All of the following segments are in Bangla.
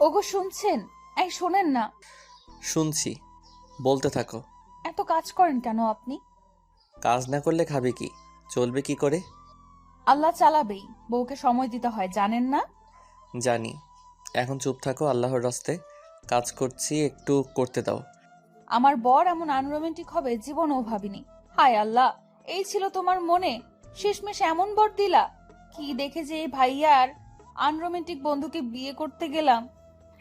ওগো শুনছেন? এই শোনেন না। শুনছি, বলতে থাকো। এত কাজ করেন কেন আপনি? কাজ না করলে খাবে কি? চলবে কি করে? আল্লাহ চালাবেই, বউকে সময় দিতে হয়, জানেন না? জানি। এখন চুপ থাকো, আল্লাহর রাস্তে কাজ করছি, একটু করতে দাও। আমার বর এমন আনরোমান্টিক হবে জীবনেও ভাবিনি। হায় আল্লাহ, এই ছিল তোমার মনে? শেষমেশ এমন বর দিলা। কি দেখে যে এই ভাইয়ার আনরোমান্টিক বন্ধুকে বিয়ে করতে গেলাম।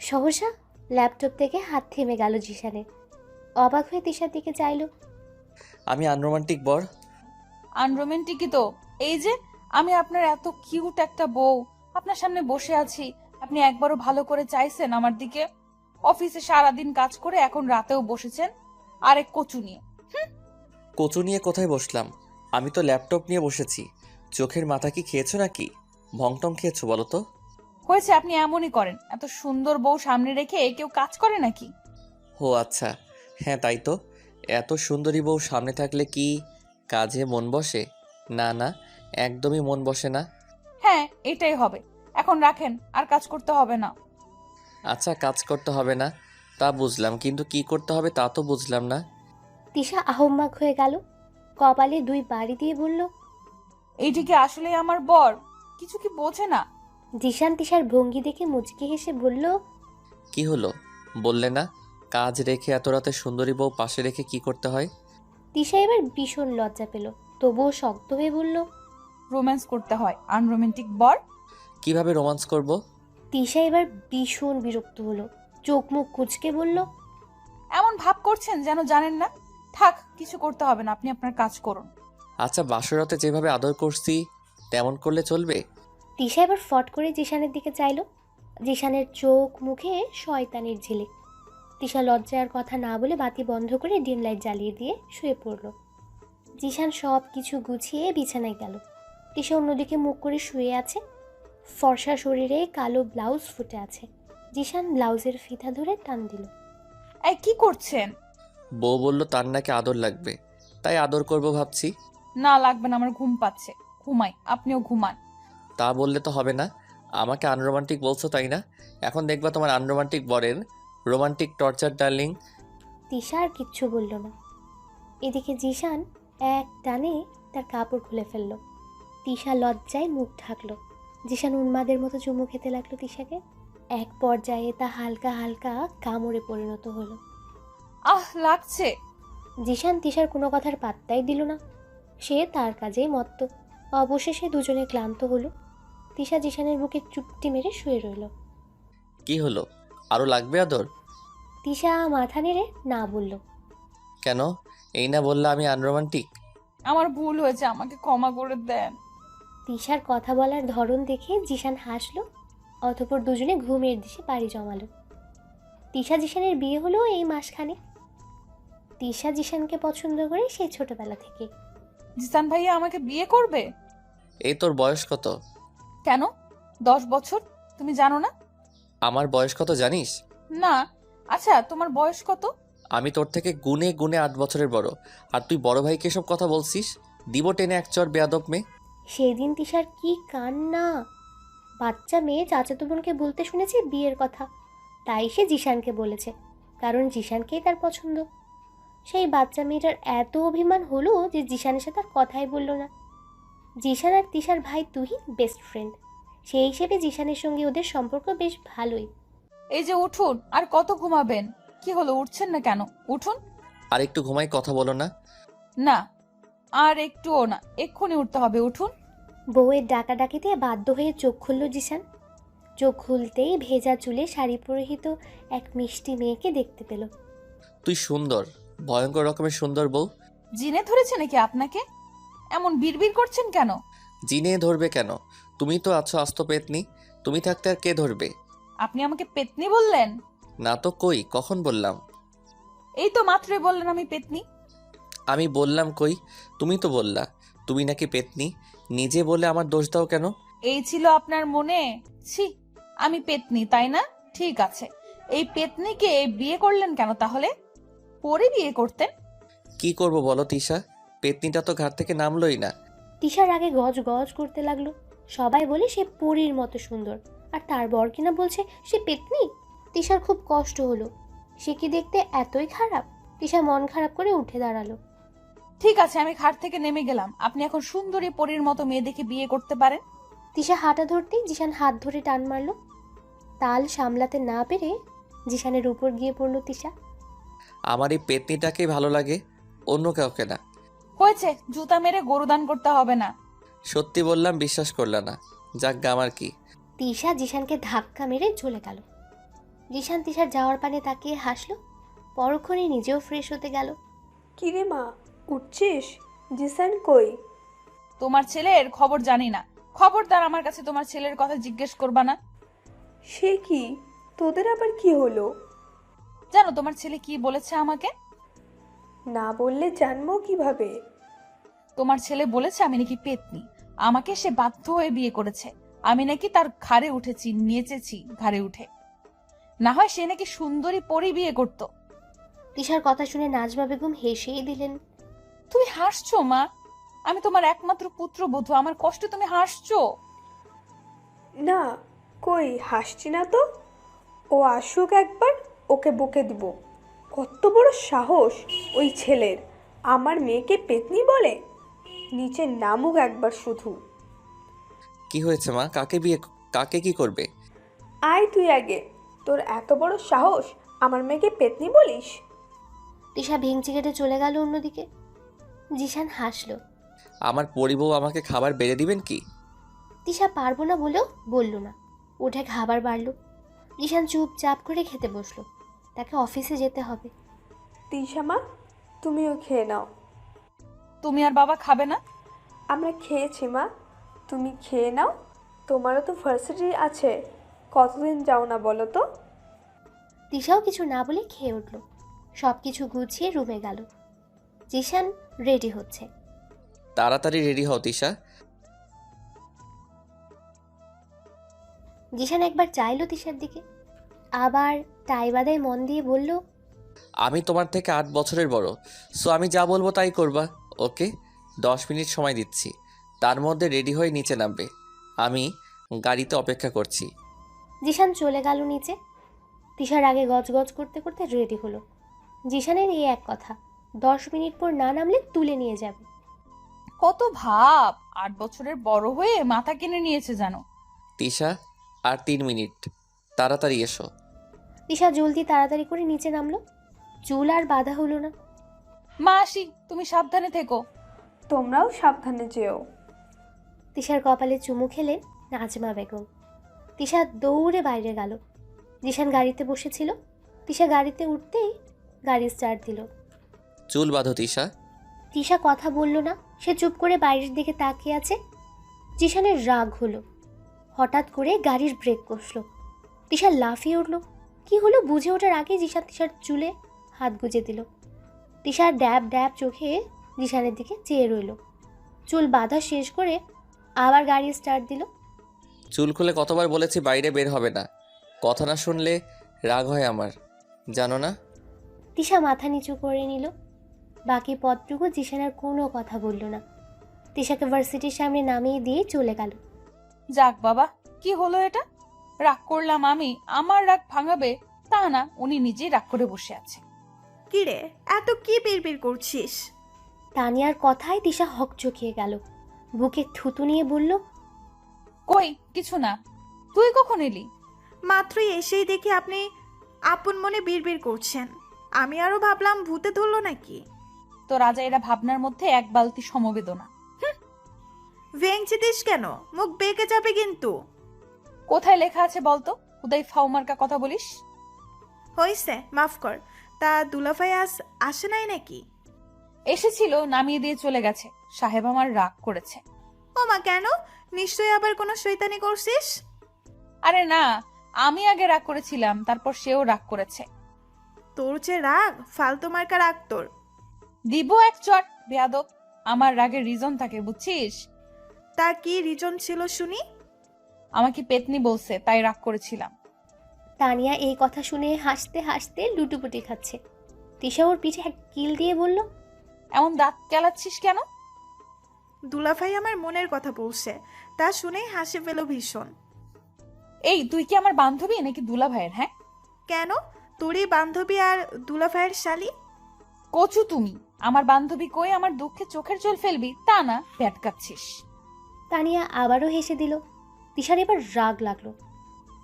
সহসা ল্যাপটপ থেকে হাত থেমে গেল জিশানের। অবাক হয়ে তিশার দিকে চাইল। আমি আনরোমান্টিক বর? আনরোমান্টিকই তো। এই যে আমি আপনার এত কিউট একটা বউ, আপনার সামনে বসে আছি, আপনি একবারও ভালো করে চাইছেন আমার দিকে? অফিসে সারাদিন কাজ করে এখন রাতেও বসেছেন আরেক কচু নিয়ে। কচু নিয়ে কোথায় বসলাম? আমি তো ল্যাপটপ নিয়ে বসেছি। চোখের মাথা কি খেয়েছো নাকি? ভংটং খেয়েছো বলো তো? হয়েছে, আপনি এমনই করেন। এত সুন্দর বউ সামনে রেখে কেউ কাজ করে নাকি? ও আচ্ছা, হ্যাঁ তাই তো। এত সুন্দরী বউ সামনে থাকলে কি কাজে মন বসে? না না, একদমই মন বসে না। হ্যাঁ, এটাই হবে। এখন রাখেন, আর কাজ করতে হবে না। আচ্ছা, কাজ করতে হবে না তা বুঝলাম, কিন্তু কি করতে হবে তা তো বুঝলাম না। তিশা আহম্মক হয়ে গেল। কপালে 2 বাড়ি দিয়ে বলল, এইটিকে আসলে আমার বর? কিছু কি বোঝে না? জিশান তিশার ভঙ্গি দেখে মুচকি হেসে বলল, কি হলো বললে না? কাজ রেখে এত রাতে সুন্দরী বউ পাশে রেখে কি করতে হয়? তিশা এবার ভীষণ লজ্জা পেল, তবুও শক্ত হয়ে বলল, রোম্যান্স করতে হয় আনরোমান্টিক বর। কিভাবে রোমান্স করব? তিশা এবার ভীষণ বিরক্ত হলো, চোখ মুখ কুঁচকে বলল, এমন ভাব করছেন যেন জানেন না। থাক, কিছু করতে হবে না, আপনি আপনার কাজ করুন। আচ্ছা, বাসরাতে যেভাবে আদর করছি তেমন করলে চলবে? তিশা এবার ফট করে জিশানের দিকে চাইল। জিশানের চোখ মুখে শয়তানের ঝিলিক। তিশা লজ্জার কথা না বলে বাতি বন্ধ করে ডিম লাইট জ্বালিয়ে দিয়ে শুয়ে পড়ল। জিশান সব কিছু গুছিয়ে বিছানায় গেল। তিশা অন্যদিকে মুখ করে শুয়ে আছে। ফর্সা শরীরে কালো ব্লাউজ ফুটে আছে। জিশান ব্লাউজের ফিতা ধরে টান দিল। এই কি করছেন? বউ বলল তার নাকি আদর লাগবে, তাই আদর করব ভাবছি। না লাগবে না, আমার ঘুম পাচ্ছে। ঘুমাই, আপনিও ঘুমান। তা বললে তো হবে না। আমাকে আনরোমান্টিক বলছো তাই না? এখন দেখবা তোমার আনরোমান্টিক বরের রোমান্টিক টর্চার ডার্লিং। তিশা আর কিচ্ছু বলল না। এদিকে জিশান এক টানে তার কাপড় খুলে ফেলল। তিশা লজ্জায় মুখ ঢাকলো। জিশান উন্মাদের মতো চুমু খেতে লাগলো তিশাকে। এক পর্যায়ে তা হালকা হালকা কামড়ে পরিণত হলো। আহ, লাগছে। জিশান তিশার কোনো কথার পাত্তাই দিল না। সে তার কাজেই মত্ত। অবশেষে দুজনে ক্লান্ত হলো। তিশা জিশানের বুকে চুপটি মেরে শুয়ে রইল। কি হলো, আরো লাগবে আদর? তিশা মাথা নেড়ে না বলল। কেন? এই না বললে আমি আনরোমান্টিক? আমার ভুল হয়েছে, আমাকে ক্ষমা করে দেন। তিশার কথা বলার ধরন দেখে জিশান হাসলো। অতঃপর দুজনে ঘুমের দিশে পাড়ি জমালো। তিশা জিশানের বিয়ে হলো এই মাসখানে। তিশা জিশানকে পছন্দ করে সেই ছোটবেলা থেকে। জিসান ভাইয়া আমাকে বিয়ে করবে? এই তোর বয়স কত? কেন? 10 বছর। তুমি জানো না? আমার বয়স কত জানিস? না। আচ্ছা, তোমার বয়স কত? আমি তোর থেকে গুনে গুনে 8 বছরের বড়, আর তুই বড় ভাইকে এসব কথা বলছিস? দিব টেনে এক চর বেয়াদব মেয়ে। সেদিন তিশার কি কান্না! বাচ্চা মেয়ে চাচাতো বোনকে বলতে শুনেছে বিয়ের কথা। তাই সে জিশানকে বলেছে, কারণ জিশানকেই তার পছন্দ। সেই বাচ্চা মেয়েটার এত অভিমান হলো যে জিশানের সাথে আর কথাই বলল না। জিশান আর তিশার ভাই তুহিন বেস্ট ফ্রেন্ড। সেই হিসেবে জিশানের সঙ্গে ওদের সম্পর্ক বেশ ভালোই। এই যে উঠুন, আর কত ঘুমাবেন? কি হলো, উঠছেন না কেন? উঠুন। আর একটু ঘুমাই, কথা বলো না। না, আর একটুও না, এক্ষুনি উঠতে হবে, উঠুন। বউয়ের ডাকাডাকিতে বাধ্য হয়ে চোখ খুলল জিশান। চোখ খুলতেই ভেজা চুলে শাড়ি পরিহিত এক মিষ্টি মেয়েকে দেখতে পেল। তুই সুন্দর, ভয়ঙ্কর রকমের সুন্দর বউ। জিনে ধরেছে নাকি আপনাকে? এমন বিড়বিড় করছেন কেন? জিনে ধরবে কেন? তুমি তো আছো আস্ত পেতনি। তুমি থাকতে আর কে ধরবে? আপনি আমাকে পেতনি বললেন? না তো, কই কখন বললাম? এই তো মাত্রই বললেন আমি পেতনি। আমি বললাম কই? তুমি তো বললা তুমি নাকি পেতনি। নিজে বলে আমার দোষ দাও কেন? এই ছিল আপনার মনে? ছি, আমি পেতনি তাই না? ঠিক আছে, এই পেতনিকে বিয়ে করলেন কেন তাহলে? পরে বিয়ে করতেন। কি করব বলো তিশা, পেতনিটা তো ঘাট থেকে নামলোই না। তিশার আগে গজ গজ করতে লাগলো। সবাই বলে সে পরীর মতো সুন্দর, আর তার বর কিনা বলছে সে পেতনি। তিশার খুব কষ্ট হলো। সে কি দেখতে এতই খারাপ? তিশা মন খারাপ করে উঠে দাঁড়ালো। ঠিক আছে, আমি খাট থেকে নেমে গেলাম। আপনি এখন সুন্দরী পরীর মতো মেয়ে দেখে বিয়ে করতে পারেন। তিশা হাঁটা ধরতেই জিশান হাত ধরে টান মারলো। তাল সামলাতে না পেরে জিশানের উপর গিয়ে পড়ল তিশা। আমার এই পেতনিটাকেই ভালো লাগে, অন্য কাউকে না। হয়েছে, জুতা মেরে গরুদান করতে হবে না। সত্যি বললাম, বিশ্বাস করলে না। যাক আমার কি। তিশা জিশানকে ধাক্কা মেরে চলে গেল। জিশান তিশার যাওয়ার পানে তাকিয়ে হাসলো। পরক্ষণে নিজেও ফ্রেশ হতে গেল। কিরে মা, উঠছিস? জিসান কই? তোমার ছেলের খবর জানি না। খবরদার আমার কাছে তোমার ছেলের কথা জিজ্ঞেস করবা না। সে কি? তোদের আবার কি হলো? জানো তোমার ছেলে কি বলেছে আমাকে? না বললে জানবো কিভাবে? তোমার ছেলে বলেছে আমি নাকি পেতনি। আমাকে সে বাধ্য হয়ে বিয়ে করেছে। আমি নাকি তার ঘাড়ে উঠেছি, নেচেছি ঘাড়ে উঠে। না হয় সে নাকি সুন্দরী পরী বিয়ে করত। তিশার কথা শুনে নাজমা বেগম হেসেই দিলেন। তুমি হাসছো মা? আমি তোমার একমাত্র পুত্রবধূ, আমার কষ্টে তুমি হাসছো? না, কই হাসছি না তো। ও আসুক একবার, ওকে বকে দিব। কত বড় সাহস ওই ছেলের, আমার মেয়েকে পেতনি বলে। নিচে নামুক একবার শুধু। কি হয়েছে মা? কাকে কি করবে? আয় তুই আগে। তোর এত বড় সাহস, আমার মেয়েকে পেতনি বলিস? তিশা ভেঙচি কেটে চলে গেল অন্যদিকে। জিশান হাসলো। আমার পরিবউ আমাকে খাবার বেড়ে দিবেন কি? তিশা পারবো না বলেও বলল না। উঠে খাবার বাড়লো। জিশান চুপচাপ করে খেতে বসলো। তাকে অফিসে যেতে হবে। তিশা মা, তুমিও খেয়ে নাও। তুমি আর বাবা খাবে না? আমরা খেয়েছি মা, তুমি খেয়ে নাও। তোমারও তো ভার্সিটি আছে, কতদিন যাও না বলো তো? তিশাও কিছু না বলে খেয়ে উঠল। সব কিছু গুছিয়ে রুমে গেল। জিশান রেডি হচ্ছে। তাড়াতাড়ি রেডি হও তিশা। জিশান একবার চাইলো তিশার দিকে, আবার টাই বাদায় মন দিয়ে বলল, আমি তোমার থেকে 8 বছরের বড়, সো আমি যা বলবো তাই করবা। ওকে, 10 মিনিট সময় দিচ্ছি, তার মধ্যে রেডি হয়ে নিচে নামবে। আমি গাড়িতে অপেক্ষা করছি। জিশান চলে গেল নিচে। তিশার আগে গজগজ করতে করতে রেডি হলো। জিশানের এই এক কথা, 10 মিনিট পর না নামলে তুলে নিয়ে যাবে। কত ভাব! 8 বছরের বড় হয়ে মাথা কিনে নিয়েছে জানো। তিশা, আর 3 মিনিট, তাড়াতাড়ি এসো। তিশা জলদি তাড়াতাড়ি করে নিচে নামলো। চুল আর বাধা হলো না। মা আসি, তুমি সাবধানে থেকো। তোমরাও সাবধানে যেও। তিশার কপালে চুমু খেলেন নাজমা বেগম। তিশা দৌড়ে বাইরে গেল। জিশান গাড়িতে বসেছিল। তিশা গাড়িতে উঠতেই গাড়ি স্টার্ট দিল। চুল বাঁধো তিশা। তিশা কথা বলল না। সে চুপ করে বাইরের দিকে তাকিয়ে আছে। জিশানের রাগ হলো। হঠাৎ করে গাড়ির ব্রেক কষলো। তিশা লাফিয়ে উঠল। কি হলো বুঝে ওঠার আগে জিশান তিশার চুলে হাত গুজে দিল। তিশার ড্যাব ড্যাব চোখে জিশানের দিকে চেয়ে রইল। চুল বাঁধা শেষ করে আবার গাড়ি স্টার্ট দিল। চুল খুলে কতবার বলেছি বাইরে বের হবে না, কথা না শুনলে রাগ হয় আমার, জানো না? তিশা মাথা নিচু করে নিল। বাকি পথটুকু জিশান আর কোনো কথা বলল না। তিশাকে ভার্সিটির সামনে নামিয়ে দিয়ে চলে গেল। যাক বাবা, কি হলো এটা? রাগ করলাম আমি, আমার রাগ ভাঙাবে তা না, উনি নিজেই রাগ করে বসে আছে। কিরে, এত কি বিড়বিড় করছিস? তানিয়ার কথায় তিশা হকচকিয়ে গেল। বুকে থুতু নিয়ে বলল, কই কিছু না। তুই কখন এলি? মাত্রই এসেই দেখি আপনি আপন মনে বিড়বিড় করছেন। আমি আরো ভাবলাম ভূতে ধরলো নাকি। তো রাজা এরা ভাবনার মধ্যে এক বালতি সমবেদনা। ভেঙচিতিস কেন? মুখ বেঁকে যাবে কিন্তু। কোথায় লেখা আছে বলতো? হুদাই ফাউমার্কা কথা বলিস। হইছে, মাফ কর। তা দুলাভাই আসে নাই নাকি? এসেছিল, নামিয়ে দিয়ে চলে গেছে। সাহেব আমার রাগ করেছে। ও মা, কেন? নিশ্চয়ই আবার কোনো শয়তানি করছিস। আরে না, আমি আগে রাগ করেছিলাম, তারপর সেও রাগ করেছে। তোর যে রাগ, ফালতু মার্কা রাগ তোর। দিব এক চট বেয়াদব। আমার রাগের রিজন থাকে বুঝছিস। তা কি রিজন ছিল শুনি? আমাকে পেতনি বলছে, তাই রাগ করেছিলাম। তানিয়া এই কথা শুনে হাসতে হাসতে লুটুপুটি খাচ্ছে। তিশা ওর পিঠে এক কিল দিয়ে বলল, এমন দাঁত কেলাচ্ছিস কেন? দুলাভাই আমার মনের কথা বলছে, তা শুনেই হাসি পেল ভীষণ। এই তুই কি আমার বান্ধবী নাকি দুলা ভাইয়ের? হ্যাঁ, কেন? তোরই বান্ধবী আর দুলাভাইয়ের শালি? কচু তুমি, আমার বান্ধবী কই আমার দুঃখে চোখের জল ফেলবি তা না, প্যাটকাচ্ছিস। তানিয়া আবারও হেসে দিল। তিশার এবার রাগ লাগলো।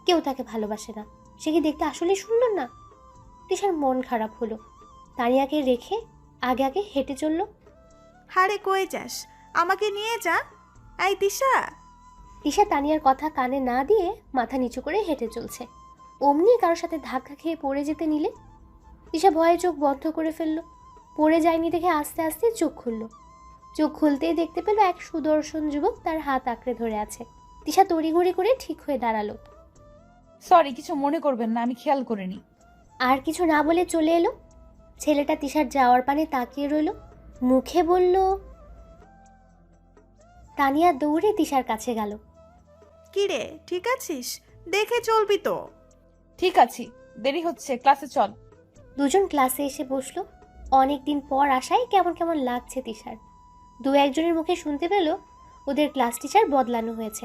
কেউ তাকে ভালোবাসে না, সে কি দেখতে আসলে সুন্দর না? তিশার মন খারাপ হলো। তানিয়াকে রেখে আগে আগে হেঁটে চলল। হারে কই যাস? আমাকে নিয়ে যা। এই তিশা। তিশা তানিয়ার কথা কানে না দিয়ে মাথা নিচু করে হেঁটে চলছে। অমনি কারোর সাথে ধাক্কা খেয়ে পড়ে যেতে নিলে তিশা ভয়ে চোখ বন্ধ করে ফেলল। পড়ে যায়নি দেখে আস্তে আস্তে চোখ খুলল। চোখ খুলতেই দেখতে পেল এক সুদর্শন যুবক তার হাত আঁকড়ে ধরে আছে। তিশা তড়িঘড়ি করে ঠিক হয়ে দাঁড়ালো। সরি, কিছু মনে করবেন না, আমি খেয়াল করিনি। আর কিছু না বলে চলে এলো। ছেলেটা তিশার যাওয়ার পানে তাকিয়ে রইল, মুখে বলল। তানিয়া দৌড়ে তিশার কাছে গেল। কি রে, ঠিক আছিস? দেখে চলবি তো। ঠিক আছি, দেরি হচ্ছে, ক্লাসে চল। দুজন ক্লাসে এসে বসলো। অনেকদিন পর আসায় কেমন কেমন লাগছে তিশার। দু একজনের মুখে শুনতে পেল ওদের ক্লাস টিচার বদলানো হয়েছে,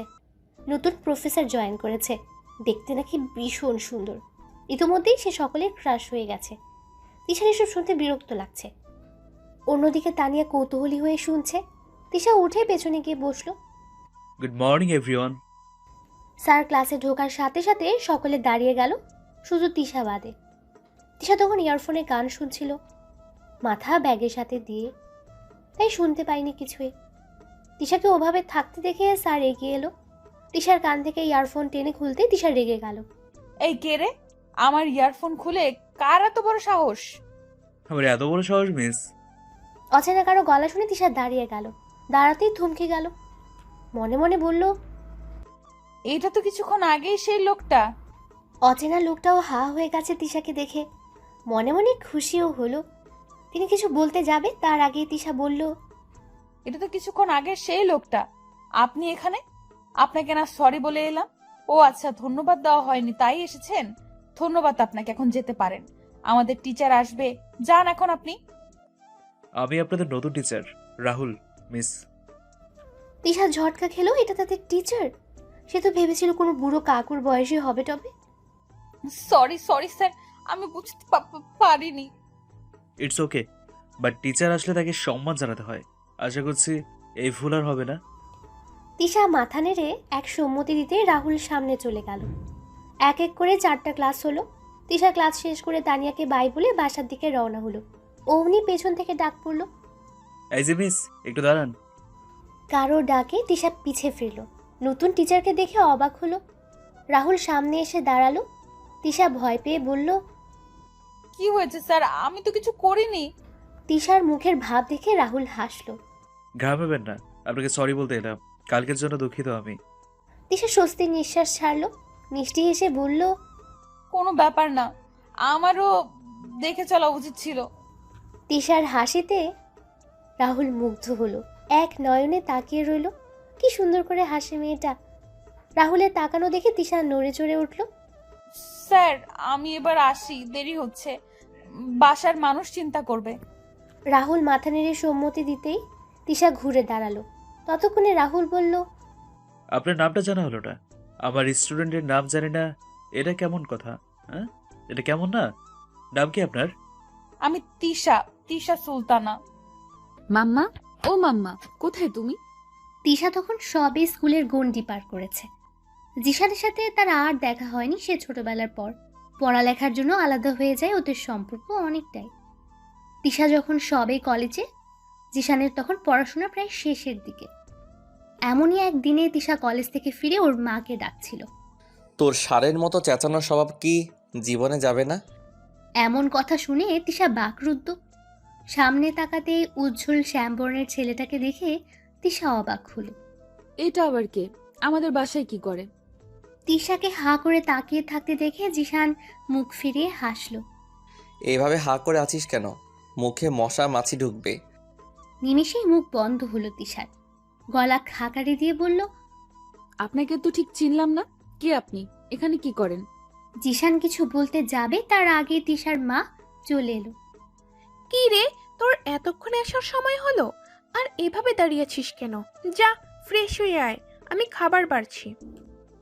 নতুন প্রফেসর জয়েন করেছে, দেখতে নাকি ভীষণ সুন্দর। ইতিমধ্যেই সে সকলের ক্রাশ হয়ে গেছে। তিশার এসব শুনতে বিরক্ত লাগছে। অন্যদিকে তানিয়া কৌতূহলী হয়ে শুনছে। তিশা উঠে পেছনে গিয়ে বসলো। Good morning everyone. স্যার ক্লাসে ঢোকার সাথে সাথে সকলে দাঁড়িয়ে গেল, শুধু তিশা বাদে। তিশা তখন ইয়ারফোনে গান শুনছিল, মাথা ব্যাগের সাথে দিয়ে, তাই শুনতে পাইনি কিছুই। তিশাকে ওভাবে থাকতে দেখে স্যার এগিয়ে এলো। তিশার কান থেকে ইয়ারফোন টেনে খুলতে তিশা রেগে গেল। এই কে রে? আমার ইয়ারফোন খুলে কার এত বড় সাহস? আমার এত বড় সাহস মিস? অচেনা কারো গলা শুনে তিশা দাঁড়িয়ে গেল। দাঁড়াতেই থমকে গেল। মনে মনে বলল, এটা তো কিছুক্ষণ আগেই সেই লোকটা। অচেনা লোকটাও হা হয়ে গেছে তিশাকে দেখে। মনে মনে খুশিও হলো। তিনি কিছু বলতে যাবে তার আগেই তিশা বলল, এটা তো কিছুক্ষণ আগের সেই লোকটা। আপনি এখানে? আপনাকে না সরি বলে এলাম। ও আচ্ছা, ধন্যবাদ দেওয়া হয়নি তাই এসেছেন। ধন্যবাদ আপনাকে, এখন যেতে পারেন। আমাদের টিচার আসবে, যান এখন আপনি। আমি আপনাদের নতুন টিচার রাহুল মিস। তিশা ঝটকা খেলো, এটা তাদের টিচার। সে তো ভেবেছিল কোনো বুড়ো কাকুর বয়সী হবে টবে। সরি সরি স্যার, আমি বুঝতে পারিনি। ইটস ওকে, বাট টিচার আসলে তাকে সম্মান জানাতে হয়। আশা করছি এই ভুল আর হবে না। তিশা মাথা নেড়ে এক সম্মতি দিতে রাহুল সামনে চলে গেল। এক এক করে 4টা ক্লাস হলো। তিশা ক্লাস শেষ করে তানিয়াকে বাই বলে বাসার দিকে রওনা হলো। অমনি পেছন থেকে ডাক পড়লো। এই যে মিস, একটু দাঁড়ান। কারো ডাকে তিশা পিছে ফিরল। নতুন টিচারকে দেখে অবাক হলো। রাহুল সামনে এসে দাঁড়ালো। তিশা ভয় পেয়ে বলল, কি হয়েছে স্যার? আমি তো কিছু করিনি। তিশার মুখের ভাব দেখে রাহুল হাসলো। ঘামাবেন না, আপনাকে সরি বলতে এলাম। কালকের জন্য দুঃখিত আমি। তিশা স্বস্তির নিঃশ্বাস ছাড়লো। মিষ্টি হেসে বলল, কোনো ব্যাপার না, আমারও দেখে চলা উচিত ছিল। তিশার হাসিতে রাহুল মুগ্ধ হলো। এক নয়নে তাকিয়ে রইল। কি সুন্দর করে হাসে মেয়েটা। রাহুলের তাকানো দেখে তিশা নড়ে চড়ে উঠল। স্যার আমি এবার আসি, দেরি হচ্ছে, বাসার মানুষ চিন্তা করবে। রাহুল মাথা নেড়ে সম্মতি দিতেই তিশা ঘুরে দাঁড়ালো। ততক্ষণে রাহুল বলল, আপনার নামটা জানা হলো না, আমার স্টুডেন্টের নাম জানি না, এটা কেমন কথা? হ্যাঁ, এটা কেমন না? নাম কি আপনার? আমি তিশা, তিশা সুলতানা। মাম্মা, ও মাম্মা, কোথায় তুমি? তিশা তখন সবে স্কুলের গণ্ডি পার করেছে। জিশানের সাথে তার আর দেখা হয়নি সে ছোটবেলার পর। পড়ালেখার জন্য আলাদা হয়ে যায় ওদের সম্পর্ক অনেকটাই। তিশা যখন সবে কলেজে, জিশানের তখন পড়াশোনা প্রায় শেষের দিকে। এমনই একদিনে তিশা কলেজ থেকে ফিরে ওর মাকে ডাকছিল। তোর ষাঁড়ের মতো চেঁচানোর স্বভাব কি জীবনে যাবে না? এমন কথা শুনে তিশা বাকরুদ্ধ। সামনে তাকাতে উজ্জ্বল শ্যামবর্ণের ছেলেটাকে দেখে তিশা অবাক হলো। এটা আবার কে? আমাদের বাসায় কি করে? তিশাকে হাঁ করে তাকিয়ে থাকতে দেখে জিশান মুখ ফিরিয়ে হাসল। এইভাবে হাঁ করে আছিস কেন? মুখে মশা মাছি ঢুকবে। নিমেষেই মুখ বন্ধ হলো তিশার। গলা খাকারি দিয়ে বলল, আপনাকে তো ঠিক চিনলাম না। কে আপনি? এখানে কি করেন? জিশান কিছু বলতে যাবে তার আগে তিশার মা চলে এলো। কি রে, তোর এতক্ষণে আসার সময় হলো? আর এভাবে দাঁড়িয়েছিস কেন? যা ফ্রেশ হয়ে আয়, আমি খাবার বাড়ছি।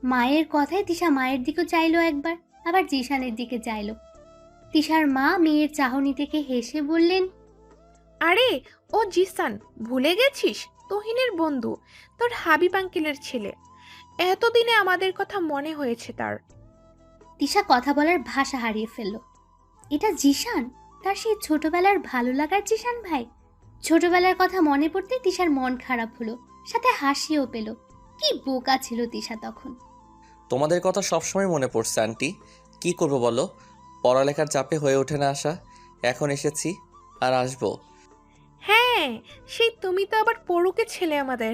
মায়ের কথায় তিশা মায়ের দিকেও চাইলো একবার। আবার জিশানের দিকে চাইলো। তিশার মা মেয়ের চাহনি থেকে হেসে বললেন, আরে ও জিসান, ভুলে গেছিস? তুহিনের বন্ধু, তোর হাবিব আঙ্কেলের ছেলে। এতদিনে আমাদের কথা মনে হয়েছে তার। তিশা কথা বলার ভাষা হারিয়ে ফেলল। এটা জিশান, তার সেই ছোটবেলার ভালো লাগার জিশান ভাই। ছোটবেলার কথা মনে পড়তে তিশার মন খারাপ হলো, সাথে হাসিও পেল। কি বোকা ছিল তিশা তখন। তোমাদের কথা সবসময় মনে পড়ছে আন্টি। কি করব বলো, পড়ালেখার চাপে হয়ে ওঠে না আসা। এখন এসেছি, আর আসবো। হ্যাঁ, সেই তুমি তো আবার পড়ুকে ছেলে আমাদের।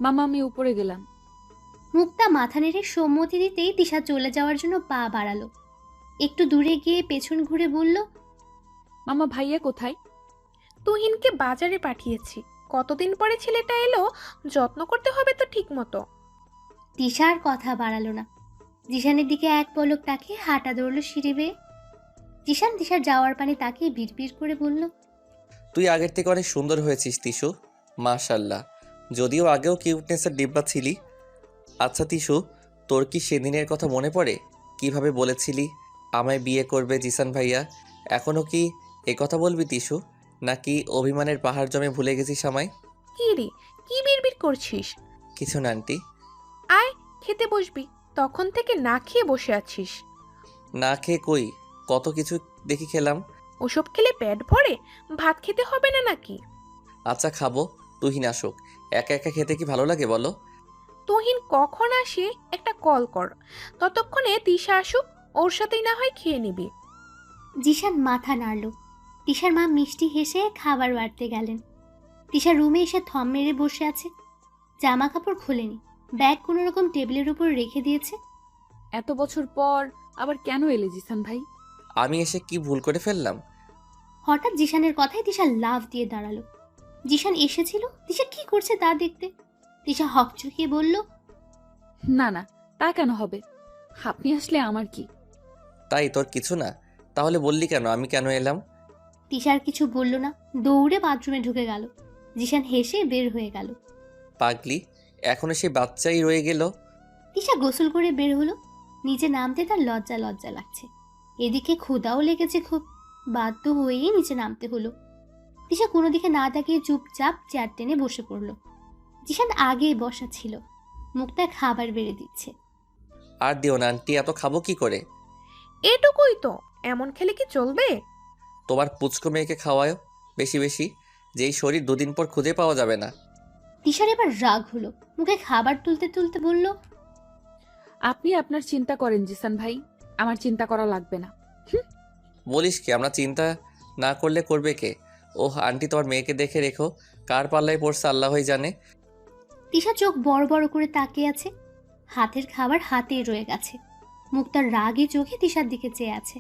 মামা আমি উপরে গেলাম। মুক্তা মাথা নেড়ে সম্মতি দিতেই তিশা চলে যাওয়ার জন্য পা বাড়ালো। একটু দূরে গিয়ে পেছন ঘুরে বলল, মামা ভাইয়া কোথায়? তুহিনকে বাজারে পাঠিয়েছি। কতদিন পরে ছেলেটা এলো, যত্ন করতে হবে তো ঠিক মতো। তিশার কথা বাড়ালো না। জিশানের দিকে এক পলক তাকিয়ে হাঁটা ধরল সিঁড়ি বেয়ে। জিশান তিশার যাওয়ার পানে তাকিয়ে বিড়বিড় করে বলল, তুই আগের থেকে অনেক সুন্দর হয়েছিস তিশু, মাশাল্লাহ। যদিও আগেও কিউটনেসের ডিব্বা ছিলি। আচ্ছা তিশু, তোর কি সেদিনের কথা মনে পড়ে? কিভাবে বলেছিলি আমায় বিয়ে করবে জিসান ভাইয়া? এখনও কি এ কথা বলবি তিশু, নাকি অভিমানের পাহাড় জমে ভুলে গেছিস আমায়? কি রে, কি বিড়বিড় করছিস? কিছু না আন্টি। আয়, খেতে বসবি। তখন থেকে না খেয়ে বসে আছিস। না খেয়ে কই, কত কিছু দেখি খেলাম। ওসব খেলে পেট ভরে? ভাত খেতে হবে না নাকি? আচ্ছা খাবো, তুহিন আসুক। একা একা খেতে কি ভালো লাগে বলো? তুহিন কখন আসে একটা কল কর, ততক্ষণে তিশা আসুক, ওর সাথেই না হয় খেয়ে নিবি। জিশান মাথা নাড়ল। তিশার মা মিষ্টি হেসে খাবার বাড়তে গেলেন। তিশা রুমে এসে থম মেরে বসে আছে। জামা কাপড় খোলেনি, ব্যাগ কোনো রকম টেবিলের উপর রেখে দিয়েছে। এত বছর পর আবার কেন এলে জিসান ভাই? আমি এসে কি ভুল করে ফেললাম? হঠাৎ জিশানের কথায় তিশা লাফ দিয়ে দাঁড়ালো। জিশান এসেছিল তিশা কি করছে তা দেখতে। তিশা হকচকিয়ে বলল, না না, তা কেন হবে? আপনি আসলে আমার কি? তাই তোর কিছু না? তাহলে বললি কেন আমি কেন এলাম? তিশার কিছু বলল না, দৌড়ে বাথরুমে ঢুকে গেল। জিশান হেসে বের হয়ে গেল। পাগলি, এখনো সেই বাচ্চাই রয়ে গেল। তিশা গোসল করে বের হলো। নিচে নামতে তার লজ্জা লজ্জা লাগছে। এদিকে ক্ষুধাও লেগেছে খুব। বাধ্য হয়েই নিচে নামতে হলো। তিশা কোনো দিকে না তাকিয়ে চুপচাপ চেয়ার টেনে বসে পড়ল। জিশান আগেই বসা ছিল, মুখটা খাবার বেড়ে দিচ্ছে। আর দিও না আন্টি, এত খাবো কি করে? এটুকুই তো, এমন খেলে কি চলবে? তোমার পুচকো মেয়েকে খাওয়ায় বেশি বেশি, যেই শরীর দুদিন পর খুঁজে পাওয়া যাবে না। তিশার এবার রাগ হলো, মুখে খাবার তুলতে তুলতে বলল, আপনি আপনার চিন্তা করেন জিসান ভাই, আমার চিন্তা করা লাগবে না। বলিস কি, আমরা চিন্তা না করলে করবে কে? ওহ আন্টি, তোমার মেয়েকে দেখে রেখো, কার পাল্লায় পড়ছে আল্লাহই জানে। তিশা চোখ বড় বড় করে তাকিয়ে আছে। হাতের খাবার হাতেই রয়ে গেছে। মুখটা রাগী চোখে তিশার দিকে চেয়ে আছে।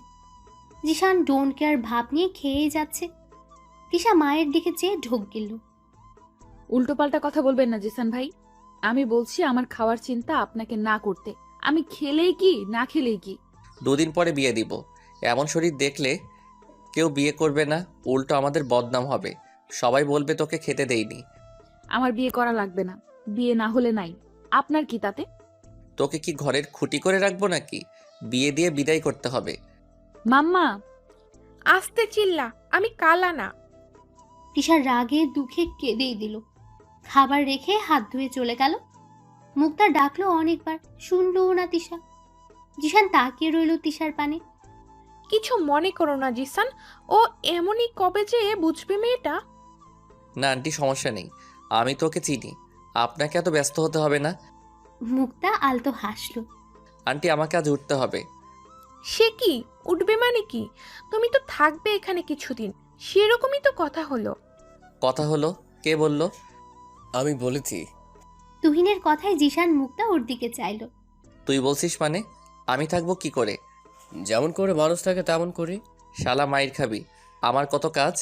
জিশান ডোন্ট কেয়ার ভাব নিয়ে খেয়েই যাচ্ছে। তিশা মায়ের দিকে চেয়ে ঢোক গেল। উল্টোপাল্টা কথা বলবেন না জিসান ভাই। আমি বলছি আমার খাওয়ার চিন্তা আপনাকে না করতে। আমি খেলেই কি না খেলেই কি? দুদিন পরে বিয়ে দিব। এমন শরীর দেখলে কেউ বিয়ে করবে না, উল্টো আমাদের বদনাম হবে। সবাই বলবে তোকে খেতে দেইনি। আমার বিয়ে করা লাগবে না, বিয়ে না হলে নাই। আপনার কি তাতে? তোকে কি ঘরের খুঁটি করে রাখবো নাকি? বিয়ে দিয়ে বিদায় করতে হবে। মাম্মা, আস্তে চিল্লা, আমি কালা না। তিশার রাগে দুঃখে কেঁদেই দিল। খাবার রেখে হাত ধুয়ে চলে গেল। মুক্তা ডাকলো অনেকবার, শুনলো না তিশা। জিশান তাকিয়ে রইল তিশার পানে। কিছু মনে করো না জিসান, ও এমনই কবে যে বুঝবে মেয়েটা। না আন্টি, সমস্যা নেই, আমি তোকে চিনি, আপনাকে এত ব্যস্ত হতে হবে না। মুক্তা আলতো হাসলো। আন্টি আমাকে আজ উঠতে হবে। সে কি উঠবে মানে কি? তুমি তো থাকবে এখানে কিছুদিন, সেরকমই তো কথা হলো। কথা হলো? কে বলল? আমি বলেছি। তুহিনের কথায় জিশান মুক্তা ওর দিকে চাইলো। তুই বলছিস মানে? আমি থাকবো কি করে? যেমন করে মানুষ থাকে তেমন করি। শালা মাইর খাবি, আমার কত কাজ।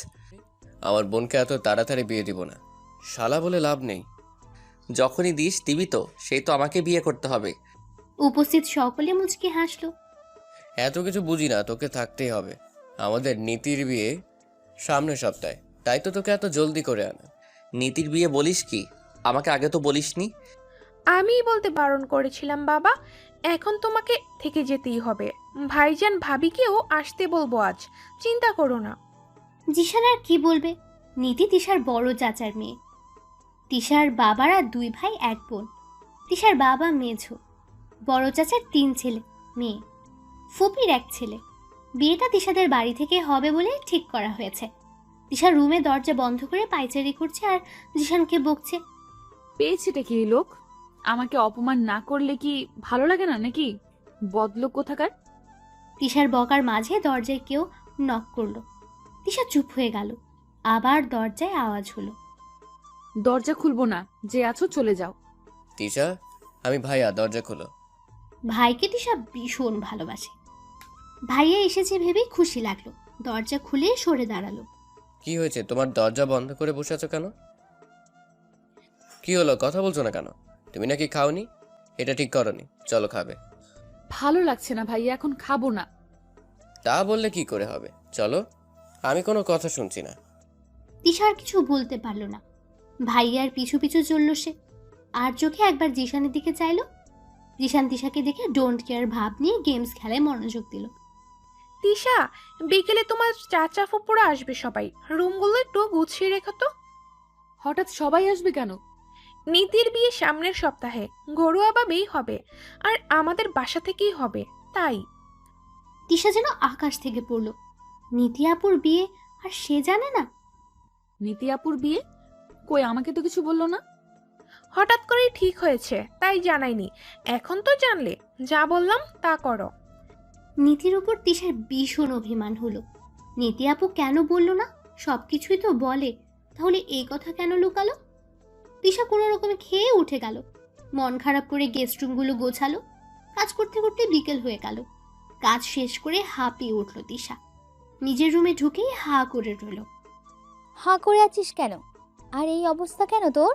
আমার বোনকে এত তাড়াতাড়ি বিয়ে দিব না, শালা বলে লাভ নেই। যখনই দিস দিবি তো, সেই তো আমাকে বিয়ে করতে হবে। উপস্থিত সকলে মুচকি হাসলো। এত কিছু বুঝি না, তোকে থাকতেই হবে। আমাদের নীতির বিয়ে সামনের সপ্তাহে, তাই তো তোকে এত জলদি করে আনা। নীতির বিয়ে বলিস কি? আমাকে আগে তো বলিসনি। আমিই বলতে বারণ করেছিলাম বাবা, এখন তোমাকে থেকে যেতেই হবে। ভাইজান ভাবিকেও আসতে বলবো আজ, চিন্তা করো না। জিশান আর কি বলবে? নীতি তিশার বড় চাচার মেয়ে। তিশার বাবারা 2 ভাই 1 বোন। তিশার বাবা মেঝো। বড় চাচার 3 ছেলে মেয়ে, ফুপির 1 ছেলে। বিয়েটা তিশাদের বাড়ি থেকে হবে বলে ঠিক করা হয়েছে। তিশা রুমে দরজা বন্ধ করে পায়চারি করছে আর জিশানকে বকছে। পেয়েছেটা কি এই লোক? আমাকে অপমান না করলে কি ভালো লাগে না নাকি? বদলোক কোথাকার। তিশার বকার মাঝে দরজায় কেউ নক করলো। তিশা চুপ হয়ে গেল। আবার দরজায় আওয়াজ হলো। দরজা খুলবো না, যে আছো চলে যাও। তিশা, আমি ভাইয়া, দরজা খোলো। ভাইকে তিশা ভীষণ ভালোবাসে। ভাইয়া এসেছে ভেবেই খুশি লাগলো। দরজা খুলে সরে দাঁড়ালো। কি হয়েছে, তোমার দরজা বন্ধ করে বসে আছো কেন? কি হলো, কথা বলছো না কেন? তুমি নাকি খাওনি? এটা ঠিক করনি, চলো খাবে। ভালো লাগছে না ভাইয়া, এখন খাবো না। তা বললে কি করে হবে, চলো। আমি কোনো কথা শুনছি না। তিশা আর কিছু বলতে পারলো না। ভাইয়ার পিছু পিছু চলল সে। আর চোখে একবার জিশানের দিকে চাইলো। জিশান তিশাকে দেখে ডোন্ট কেয়ার ভাব নিয়ে গেমস খেলায় মনোযোগ দিল। তিশা, বিকেলে তোমার চাচা ফুপুরা আসবে সবাই, রুমগুলো একটু গুছিয়ে রেখো তো। হঠাৎ সবাই আসবে কেন? নীতির বিয়ে সামনের সপ্তাহে, ঘরোয়াভাবেই হবে, আর আমাদের বাসা থেকেই হবে, তাই। তিশা যেন আকাশ থেকে পড়ল। নীতি আপুর বিয়ে আর সে জানে না? নীতি আপুর বিয়ে? কই, আমাকে তো কিছু বললো না। হঠাৎ করেই ঠিক হয়েছে, তাই জানাইনি। এখন তো জানলে, যা বললাম তা করো। নীতির উপর তিশার ভীষণ অভিমান হলো। নীতি আপু কেন বলল না? সবকিছুই তো বলে, তাহলে এই কথা কেন লুকালো? তিশা কোনো রকমে খেয়ে উঠে গেল। মন খারাপ করে গেস্ট রুমগুলো গোছালো। কাজ করতে করতে বিকেল হয়ে গেল। কাজ শেষ করে হাঁপিয়ে উঠল তিশা। নিজের রুমে ঢুকেই হা করে রইল। হাঁ করে আছিস কেন? আর এই অবস্থা কেন তোর?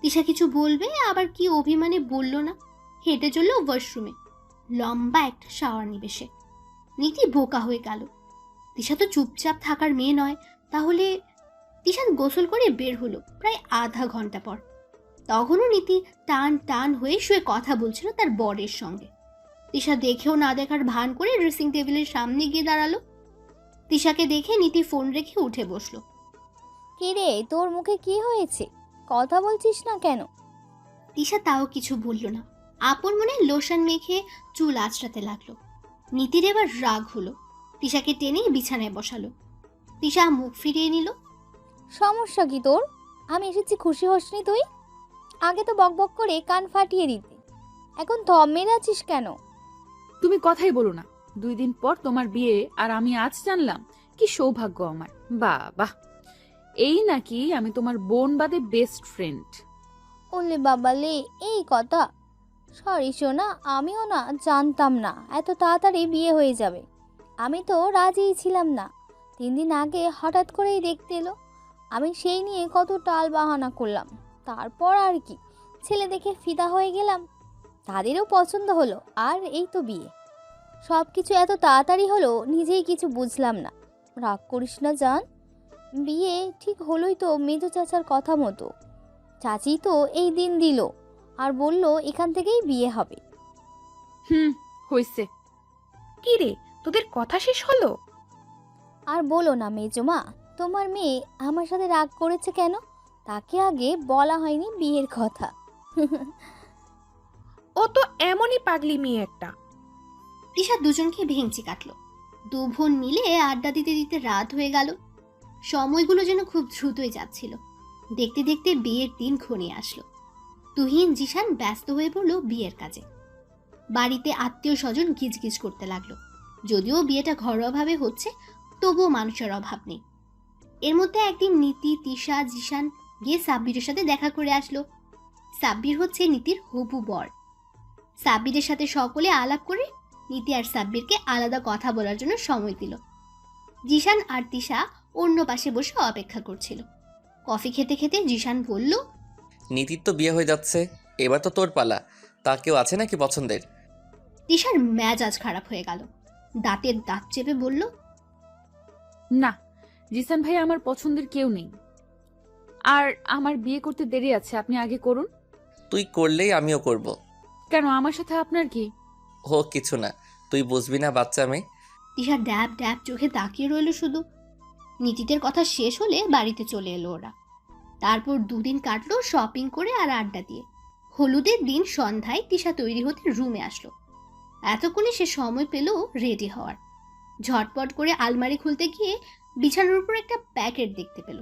তিশা কিছু বলবে, আবার কি অভিমানে বলল না। হেঁটে চলল ওয়াশরুমে। লম্বা একটা শাওয়ার নিবে সে। নীতি বোকা হয়ে গেল। তিশা তো চুপচাপ থাকার মেয়ে নয়, তাহলে তিশা গোসল করে বের হলো প্রায় আধা ঘন্টা পর। তখনও নীতি টান টান হয়ে শুয়ে কথা বলছিল তার বরের সঙ্গে। তিশা দেখেও না দেখার ভান করে ড্রেসিং টেবিলের সামনে গিয়ে দাঁড়ালো। তিশাকে দেখে নীতি ফোন রেখে উঠে বসলো। কে রে, তোর মুখে কি হয়েছে? কথা বলছিস না কেন? তিশা তাও কিছু বলল না। আপন মনে লোশন মেখে চুল আঁচড়াতে লাগলো। নীতির এবার রাগ হলো। তিশাকে টেনে বিছানায় বসালো। তিশা মুখ ফিরিয়ে নিল। সমস্যা কি তোর? আমি এসেছি খুশি হসনি তুই? আগে তো বকবক করে কান ফাটিয়ে দিতে, এখন থম মেরে আছিস কেন? তুমি কথাই বলো না। 2 দিন পর তোমার বিয়ে, আর আমি আজ জানলাম। কি সৌভাগ্য আমার। বাহ বাহ, এই নাকি আমি তোমার বোন বাদে বেস্ট ফ্রেন্ড। ওলে বাবালে, এই কথা! সরি সোনা, আমিও না জানতাম না এত তাড়াতাড়ি বিয়ে হয়ে যাবে। আমি তো রাজিই ছিলাম না। 3 দিন আগে হঠাৎ করেই দেখতে এলো। আমি সেই নিয়ে কত টাল বাহানা করলাম। তারপর আর কি, ছেলে দেখে ফিদা হয়ে গেলাম। তাদেরও পছন্দ হলো, আর এই তো বিয়ে। সব কিছু এত তাড়াতাড়ি হলো, নিজেই কিছু বুঝলাম না। রাগ করিস না জান, বিয়ে ঠিক হলোই তো মেজো চাচার কথা মতো। চাচি তো এই দিন দিল আর বলল এখান থেকেই বিয়ে হবে। হইছে। কি রে, তোদের কথা শেষ হলো? আর বলো না মেজমা, তোমার মেয়ে আমার সাথে রাগ করেছে কেন? তাকে আগে বলা হয়নি বিয়ের কথা। ও তো এমনই পাগলি মেয়ে একটা। তিশা দুজনকে ভেঙচি কাটলো। 2 বোন মিলে আড্ডা দিতে দিতে রাত হয়ে গেল। সময়গুলো যেন খুব দ্রুতই যাচ্ছিল। দেখতে দেখতে বিয়ের দিন ঘনিয়ে আসলো। তুহিন জিশান ব্যস্ত হয়ে পড়লো বিয়ের কাজে। বাড়িতে আত্মীয় স্বজন গিজগিজ করতে লাগলো। যদিও বিয়েটা ঘরোয়াভাবে হচ্ছে, তবুও মানুষের অভাব নেই। এর মধ্যে একদিন নীতি, তিশা, জিশান গিয়ে সাব্বিরের সাথে দেখা করে আসলো। সাব্বির হচ্ছে নীতির হবু বর। সাব্বিরের সাথে সকলে আলাপ করে নীতি আর সাব্বিরকে আলাদা কথা বলার জন্য সময় দিল। জিশান আর তিশা অন্য পাশে বসে অপেক্ষা করছিল। কফি খেতে খেতে জিশান বলল, নীতির তো বিয়ে হয়ে যাচ্ছে, এবার তো তোর পালা। তা কেউ আছে নাকি পছন্দের? তিশার মেজাজ খারাপ হয়ে গেল। দাঁতের দাঁত চেপে বলল, না, জিসান ভাই আমার পছন্দের কেউ নেই। আর আমার বিয়ে করতে দেরি আছে, আপনি আগে করুন। তুই করলেই আমিও করব। কেন, আমার সাথে আপনার কি? ও কিছু না, তুই বুঝবি না বাচ্চা মেয়ে। তিশা ড্যাব ড্যাব চোখে তাকিয়ে রইল শুধু। নীতিদের কথা শেষ হলে বাড়িতে চলে এলো ওরা। তারপর দুদিন কাটলো শপিং করে আর আড্ডা দিয়ে। হলুদের দিন সন্ধ্যায় তিশা তৈরি হতে রুমে আসলো। এতক্ষণে সে সময় পেল রেডি হওয়ার। ঝটপট করে আলমারি খুলতে গিয়ে বিছানার উপর একটা প্যাকেট দেখতে পেল।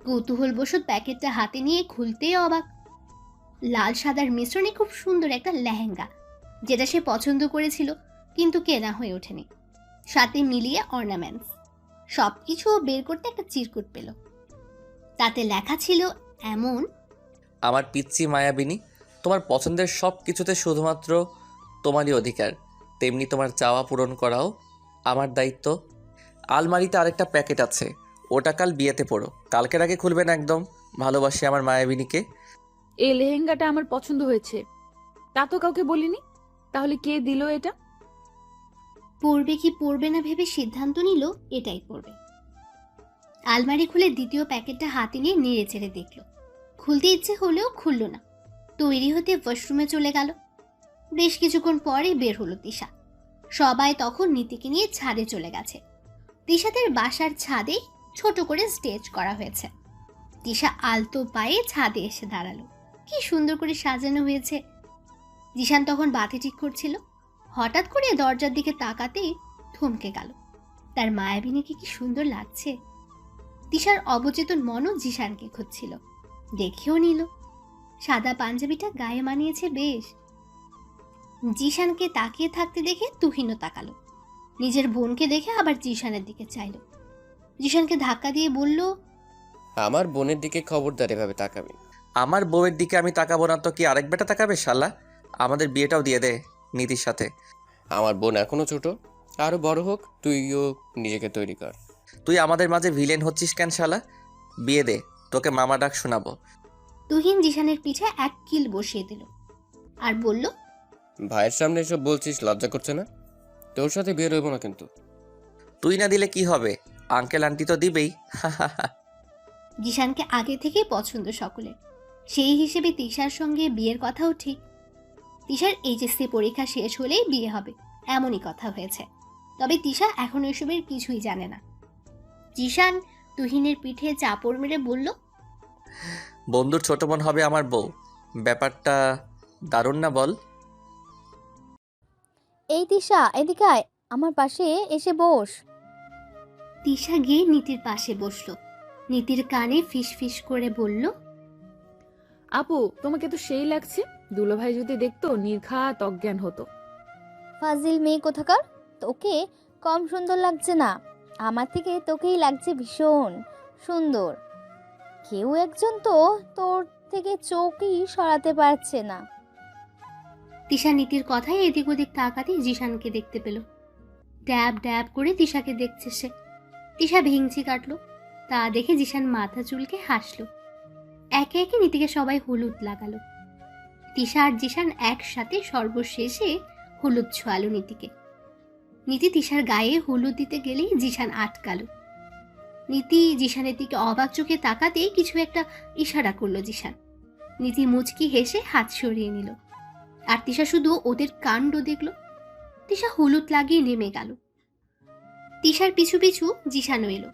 কৌতূহলবশত প্যাকেটটা হাতে নিয়ে খুলতেই অবাক। লাল সাদার মিশ্রণে খুব সুন্দর একটা লেহেঙ্গা, যেটা সে পছন্দ করেছিল কিন্তু কেনা হয়ে ওঠেনি। সাথে মিলিয়ে অর্নামেন্টস, সবকিছু বের করতে একটা চিরকুট পেল। তাতে লেখা ছিল এমন: আমার পিচ্চি মায়াবিনী, তোমার পছন্দের সব কিছুতে শুধুমাত্র তোমারই অধিকার, তেমনি তোমার চাওয়া পূরণ করাও আমার দায়িত্ব। আলমারিতে আরেকটা প্যাকেট আছে, ওটা কাল বিয়েতে পড়ো, কালকের আগে খুলবে না একদম। ভালোবাসি আমার মায়াবিনীকে। এই লেহেঙ্গাটা আমার পছন্দ হয়েছে, তা তো কাউকে বলিনি। তাহলে কে দিল এটা? পড়বে কি পড়বে না ভেবে সিদ্ধান্ত নিল এটাই পড়বে। আলমারি খুলে দ্বিতীয় প্যাকেটটা হাতে নিয়ে নেড়ে চেড়ে দেখল। খুলতে ইচ্ছে হলেও খুলল না। তৈরি হতে ওয়াশরুমে চলে গেল। বেশ কিছুক্ষণ পরে বের হলো তিশা। সবাই তখন নীতিকে নিয়ে ছাদে চলে গেছে। তিশাদের বাসার ছাদে ছোট করে স্টেজ করা হয়েছে। তিশা আলতো পায়ে ছাদে এসে দাঁড়ালো। কি সুন্দর করে সাজানো হয়েছে। জিশান তখন বাতি ঠিক করছিল। হঠাৎ করে দরজার দিকে তাকাতেই থমকে গেল। তার মায়াবিনীকে কি সুন্দর লাগছে। তিশার অবচেতন মনও জিশানকে খুঁজছিল। দেখেও নিল। সাদা পাঞ্জাবিটা গায়ে মানিয়েছে বেশ। জিশানকে তাকিয়ে থাকতে দেখে তুহিনও তাকালো। নিজের বোনকে দেখে আবার জিশানের দিকে চাইল। জিশানকে ধাক্কা দিয়ে বলল, আমার বোনের দিকে খবরদার এভাবে তাকাবি। আমার বউয়ের দিকে আমি তাকাবো না তো কি আরেক বেটা তাকাবে শালা? আমাদের বিয়েটাও দিয়ে দে নীতির সাথে। আমার বোন এখনো ছোট, আরো বড় হোক, তুইও নিজেকে তৈরি কর। তুই আমাদের মাঝে ভিলেন হচ্ছিস কেন শালা? বিয়ে দে, তোকে মামা ডাক শোনাবো। তুহিন জিশানের পিঠে এক কিল বসিয়ে দিল আর বলল, ভাইয়ের সামনে এসব বলছিস, লজ্জা করছে না? তোর সাথে বিয়ে রইব না কিন্তু। তুই না দিলে কি হবে, আঙ্কেল আন্টি তো দিবেই। জিশানকে আগে থেকেই পছন্দ সকলের। সেই হিসেবে তিশার সঙ্গে বিয়ের কথাও ঠিক। তিশার এইচএসসি পরীক্ষা শেষ হলেই বিয়ে হবে, এমনই কথা হয়েছে। তবে তিশা এখন এসবের কিছুই জানে না। জিশান তুহিনের পিঠে চাপড় মেরে বলল, বন্ধুর ছোট বোন হবে আমার বউ, ব্যাপারটা দারুণ না বল? এই তিশা, এদিকে আয়, আমার পাশে এসে বস। তিশা গিয়ে নীতির পাশে বসল। নীতির কানে ফিস ফিস করে বলল, আপু, তোমাকে তো সেই লাগছে। দুলোভাই যদি দেখতো নির্ঘাত অজ্ঞান হতো। ফাজিল মেয়ে কোথাকার, তোকে কম সুন্দর লাগছে না, আমার থেকে তোকেই লাগছে ভীষণ সুন্দর। কেউ একজন তো তোর থেকে চোখই সরাতে পারছে না। তিশা নীতির কথায় এদিক ওদিক তাকাতে জিশানকে দেখতে পেল। ড্যাব ড্যাব করে তিশাকে দেখছে সে। তিশা ভেঙচি কাটলো। তা দেখে জিশান মাথা চুলকে হাসলো। একে একে নীতিকে সবাই হলুদ লাগালো। তিশা আর জিশান একসাথে সর্বশেষে হলুদ ছোঁয়ালো নীতিকে। নীতি তিশার গায়ে হলুদ দিতে গেলেই জিশান আটকালো। নীতি জিশানের দিকে অবাক চোখে তাকাতেই কিছু একটা ইশারা করলো জিশান। নীতি মুচকি হেসে হাত সরিয়ে নিল। আর তিশা শুধু ওদের কাণ্ড দেখল। তিশা হলুদ লাগিয়ে নেমে গেল। তিশার পিছু পিছু জিশানও এলো।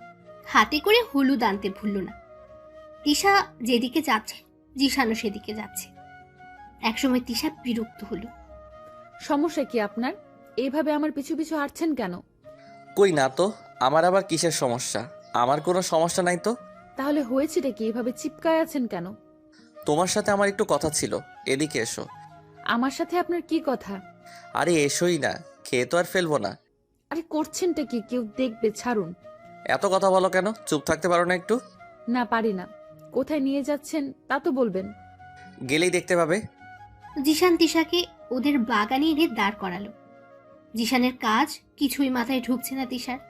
হাতে করে হলুদ আনতে ভুলল না। তিশা যেদিকে যাচ্ছে জিশানও সেদিকে যাচ্ছে। একসময় তিশা বিরক্ত হলো। সমস্যা কি আপনার? এইভাবে আমার পিছু পিছু হাঁটছেন কেন? কই না তো, আমার আবার কিসের সমস্যা? আমার কোনো সমস্যা নাই তো। তাহলে হয়েছেটা কি? এইভাবে চিপকায় আছেন কেন? তোমার সাথে আমার একটু কথা ছিল, এদিকে এসো। আমার সাথে আপনার কি কথা? আরে এসোই না, খেয়ে তো আর ফেলবো না। আরে করছেনটা কি? কেউ দেখবে, ছাড়ুন। এত কথা বলো কেন? চুপ থাকতে পারো না একটু? না, পারি না। কোথায় নিয়ে যাচ্ছেন তা তো বলবেন। গেলেই দেখতে পাবে। জিশান তিশাকে ওদের বাগানে এনে দাঁড় করালো। জিশানের কাজ কিছুই মাথায় ঢুকছে না তিশার।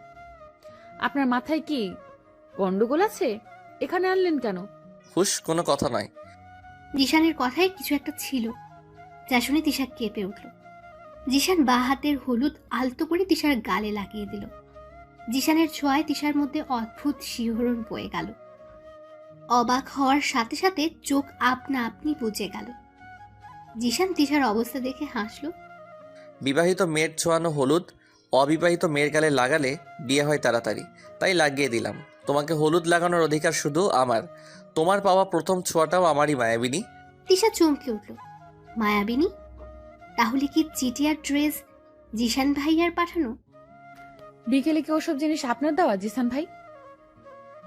আপনার মাথায় কি গন্ডগোল আছে? এখানে আনলেন কেন? হুশ, কোনো কথা নয়। জিশানের কথায় কিছু একটা ছিল, যা শুনে তিশা কেঁপে উঠল। জিশান বাঁ হাতের হলুদ আলতো করে তিশার গালে লাগিয়ে দিল। জিশানের ছোঁয়ায় তিশার মধ্যে অদ্ভুত শিহরণ বয়ে গেল। অবাক হওয়ার সাথে সাথে চোখ আপনা আপনি বুজে গেল। জিশান তিশার অবস্থা দেখে হাসল। বিবাহিত মেয়ের ছোঁয়ানো হলুদ অবিবাহিত মেয়ের গালে লাগালে বিয়ে হয় তাড়াতাড়ি, তাই লাগিয়ে দিলাম। তোমাকে হলুদ লাগানোর অধিকার শুধু আমার। তোমার পাওয়া প্রথম ছোঁয়াটাও আমারই, মায়াবিনী। তিশা চমকে উঠল। মায়াবিনী? তাহলে কি চিঠি আর ড্রেস জিশান ভাইয়ার পাঠানো? বিকেলে কি ওসব জিনিস আপনার দেওয়া জিসান ভাই?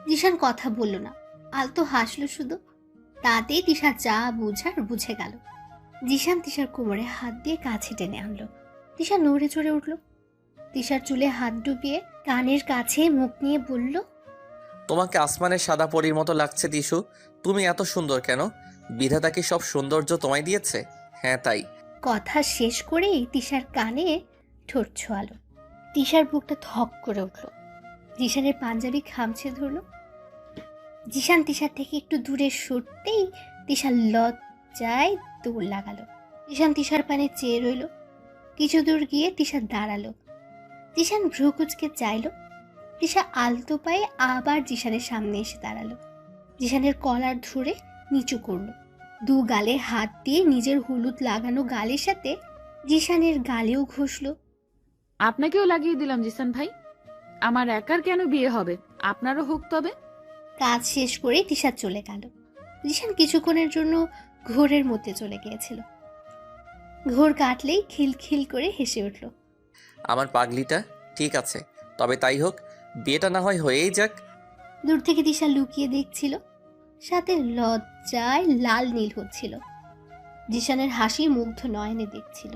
জিশান কথা বলল না, আলতো হাসলো শুধু। তাতেই তিশা যা বুঝার বুঝে গেল। জিশান তিশার কোমরে হাত দিয়ে কাছে টেনে আনলো। তিশা নড়ে চড়ে উঠল। তিশার চুলে হাত ডুবিয়ে কানের কাছে মুখ নিয়ে বলল, তোমাকে আসমানের সাদা পরীর মতো লাগছে তিশু। তুমি এত সুন্দর কেন? বিধাতা কি সব সৌন্দর্য তোমায় দিয়েছে? হ্যাঁ, তাই। কথা শেষ করেই তিশার কানে ঠোঁট ছোঁয়ালো। তিশার বুকটা ধক করে উঠল। জিশানের পাঞ্জাবি খামছে ধরল। জিশান তিশার থেকে একটু দূরে সরতেই তিশার লজ্জায় দৌড় লাগালো। জিশান তিশার পানে চেয়ে রইল। কিছু দূর গিয়ে তিশা দাঁড়ালো। জিশান ভ্রু কুচকে চাইল। তিশা আলতো পায়ে আবার জিশানের সামনে এসে দাঁড়ালো। জিশানের কলার ধরে নিচু করলো। দু গালে হাত দিয়ে নিজের হলুদ লাগানো গালের সাথে জিশানের গালেও ঘষল। আপনাকেও লাগিয়ে দিলাম জিসান ভাই। আমার একার কেন বিয়ে হবে? আপনারও হোক তবে। কাজ শেষ করে তিশা চলে গেল। জিশান কিছুক্ষণের জন্য ঘোরের মধ্যে চলে গিয়েছিল। ঘোর কাটলেই খিলখিল করে হেসে উঠল। আমার পাগলিটা ঠিক আছে, তবে তাই হোক, বিয়েটা না হয় হয়েই যাক। দূর থেকে তিশা লুকিয়ে দেখছিল, সাথে লজ্জায় লাল নীল হচ্ছিল। জিশানের হাসি মুগ্ধ নয়নে দেখছিল।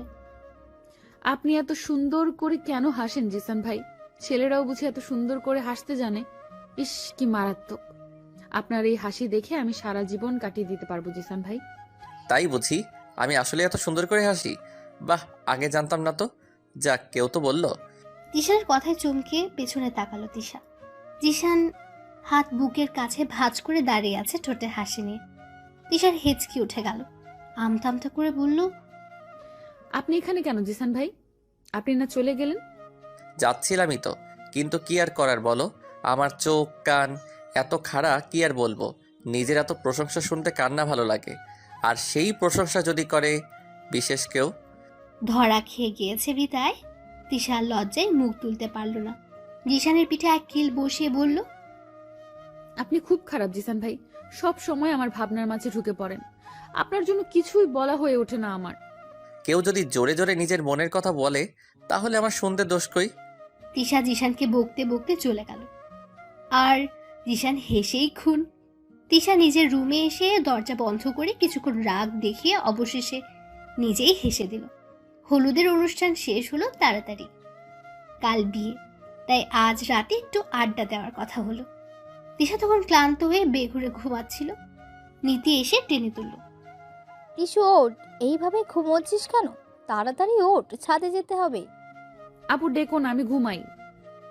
আপনি এত সুন্দর করে কেন হাসেন জিসান ভাই? ছেলেরাও বুঝি এত সুন্দর করে হাসতে জানে? ইস, কি মারাত্মক! আপনার এই হাসি দেখে আমি সারা জীবন কাটিয়ে দিতে পারবো জিসান ভাই। তাই বুঝি আমি আসলে এত সুন্দর করে হাসি? বাহ, আগে জানতাম না তো। যাক, কেউ তো বললো। তিশার কথায় চমকে পেছনে তাকালো তিশা। জিশান হাত বুকের কাছে ভাঁজ করে দাঁড়িয়ে আছে, ঠোঁটে হাসি নিয়ে। তিশার হেঁচকি উঠে গেল। আমতা আমতা করে বলল, আপনি এখানে কেন জিসান ভাই? আপনি না চলে গেলেন? যাচ্ছিলামই তো, কিন্তু কি আর করার বলো। আমার চোখ কান এত খাড়া, কি আর বলবো। নিজের এত প্রশংসা শুনতে কার না ভালো লাগে? আর সেই প্রশংসা যদি করে বিশেষ কেউ। ধরা খেয়ে গিয়েছে বিদায় তিশা লজ্জায় মুখ তুলতে পারল না। জিশানের পিঠে এক কিল বসিয়ে বলল, আপনি খুব খারাপ জিসান ভাই। সব সময় আমার ভাবনার মাঝে ঢুকে পড়েন। আপনার জন্য কিছুই বলা হয়ে ওঠে না আমার। কেউ যদি জোরে জোরে নিজের মনের কথা বলে, তাহলে আমার শুনতে দোষ কই? তিশা জিশানকে বকতে বকতে চলে গেল। আর জিশান হেসেই খুন। তিশা নিজের রুমে এসে দরজা বন্ধ করে কিছুক্ষণ রাগ দেখিয়ে অবশেষে নিজেই হেসে দিল। হলুদের অনুষ্ঠান শেষ হলো তাড়াতাড়ি। কাল বিয়ে, তাই আজ রাতে একটু আড্ডা দেওয়ার কথা হলো। তিশা তখন ক্লান্ত হয়ে বেঘুরে ঘুমাচ্ছিল। নীতি এসে টেনে তুলল। টিসু ওঠ, এইভাবে ঘুমোচ্ছিস কেন? তাড়াতাড়ি ওঠ, ছাদে যেতে হবে। আপু ডেকোন, আমি ঘুমাই।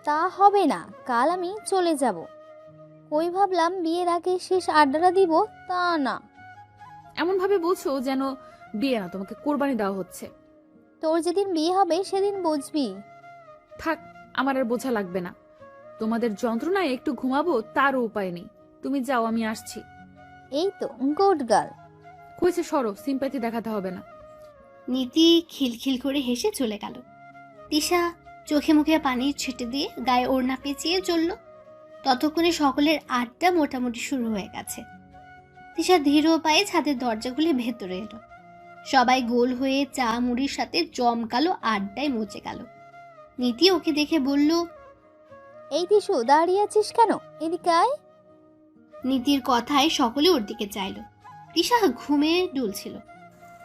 তা হবে না, কাল আমি চলে যাব। কই ভাবলাম বিয়ের আগে শেষ আড্ডাটা দিব, তা না। এমন ভাবে বলছো যেন বিয়ে না, তোমাকে কোরবানি দেওয়া হচ্ছে। তোর যেদিন বিয়ে হবে সেদিন বুঝবি। থাক, আমার আর বোঝা লাগবে না। তোমাদের যন্ত্রণায় একটু ঘুমাবো, তারও উপায় নেই। তুমি যাও, আমি আসছি। এই তো গুড গার্ল। কইছে সরো, সিম্প্যাথি দেখাতে হবে না। নীতি খিলখিল করে হেসে চলে গেল। তিশা চোখে মুখে পানির ছেটে দিয়ে গায়ে ওড়না পেঁচিয়ে চলল। ততক্ষণে সকলের আড্ডা মোটামুটি শুরু হয়ে গেছে। তিশা ধীর পায়ে ছাদের দরজা খুলে ভেতরে এলো। সবাই গোল হয়ে চা মুড়ির সাথে জমকালো আড্ডায় মচে গেল। নীতি ওকে দেখে বলল, এই টিসু, দাঁড়িয়ে আছিস কেন? এদিকে আয়। নীতির কথায় সকলে ওর দিকে চাইল। তিশা ঘুমে ডুলছিল।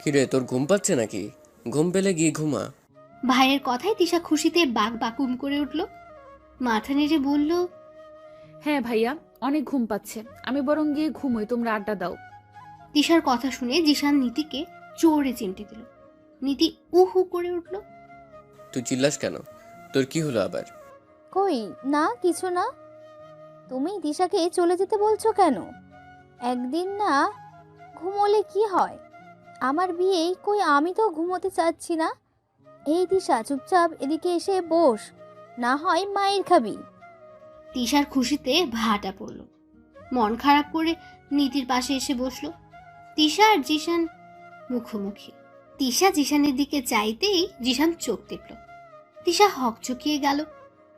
কিরে, তোর ঘুম পাচ্ছে নাকি? ঘুম পেলে গিয়ে ঘুমা। ভাইয়ের কথায় তিশা খুশিতে বাক বাকুম করে উঠল। মাথা নেড়ে বলল, হ্যাঁ ভাইয়া, অনেক ঘুম পাচ্ছে। আমি বরং গিয়ে ঘুমোই, তোমরা আড্ডা দাও। তিশার কথা শুনে জিশান নীতিকে জোরে চিমটি দিল। নীতি উহু করে উঠল। তুই চিল্লাস কেন? তোর কি হলো আবার? কই না, কিছু না। তুমি দিশাকে চলে যেতে বলছো কেন? একদিন না ঘুমোলে কি হয়? আমার বিয়ে, কই আমি তো ঘুমোতে চাচ্ছি না। এই দিশা, চুপচাপ এদিকে এসে বস, না হয় মায়ের খাবি। তিশার খুশিতে ভাটা পড়ল। মন খারাপ করে নীতির পাশে এসে বসলো। তিশা আর জিশান মুখোমুখি। তিশা জিশানের দিকে চাইতেই জিশান চোখ টিপল। তিশা হকচকিয়ে গেল,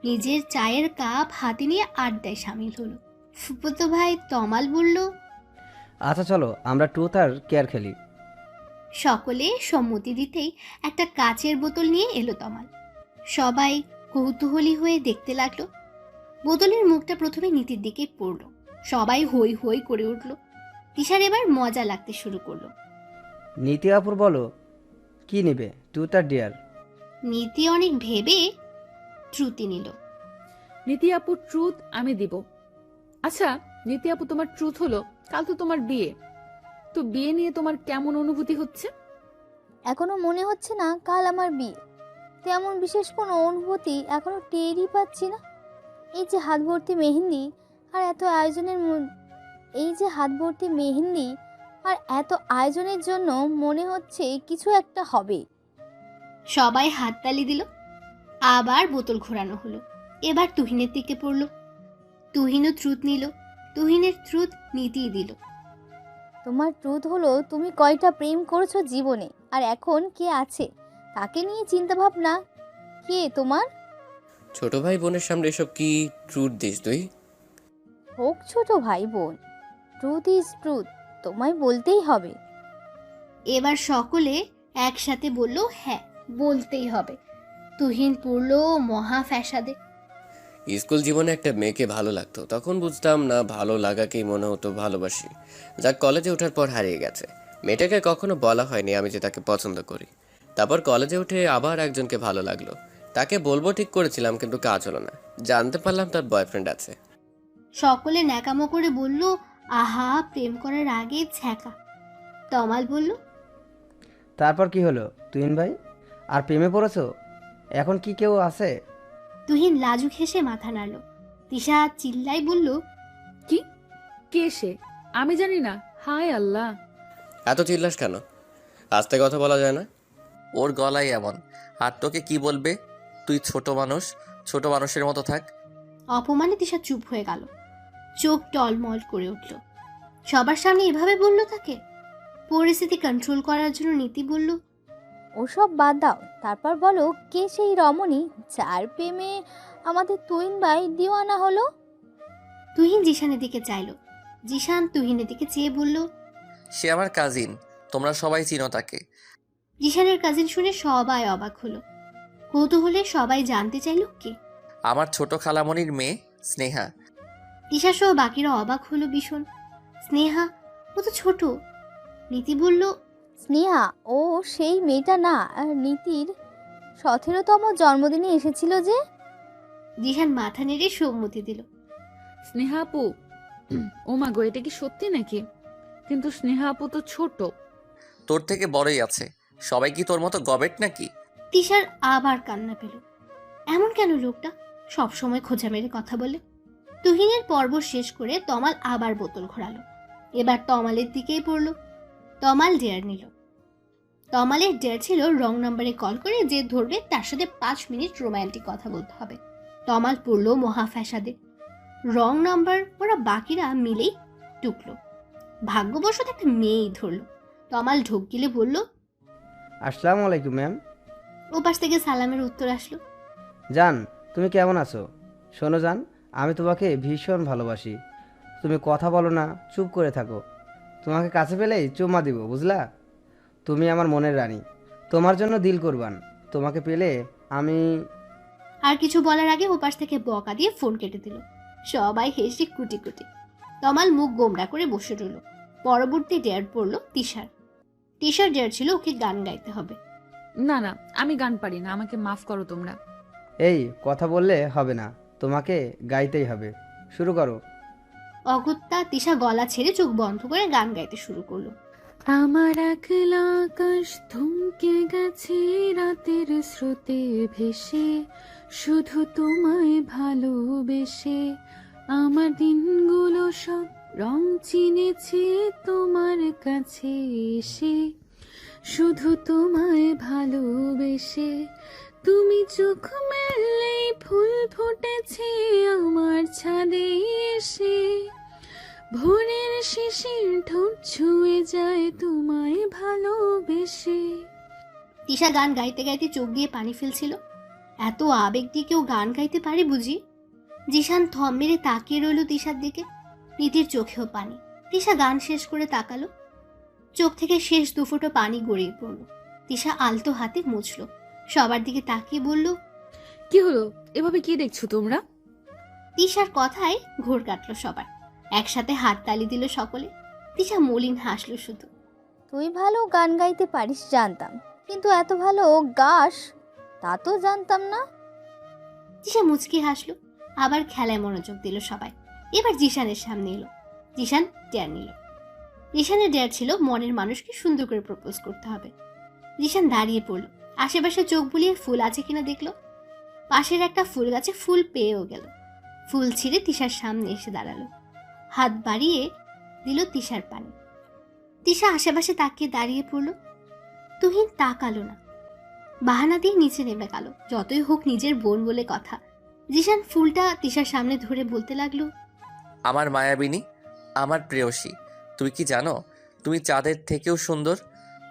নিজের চায়ের কাপ হাতে নিয়ে আড্ডায় সামিল হলো। ফুফুতো ভাই তমাল বলল, আচ্ছা চলো আমরা ট্রুথ আর কেয়ার খেলি। সকলে সম্মতি দিতেই একটা কাচের বোতল নিয়ে এলো তমাল। সবাই কৌতূহলী হয়ে দেখতে লাগলো। বোতলের মুখটা প্রথমে নীতির দিকে পড়লো। সবাই হই হই করে উঠল। তিশার এবার মজা লাগতে শুরু করলো। নীতি আপুর বলো কি নেবে, ট্রুথ আর ডেয়ার? নীতি অনেক ভেবে শ্রুতি নিল। নীতি আপু ট্রুথ আমি দিব। আচ্ছা নীতি আপু, তোমার ট্রুথ হলো কাল তো তোমার বিয়ে, তো বিয়ে নিয়ে তোমার কেমন অনুভূতি হচ্ছে? এখনো মনে হচ্ছে না কাল আমার বিয়ে। তেমন বিশেষ কোনো অনুভূতি এখনো টেরই পাচ্ছি না। এই যে হাত ভর্তি মেহেন্দি আর এত আয়োজনের জন্য মনে হচ্ছে কিছু একটা হবে। সবাই হাততালি দিল। আবার বোতল ঘোরানো হলো। এবার তুহিনের দিকে পড়লো। তুহিনও ট্রুথ নিল। তুহিনের ট্রুথ নীতিই দিল। তোমার ট্রুথ হলো তুমি কয়টা প্রেম করেছো জীবনে, আর এখন কে আছে তাকে নিয়ে চিন্তা ভাবনা। কে তোমার? ছোট ভাই বোনের সামনে এসব কি ট্রুথ দিস তুই? হোক ছোট ভাই বোন, ট্রুথ ইজ ট্রুথ, তোমায় বলতেই হবে। এবার সকলে একসাথে বলল, হ্যাঁ বলতেই হবে। তুহিন পড়লো মহা ফ্যাসাদে। স্কুল জীবনে একটা মেয়েকে ভালো লাগতো, তখন বুঝতাম না ভালো লাগাকেই মনে হতো ভালোবাসি। যাক কলেজে ওঠার পর হারিয়ে গেছে। মেয়েটাকে কখনো বলা হয়নি আমি যে তাকে পছন্দ করি। তারপর কলেজে উঠে আবার একজনকে ভালো লাগলো, তাকে বলবো ঠিক করেছিলাম কিন্তু কাজ হলো না। জানতে পারলাম তার বয়ফ্রেন্ড আছে। সকলে ন্যাকামো করে বলল, আহা প্রেম করার আগে ছ্যাঁকা। তমাল বলল, তারপর কি হলো তুহিন ভাই, আর প্রেমে পড়েছো? এখন কি কেউ আছে? তুহিন লাজুক হেসে মাথা নাড়ল। তিশা চিল্লাই বলল, কি? কে সে? আমি জানি না। হায় আল্লাহ! এত চিল্লাস কেন? আস্তে কথা বলা যায় না? ওর গলায় এমন, আর তোকে কি বলবে? তুই ছোট মানুষ, ছোট মানুষের মতো থাক। অপমানে তিশা চুপ হয়ে গেল। চোখ টলমল করে উঠল। সবার সামনে এভাবে বলল তাকে। পরিস্থিতি কন্ট্রোল করার জন্য নীতি বলল, ওসব বাদ দাও, তারপর বলো কে সেই রমণী যার প্রেমে আমাদের তুহিন ভাই দিওয়ানা হলো? তুহিন জিশানের দিকে চাইল। জিশান তুহিনের দিকে চেয়ে বলল, সে আমার কাজিন, তোমরা সবাই চিনো তাকে। জিশানের কাজিন শুনে সবাই অবাক হলো। কৌতূহলে সবাই জানতে চাইল কে। আমার ছোট খালামণির মেয়ে স্নেহা। তিশা সহ বাকিরা অবাক হলো ভীষণ। স্নেহা? ও তো ছোট। নীতি বলল, স্নেহা ও সেই মেয়েটা না, আর নীতির 17তম জন্মদিনে এসেছিল যে। জিশান মাথা নেড়ে সম্মতি দিল। স্নেহা আপু, ও মা গো, এটা কি সত্যি নাকি? কিন্তু স্নেহা আপু তো ছোট। তোর থেকে বড়ই আছে। সবাই কি তোর মতো গবেট নাকি? তিশার আবার কান্না পেল। এমন কেন লোকটা সবসময় খোঁজা মেরে কথা বলে। তুহিনের পর্ব শেষ করে তমাল আবার বোতল ঘোরালো। এবার তমালের দিকেই পড়ল। তমাল ডেয়ার নিল। তমালের ডেয়ার ছিল রং নাম্বারে কল করে যে ধরবে তার সাথে 5 মিনিট রোমান্টিক কথা বলতে হবে। তমাল পড়ল মহা ফ্যাসাদে। রং নাম্বার ওরা বাকিরা মিলেই টুকলো। ভাগ্যবশত একটা মেয়েই ধরলো। তমাল ঢোক গিলে বলল, আসসালামু আলাইকুম ম্যাম। ওপাশ থেকে সালামের উত্তর আসলো। জান তুমি কেমন আছো? শোনো জান, আমি তোমাকে ভীষণ ভালোবাসি। তুমি কথা বলো না, চুপ করে থাকো। তোমাকে কাছে পেলেই চুম্মা দিব, বুঝলা? তুমি আমার মনের রানী, তোমার জন্য দিল কুরবান। তোমাকে পেলে আমি... আর কিছু বলার আগে ওপাশ থেকে বকা দিয়ে ফোন কেটে দিল। সবাই হেসে কুটি কুটি। তমাল মুখ গোমড়া করে বসে রইল। পরবর্তী ডেয়ার পড়লো তিশার। তিশার ডেয়ার ছিল ওকে গান গাইতে হবে। না না, আমি গান পারি না, আমাকে মাফ করো তোমরা। এই কথা বললে হবে না, তোমাকে গাইতেই হবে। শুরু করো। অগত্যা তিশা গলা ছেড়ে চোখ বন্ধ করে গান গাইতে শুরু করলো। আমার একলা আকাশ থমকে গেছে রাতের স্রোতে ভেসে, শুধু তোমায় ভালোবেসে আমার দিনগুলো সব রং চিনেছে তোমার কাছে এসে, শুধু তোমায় ভালোবেসে। তুমি চোখ মেললেই ফুল ফুটেছে আমার ছাদে এসে, ভোরের শিশির ঠোঁট ছুঁয়ে যায় তোমায় ভালোবেসে। তিশা গান গাইতে গাইতে চোখ দিয়ে পানি ফেলছিল। এত আবেগ দিয়ে কেউ গান গাইতে পারে বুঝি? জিশান থম মেরে তাকিয়ে রইল তিশার দিকে। নীতির চোখেও পানি। তিশা গান শেষ করে তাকালো। চোখ থেকে শেষ দুফোঁটা পানি গড়িয়ে পড়ল। তিশা আলতো হাতে মুছল, সবার দিকে তাকিয়ে বলল, কি হলো? এভাবে কি দেখছো তোমরা? তিশার কথায় ঘোর কাটল সবার। একসাথে হাততালি দিল সকলে। তিশা মলিন হাসলো শুধু। তুই ভালো গান গাইতে পারিস জানতাম, কিন্তু এত ভালো গাস তা তো জানতাম না। তিশা মুচকি হাসলো। আবার খেলায় মনোযোগ দিল সবাই। এবার জিশানের সামনে এলো। জিশান ডেয়ার নিল। জিশানের ডেয়ার ছিল মনের মানুষকে সুন্দর করে প্রপোজ করতে হবে। জিশান দাঁড়িয়ে পড়ল। আশেপাশে চোখ বুলিয়ে ফুল আছে কিনা দেখলো। পাশের একটা ফুল গাছে ফুল পেয়েও গেল। ফুল ছিঁড়ে তিশার সামনে এসে দাঁড়ালো। হাত বাড়িয়ে দিল তিশার পানে। তিশা আশেপাশে তাকিয়ে দাঁড়িয়ে পড়ল। তুহিন তাকালো না, বাহানা দিয়ে নিচে নেমে গেল। যতই হোক নিজের বোন বলে কথা। জিশান ফুলটা তিশার সামনে ধরে বলতে লাগলো, আমার মায়াবিনী, আমার প্রেয়সী, তুই কি জানো তুমি চাঁদের থেকেও সুন্দর?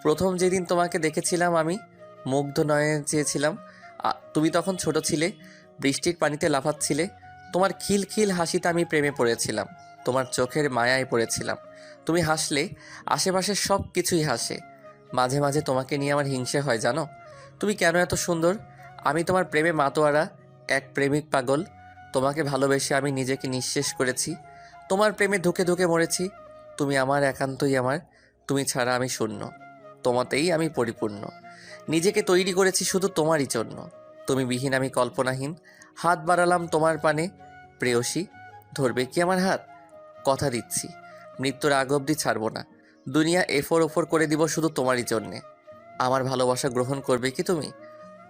প্রথম যেদিন তোমাকে দেখেছিলাম আমি মুগ্ধ নয়নে চেয়েছিলাম। তুমি তখন ছোট ছিলে, বৃষ্টির পানিতে লাফাচ্ছিলে। তোমার খিলখিল হাসিতে আমি প্রেমে পড়েছিলাম, তোমার চোখের মায়ায় পড়েছিলাম। তুমি হাসলে আশেপাশের সব কিছুই হাসে। মাঝে মাঝে তোমাকে নিয়ে আমার হিংসে হয় জানো। তুমি কেন এত সুন্দর? আমি তোমার প্রেমে মাতোয়ারা, এক প্রেমিক পাগল। তোমাকে ভালোবেসে আমি নিজেকে নিঃশেষ করেছি, তোমার প্রেমে ধুকে ধুকে মরেছি। তুমি আমার, একান্তই আমার। তুমি ছাড়া আমি শূন্য, তোমাতেই আমি পরিপূর্ণ। নিজেকে তৈরি করেছি শুধু তোমারই জন্য। তুমি বিহীন আমি কল্পনাহীন। হাত বাড়ালাম তোমার পানে, প্রেয়সী ধরবে কি আমার হাত? কথা দিচ্ছি মৃত্যুর আগ অবধি ছাড়বো না। দুনিয়া এফোর ওফোর করে দিব শুধু তোমারই জন্যে। আমার ভালোবাসা গ্রহণ করবে কি তুমি?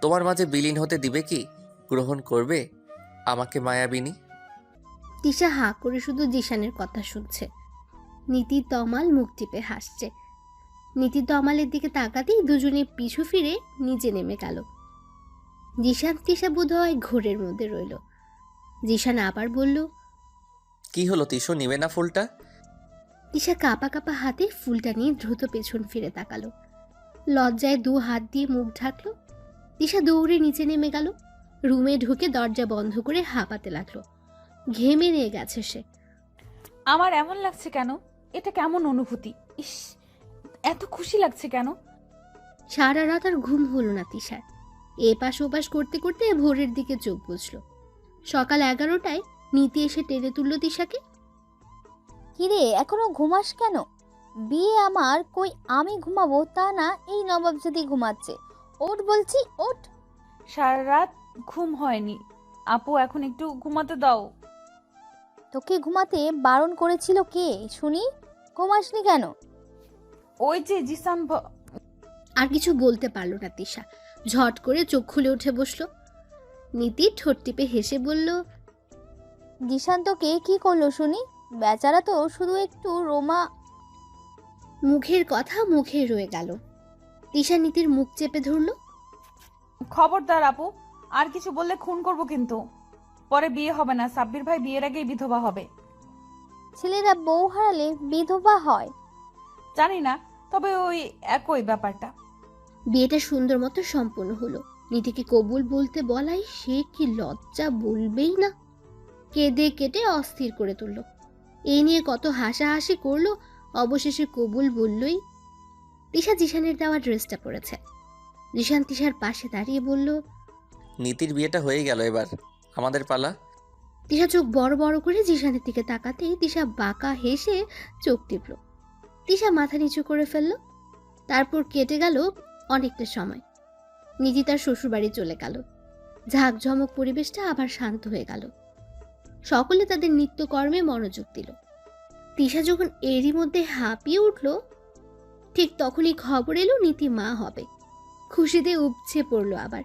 তোমার মাঝে বিলীন হতে দিবে কি? গ্রহণ করবে আমাকে মায়াবিনী? তিশা হাঁ করে শুধু জিশানের কথা শুনছে। নীতি তমাল মুখ টিপে হাসছে। নীতি তমালের দিকে তাকাতেই দুজনে পিছু ফিরে নিচে নেমে গেল। জিশান তিশা বোধহয় ঘোরের মধ্যে রইল। জিশান আবার বলল, কি হলো তিশো, নিবে না ফুলটা? তিশা কাঁপা কাঁপা হাতে ফুলটা নিয়ে দ্রুত পেছন ফিরে তাকালো। লজ্জায় দু হাত দিয়ে মুখ ঢাকলো। তিশা দৌড়ে নিচে নেমে গেল। রুমে ঢুকে দরজা বন্ধ করে হাঁপাতে লাগলো। ঘেমে নিয়ে গেছে সে। আমার এমন লাগছে কেন? এটা কেমন অনুভূতি? ইস, এত খুশি লাগছে কেন? সারা রাত আর ঘুম হলো না তিশার। এপাশ ওপাশ করতে করতে ভোরের দিকে চোখ বুঝল। সকাল 11টায় নীতি এসে টেনে তুলল তিশাকে। কিরে এখনো ঘুমাস কেন? বিয়ে আমার, কই আমি ঘুমাবো তা না, এই নবাবজাদি ঘুমাচ্ছে। ওঠ বলছি, ওঠ। সারা রাত ঘুম হয়নি আপু, এখন একটু ঘুমাতে দাও। তোকে ঘুমাতে বারণ করেছিল কে শুনি? ঘুমাসনি কেন? ওই যে জিসান আর কিছু বলতে পারল না তিশা। ঝট করে চোখ খুলে উঠে বসলো। নীতি ঠোঁট টিপে হেসে বলল, জিশান তোকে কি করলো শুনি? বেচারা তো শুধু একটু রোমা। মুখের কথা মুখে রয়ে গেল। তিশা নীতির মুখ চেপে ধরল। খবরদার আপু, আর কিছু বললে খুন করব কিন্তু। পরে বিয়ে হবে না, সাব্বির ভাই বিয়ের আগেই বিধবা হবে। ছেলেরা বউ হারালে বিধবা হয়? জানি না, তবে ওই একই ব্যাপারটা। বিয়েটা সুন্দর মতো সম্পন্ন হলো। নীতিকে কবুল বলতে বলাই সে কি লজ্জা বলবেই না। কেঁদে কেটে অস্থির করে তুলল। এই নিয়ে কত হাসাহাসি করলো, অবশেষে কবুল বললই। তিশা জিশানের দেওয়া ড্রেসটা পরেছে। জিশান তিশার পাশে দাঁড়িয়ে বলল, নীতির বিয়েটা হয়ে গেল, এবার আমাদের পালা। তিশা চোখ বড় বড় করে জিশানের দিকে তাকাতেই তিশা বাঁকা হেসে চোখ টিপল। তিশা মাথা নিচু করে ফেলল। তারপর কেটে গেল অনেকটা সময়। নীতি তার শ্বশুরবাড়ি চলে গেল। ঝাঁকঝমক পরিবেশটা আবার শান্ত হয়ে গেল। সকলে তাদের নিত্যকর্মে মনোযোগ দিল। তিশা যখন এরই মধ্যে হাঁপিয়ে উঠল, ঠিক তখনই খবর এলো নীতি মা হবে। খুশিতে উপচে পড়লো আবার।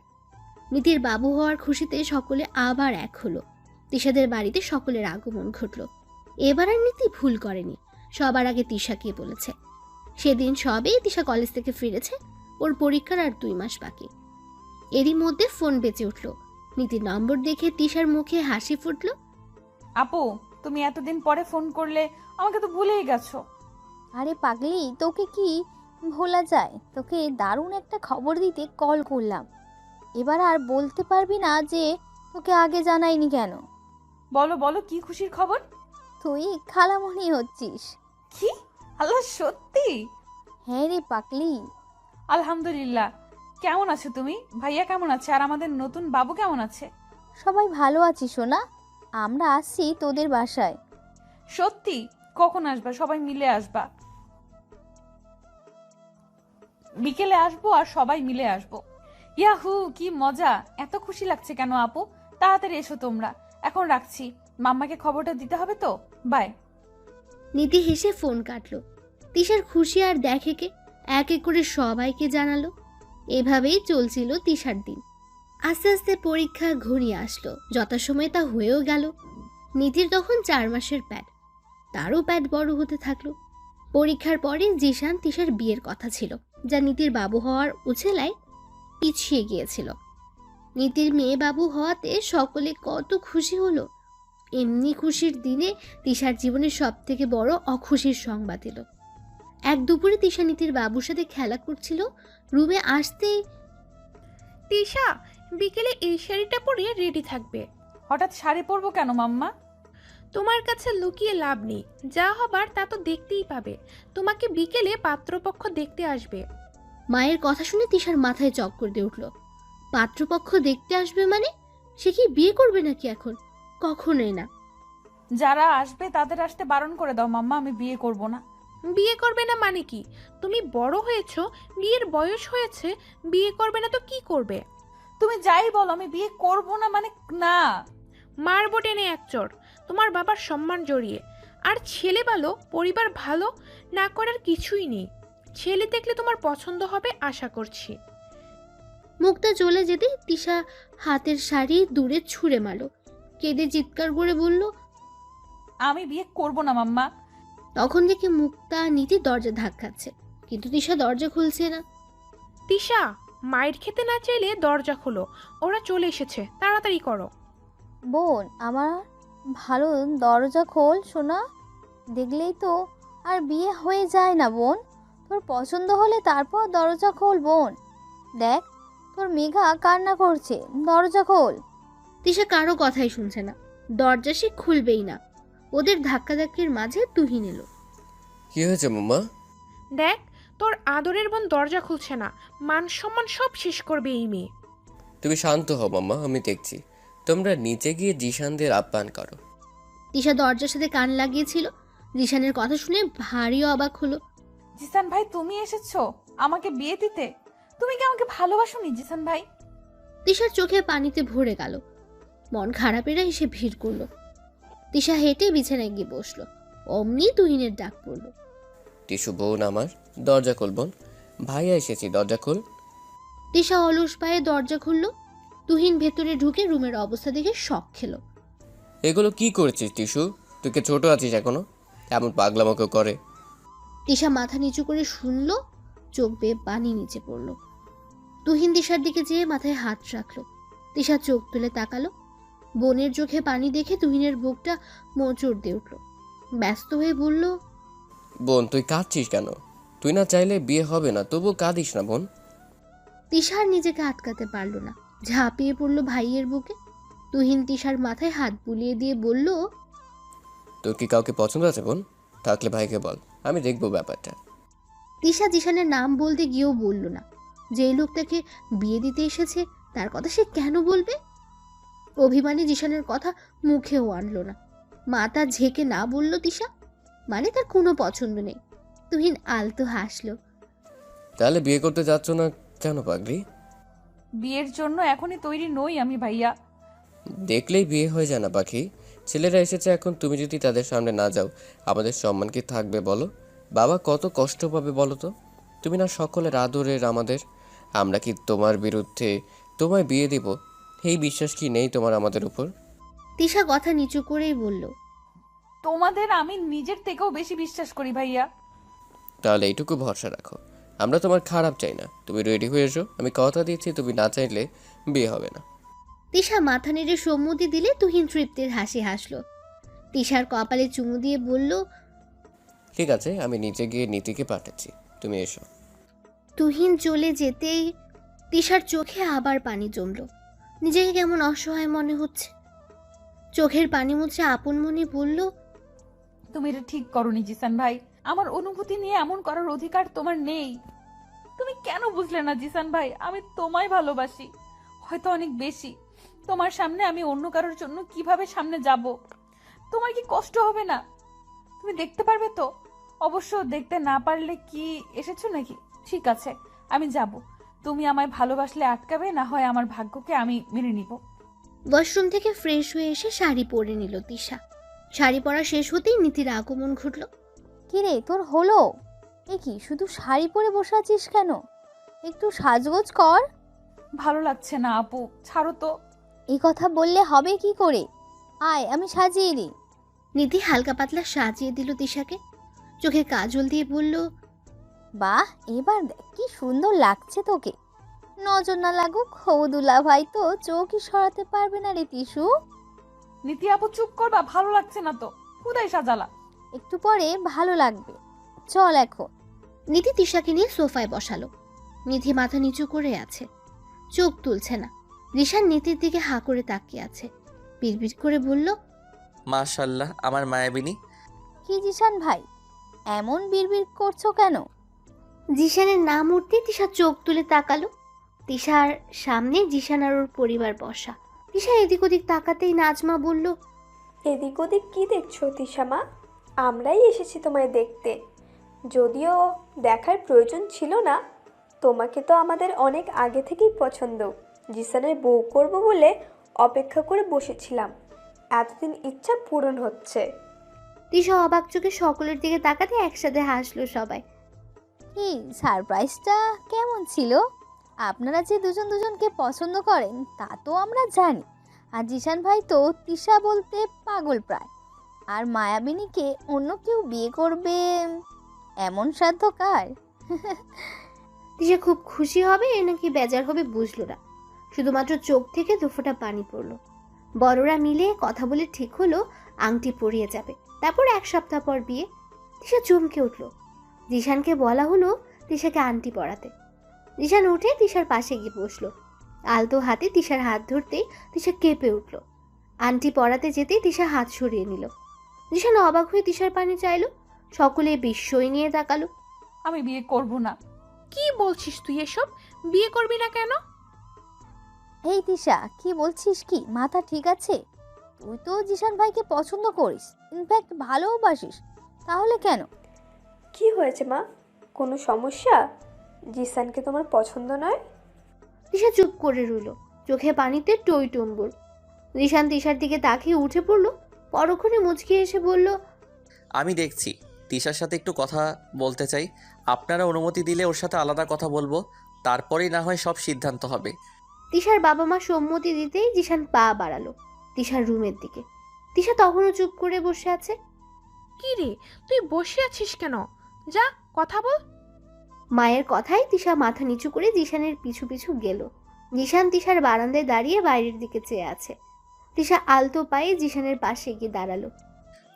নীতির বাবু হওয়ার খুশিতে সকলে আবার এক হলো। তিশাদের বাড়িতে সকলের আগমন ঘটল। এবার আর নীতি ভুল করেনি, সবার আগে তিশাকে বলেছে। সেদিন সবেই তিশা কলেজ থেকে ফিরেছে। ওর পরীক্ষার আর 2 মাস বাকি। এরই মধ্যে ফোন বেজে উঠল। নীতির নম্বর দেখে তিশার মুখে হাসি ফুটল। আপু, তুমি এতদিন পরে ফোন করলে, আমাকে তো ভুলেই গেছো। আরে পাগলি, তোকে কি ভোলা যায়? তোকে দারুণ একটা খবর দিতে কল করলাম। এবার আর বলতে পারবি না যে তোকে আগে জানাইনি কেন। বলো বলো, কি খুশির খবর? তুই খালামণি হচ্ছিস। কি? আল্লাহ, সত্যি? হ্যাঁ রে পাকলি। আলহামদুলিল্লাহ। কেমন আছো তুমি? ভাইয়া কেমন আছে? আর আমাদের নতুন বাবু কেমন আছে? সবাই ভালো আছিস সোনা? আমরা আসছি তোদের বাসায়। সত্যি? কখন আসবা? সবাই মিলে আসবা? বিকেলে আসবো আর সবাই মিলে আসবো। ইয়াহু, কি মজা! এত খুশি লাগছে কেন আপু? তাড়াতাড়ি এসো তোমরা। এখন রাখছি, মাম্মাকে খবরটা দিতে হবে তো। বাই। নীতি হেসে ফোন কাটলো। তিশার খুশি আর দেখে কে, এক এক করে সবাইকে জানালো। এভাবেই চলছিল তিশার দিন। আস্তে আস্তে পরীক্ষা ঘনিয়ে আসলো, যথাসময়ে তা হয়েও গেল। নীতির তখন 4 মাসের প্যাড, তারও প্যাড বড় হতে থাকলো। পরীক্ষার পরে জিশান তিশার বিয়ের কথা ছিল, যা নীতির বাবু হওয়ার উছেলায় পিছিয়ে গিয়েছিল। নীতির মেয়ে বাবু হওয়াতে সকলে কত খুশি হলো। এমনি খুশির দিনে তিশার জীবনের সব থেকে বড় অখুশির সংবাদ এলো। এক দুপুরে তিশা নীতির বাবুর সাথে খেলা করছিল, রুমে আসতেই তিশা, বিকেলে এই শাড়িটা পরে রেডি থাকবে। হঠাৎ শাড়ি পরবো কেন মাম্মা? তোমার কাছে লুকিয়ে লাভ নেই, যা হবার তা তো দেখতেই পাবে। তোমাকে বিকেলে পাত্রপক্ষ দেখতে আসবে। মায়ের কথা শুনে তিশার মাথায় চক্কর দিয়ে উঠল। পাত্রপক্ষ দেখতে আসবে মানে? সে কি বিয়ে করবে নাকি এখন? কখনোই না। যারা আসবে তাদের আসতে বারণ করে দাও মাম্মা, আমি বিয়ে করব না। বিয়ে করবে না মানে কি? তুমি বড় হয়েছো, বিয়ের বয়স হয়েছে, বিয়ে করবে না তো কি করবে? তুমি যাই বলো, আমি বিয়ে করব না মানে না। মারবো টেনে এক চড়, তোমার বাবার সম্মান জড়িয়ে। আর ছেলে ভালো, পরিবার ভালো না করার কিছুই নেই। ছেলে দেখলে তোমার পছন্দ হবে আশা করছি। মুখটা চলে যেতে তিশা হাতের শাড়ি দূরে ছুঁড়ে মারল, কেঁদে চিৎকার করে বলল, আমি বিয়ে করব না মাম্মা। তখন দেখে মুক্তা নীতি দরজা ধাক্কাচ্ছে, কিন্তু তিশা দরজা খুলছে না। তিশা, মায়ের খেতে না চাইলে দরজা খোলো, ওরা চলে এসেছে, তাড়াতাড়ি করো। বোন আমার ভালো, দরজা খোল সোনা। দেখলেই তো আর বিয়ে হয়ে যায় না বোন। তোর পছন্দ হলে তারপর দরজা খোল বোন। দেখ তোর মেঘা কান্না করছে, দরজা খোল। তিশা কারো কথাই শুনছে না, দরজা সে খুলবেই না। ওদের ধাক্কাধাক্কির মাঝে তুহিন এলো। কি হয়েছে মাম্মা? দেখ, তোর আদরের বোন দরজা খুলছে না, মান সম্মান সব শেষ করবে এই মেয়ে। তুমি শান্ত হও মাম্মা, আমি দেখছি। তোমরা নিচে গিয়ে জিশানদের আপ্যায়ন করো। তিশা দরজার সাথে কান লাগিয়েছিল, জিশানের কথা শুনে ভারী অবাক হলো। জিসান ভাই, তুমি এসেছো আমাকে বিয়ে দিতে? তুমি কি আমাকে ভালোবাসোনি জিসান ভাই? তিশার চোখে পানিতে ভরে গেল, মন খারাপেরা এসে ভিড় করলো। তিশা হেঁটে বিছানায় গিয়ে বসলো, অমনি তুহিনের ডাক পড়লো। টিসু বোন আমার, দরজা খোল বোন, ভাইয়া এসেছি, দরজা খোল। তিশা অলস পায়ে দরজা খুললো। তুহিন ভেতরে ঢুকে রুমের অবস্থা দেখে শক খেলো। এগুলো কি করেছিস টিসু? তুই কি ছোট আছিস এখনো? এমন পাগলামো করে? তিশা মাথা নিচু করে শুনলো, চোখ বেয়ে পানি নিচে পড়লো। তুহিন তিশার দিকে যেয়ে মাথায় হাত রাখলো। তিশা চোখ তুলে তাকালো, বোনের চোখে পানি দেখে তুহিনের বুকটা মোচড় দিয়ে উঠল। ব্যস্ত হয়ে বলল, বোন তুই কাঁদছিস কেন? তুই না চাইলে বিয়ে হবে না, তবুও কাঁদিস না বোন। তিশার নিজেকে আটকাতে পারল না, ঝাঁপিয়ে পড়লো ভাইয়ের বুকে। তুহিন তিশার মাথায় হাত বুলিয়ে দিয়ে বলল, তোর কি কাউকে পছন্দ আছে বোন? থাকলে ভাইকে বল, আমি দেখবো ব্যাপারটা। তিশা জিশানের নাম বলতে গিয়েও বলল না। যে লোক তাকে বিয়ে দিতে এসেছে তার কথা সে কেন বলবে? অভিমানী জিশানের কথা মুখেও আনলো না। মাথা ঝেঁকে না বলল তিশা, মানে তার কোনো পছন্দ নেই। তুহিন আলতো হাসলো। তাহলে বিয়ে করতে যাচ্ছ না কেন পাগলি? বিয়ের জন্য এখনই তৈরি নই আমি ভাইয়া। দেখলেই বিয়ে হয়ে যায় না পাখি? ছেলেরা এসেছে এখন, তুমি যদি তাদের সামনে না যাও আমাদের সম্মান কি থাকবে বলো? বাবা কত কষ্ট পাবে বলো তো? তুমি না সকলের আদরের আমাদের, আমরা কি তোমার বিরুদ্ধে তোমায় বিয়ে দিব? এই বিশ্বাস কি নেই তোমার আমাদের উপর? তিশা কথা নিচু করেই বলল, তোমাদের আমি নিজের থেকেও বেশি বিশ্বাস করি ভাইয়া। তাহলে এইটুকু ভরসা রাখো, আমরা তোমার খারাপ চাই না। তুমি রেডি হয়ে এসো, আমি কথা দিচ্ছি তুমি না চাইলে বিয়ে হবে না। তিশা মাথা নেড়ে সম্মতি দিলে তুহিন তৃপ্তির হাসি হাসলো। তিশার কপালে চুমু দিয়ে বলল, ঠিক আছে, আমি নিচে গিয়ে নীতিকে পাঠাচ্ছি, তুমি এসো। তুহিন চলে যেতেই তিশার চোখে আবার পানি জমল। নিজেকে কেমন অসহায় মনে হচ্ছে। চোখের পানি মুছে আপন মনে বলল, তুমি এটা ঠিক করনি জিসান ভাই। আমার অনুভূতি নিয়ে এমন করার অধিকার তোমার নেই। তুমি কেন বুঝলে না জিসান ভাই? আমি তোমায় ভালোবাসি, হয়তো অনেক বেশি। তোমার সামনে আমি অন্য কারোর জন্য কিভাবে সামনে যাব? তোমার কি কষ্ট হবে না? তুমি দেখতে পারবে তো? অবশ্য দেখতে না পারলে কি এসেছো নাকি? ঠিক আছে, আমি যাব। তুমি আমায় ভালোবাসলে আটকাবে, না হয় আমার ভাগ্যকে আমি মেনে নিব। ওয়াশরুম থেকে ফ্রেশ হয়ে এসে শাড়ি পরে নিল তিশা। শাড়ি পরা শেষ হতেই নীতির আগমন ঘটল। কিরে তোর হলো? এ কি, শুধু শাড়ি পরে বসে আছিস কেন? একটু সাজগোজ কর। ভালো লাগছে না আপু, ছাড়ো তো। এই কথা বললে হবে কি করে? আয় আমি সাজিয়ে দিই। নীতি হালকা পাতলা সাজিয়ে দিল তিশাকে। চোখে কাজল দিয়ে বলল, বাহ, এবার দেখ কি সুন্দর লাগছে তোকে। নজর না লাগুক, হৌদুলা ভাই তো চোখই সরাতে পারবে না রে তিশু। নীতি আপু চুপ করবা, ভালো লাগছে না তো। কোথায় সাজালা? একটু পরে ভালো লাগবে, চল এখন। নীতি তিশাকে নিয়ে সোফায় বসালো। নিধি মাথা নিচু করে আছে, চোখ তুলছে না। রিশান নীতির দিকে হাঁ করে তাকিয়ে আছে। বিড়বিড় করে বলল, মাশাল্লাহ আমার মায়াবিনী। কি জিশান ভাই, এমন বিড়বিড় করছো কেন? জিশানের নাম উঠতে তিশা চোখ তুলে তাকালো। তিশার সামনে জিশান আর ওর পরিবার বসা। তিশা এদিক ওদিক তাকাতেই নাজমা বলল, এদিক ওদিক কি দেখছো তিশামা? আমরাই এসেছি তোমায় দেখতে। যদিও দেখার প্রয়োজন ছিল না, তোমাকে তো আমাদের অনেক আগে থেকেই পছন্দ। জিসানের বউ করব বলে অপেক্ষা করে বসেছিলাম, এতদিন ইচ্ছা পূরণ হচ্ছে। তিশা অবাক চোখে সকলের দিকে তাকাতে একসাথে হাসলো সবাই। কি সারপ্রাইজটা কেমন ছিল? আপনারা যে দুজন দুজনকে পছন্দ করেন তা তো আমরা জানি। আর জিশান ভাই তো তিশা বলতে পাগল প্রায়। আর মায়াবিনীকে অন্য কেউ বিয়ে করবে এমন সাধ্য কার? তিশা খুব খুশি হবে নাকি বেজার হবে বুঝলো না। শুধুমাত্র চোখ থেকে দুফোঁটা পানি পড়লো। বড়রা মিলে কথা বলে ঠিক হলো আংটি পরিয়ে যাবে, তারপর 1 সপ্তাহ পর বিয়ে। তিশা চমকে উঠল। জিশানকে বলা হলো তিশাকে আংটি পরাতে। জিশান উঠে তিশার পাশে গিয়ে বসলো। আলতো হাতে তিশার হাত ধরতেই তিশা কেঁপে উঠল। আংটি পরাতে যেতেই তিশা হাত সরিয়ে নিল। জিশান অবাক হয়ে তিশার পানি চাইলো। সকলে বিস্ময় নিয়ে তাকালো। আমি বিয়ে করব না। কি বলছিস তুই এসব? বিয়ে করবি না কেন? এই তিশা, কি বলছিস? কি মাথা ঠিক আছে? তুই তো জিশান ভাইকে পছন্দ করিস, ইনফ্যাক্ট ভালোবাসিস, তাহলে কেন? কি হয়েছে মা? কোনো সমস্যা? জিসানকে তোমার পছন্দ নয়? তিশা চুপ করে রইল, চোখে পানিতে টই টম্বুর। জিশান তিশার দিকে তাকিয়ে উঠে পড়লো। পরক্ষণে মুচকি এসে বলল, আমি দেখছি তিশার সাথে একটু কথা বলতে চাই। আপনারা অনুমতি দিলে ওর সাথে আলাদা কথা বলবো, তারপরেই না হয় সব সিদ্ধান্ত হবে। তিশার বাবা মা সম্মতি দিতেই জিশান পা বাড়ালো তিশার রুমের দিকে। তিশা তখনও চুপ করে বসে আছে। কি রে, তুই বসে আছিস কেন? যা কথা বল। মায়ের কথায় তিশা মাথা নিচু করে জিশানের পিছু পিছু গেল। জিশান তিশার বারান্দায় দাঁড়িয়ে বাইরের দিকে চেয়ে আছে। তিশা আলতো পায়ে জিশানের পাশে গিয়ে দাঁড়ালো।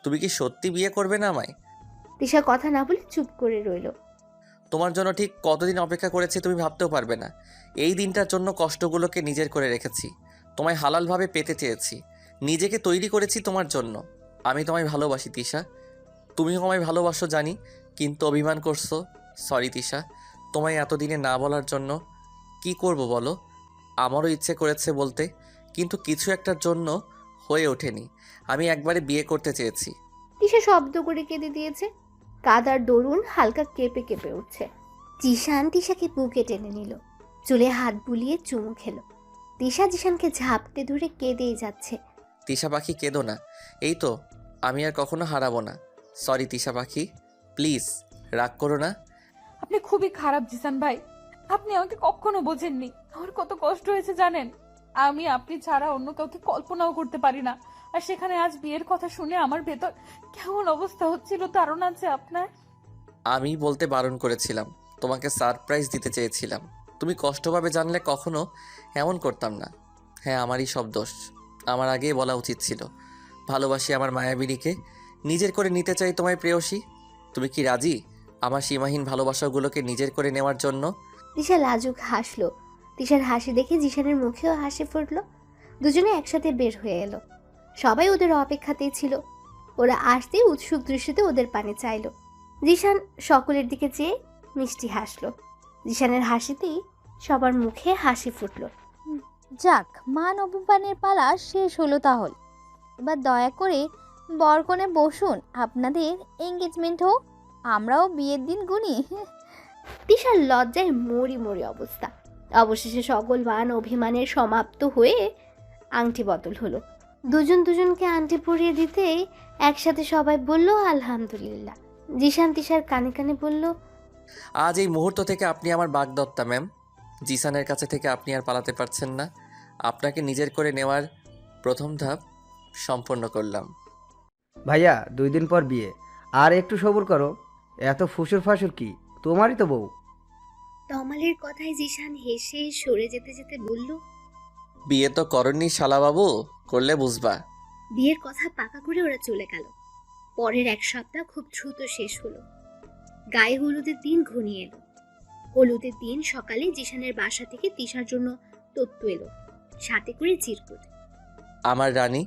তুমি কি সত্যি বিয়ে করবে না আমায়? তিশা কথা না বলে চুপ করে রইল। তোমার জন্য ঠিক কতদিন অপেক্ষা করেছি তুমি ভাবতেও পারবে না। এই দিনটার জন্য কষ্টগুলোকে নিজের করে রেখেছি, তোমায় হালালভাবে পেতে চেয়েছি, নিজেকে তৈরি করেছি তোমার জন্য। আমি তোমায় ভালোবাসি তিশা, তুমিও আমায় ভালোবাসো জানি, কিন্তু অভিমান করছো। সরি তিশা, তোমায় এতদিনে না বলার জন্য। কি করব বলো? আমারও ইচ্ছে করেছে বলতে, কিন্তু কিছু একটার জন্য হয়ে ওঠেনি। আমি একবারে বিয়ে করতে চেয়েছি। তিশা শব্দ করে কেঁদে দিয়েছে। কাদার দরুন হালকা কেঁপে কেঁপে উঠছে। জিশান তিশাকে বুকে টেনে নিল, চুলে হাত বুলিয়ে চুমু খেলো। তিশা জিশানকে ঝাপটে ধরে কেঁদেই যাচ্ছে। তিশা পাখি কেঁদো না, এই তো আমি আর কখনো হারাবো না। সরি তিশা পাখি, প্লিজ রাগ করো না। আপনি খুবই খারাপ জিসান ভাই, আপনি আমাকে কখনো বোঝেননি। আমার কত কষ্ট হয়েছে জানেন? আমি আপনি ছাড়া অন্য কাউকে কল্পনাও করতে পারি না। আর সেখানে আজ বিয়ের কথা শুনে আমার ভেতর কেমন অবস্থা হচ্ছিল ধারণা আছে আপনার? আমি বলতে বারণ করেছিলাম, তোমাকে সারপ্রাইজ দিতে চেয়েছিলাম। তুমি কষ্ট পাবে জানলে কখনো এমন করতাম না। হ্যাঁ, আমারই সব দোষ, আমার আগেই বলা উচিত ছিল। ভালোবাসি আমার মায়াবিনীকে, নিজের করে নিতে চাই তোমায় প্রেয়সী। তুমি কি রাজি আমার সীমাহীন ভালোবাসাগুলোকে নিজের করে নেওয়ার জন্য? তিশা লাজুক হাসলো। তিশার হাসি দেখে জিশানের মুখেও হাসি ফুটলো। দুজনে একসাথে বের হয়ে এলো। সবাই ওদের অপেক্ষাতেই ছিল। ওরা আসতেই উৎসুক দৃষ্টিতে ওদের পানে চাইলো। জিশান সকলের দিকে চেয়ে মিষ্টি হাসলো। জিশানের হাসিতেই সবার মুখে হাসি ফুটলো। যাক, মান অভিমানের পালা শেষ হলো তাহলে। এবার দয়া করে বরকনে বসুন, আপনাদের এঙ্গেজমেন্ট হোক, আমরাও বিয়ের দিন গুনি। তিশার লজ্জায় মরি মরি অবস্থা। অবশেষে সকল মান অভিমানের সমাপ্ত হয়ে আংটি বদল হলো। দুজন দুজনকে আংটি পরিয়ে দিতেই একসাথে সবাই বলল আলহামদুলিল্লাহ। জিশান তিশার কানে কানে বলল, আজ এই মুহূর্ত থেকে আপনি আমার বাগদত্তা ম্যাম। জিসানের কাছে থেকে আপনি আর পালাতে পারছেন না। আপনাকে নিজের করে নেওয়ার প্রথম ধাপ সম্পন্ন করলাম। ভাইয়া 2 দিন পর বিয়ে, আর একটু সবুর করো। এত ফুসুর ফাসুর কি, তোমারই তো বউ। তমালের কথায় জিশান হেসে সরে যেতে যেতে বলল, বিয়ে তো করনি শালাবাবু, করলে বুঝবা। বিয়ের কথা পাকা করে ওরা চলে গেল। পরের 1 সপ্তাহ খুব দ্রুত শেষ হলো। গায়ে হলুদের দিন ঘনিয়ে এলো। হলুদের দিন সকালে জিশানের বাসা থেকে তিশার জন্য তত্ত্ব এলো, সাথে করে চিরকুট। আমার রানী,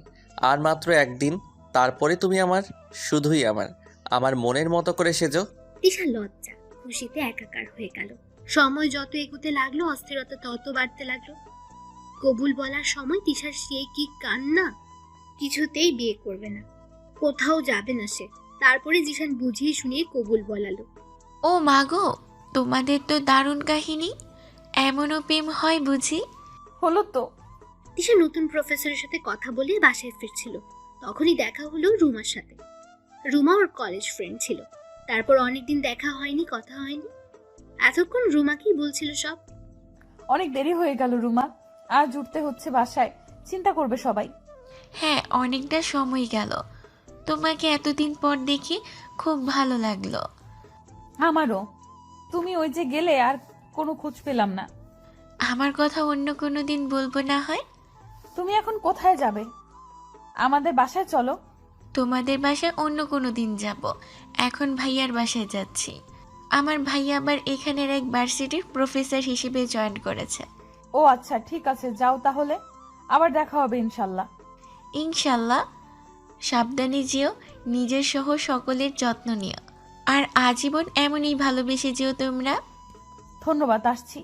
আর মাত্র 1 দিন, তারপরে তুমি আমার, শুধুই আমার মনের মতো করে সেজো। তিশা লজ্জা খুশিতে একাকার হয়ে গেল। সময় যত এগোতে লাগলো অস্থিরতা তত বাড়তে লাগলো। কবুল বলার সময় তিশার সে কি কান্না! কিছুতেই বিয়ে করবে না, কোথাও যাবে না সে। তারপরে জিশান বুঝিয়ে শুনিয়ে কবুল বলালো। ও মাগো, তোমাদের তো দারুণ কাহিনী। এমনও প্রেম হয় বুঝি? হলো তো। তিশা নতুন প্রফেসরের সাথে কথা বলে বাসায় ফিরছিল। তখনই দেখা হলো রুমার সাথে। রুমা ওর কলেজ ফ্রেন্ড ছিল। তারপর অনেকদিন দেখা হয়নি, কথা হয়নি। এতক্ষণ রুমা কি বলছিল সব? অনেক দেরি হয়ে গেল রুমা, আজ উঠতে হচ্ছে বাসায়, চিন্তা করবে সবাই। হ্যাঁ, অনেকটা সময় গেল। তোমাকে এতদিন পর দেখি খুব ভালো লাগলো। আমারও। তুমি ওই যে গেলে আর কোনো খোঁজ পেলাম না। আমার কথা অন্য কোনো দিন বলবো না হয়? তুমি এখন কোথায় যাবে? আমাদের বাসায় চলো। তোমাদের বাসায় অন্য কোনো দিন যাব। এখন ভাইয়ার বাসায় যাচ্ছি। আমার ভাইয়া আবার এখানের এক ভার্সিটির প্রফেসর হিসেবে জয়েন করেছে। ও আচ্ছা, ঠিক আছে, যাও তাহলে। আবার দেখা হবে ইনশাল্লাহ। ইনশাল্লাহ। সাবধানে যেও, নিজের সহ সকলের যত্ন নিও। আর আজীবন এমনই ভালোবেসে যেও তোমরা। ধন্যবাদ, আসছি।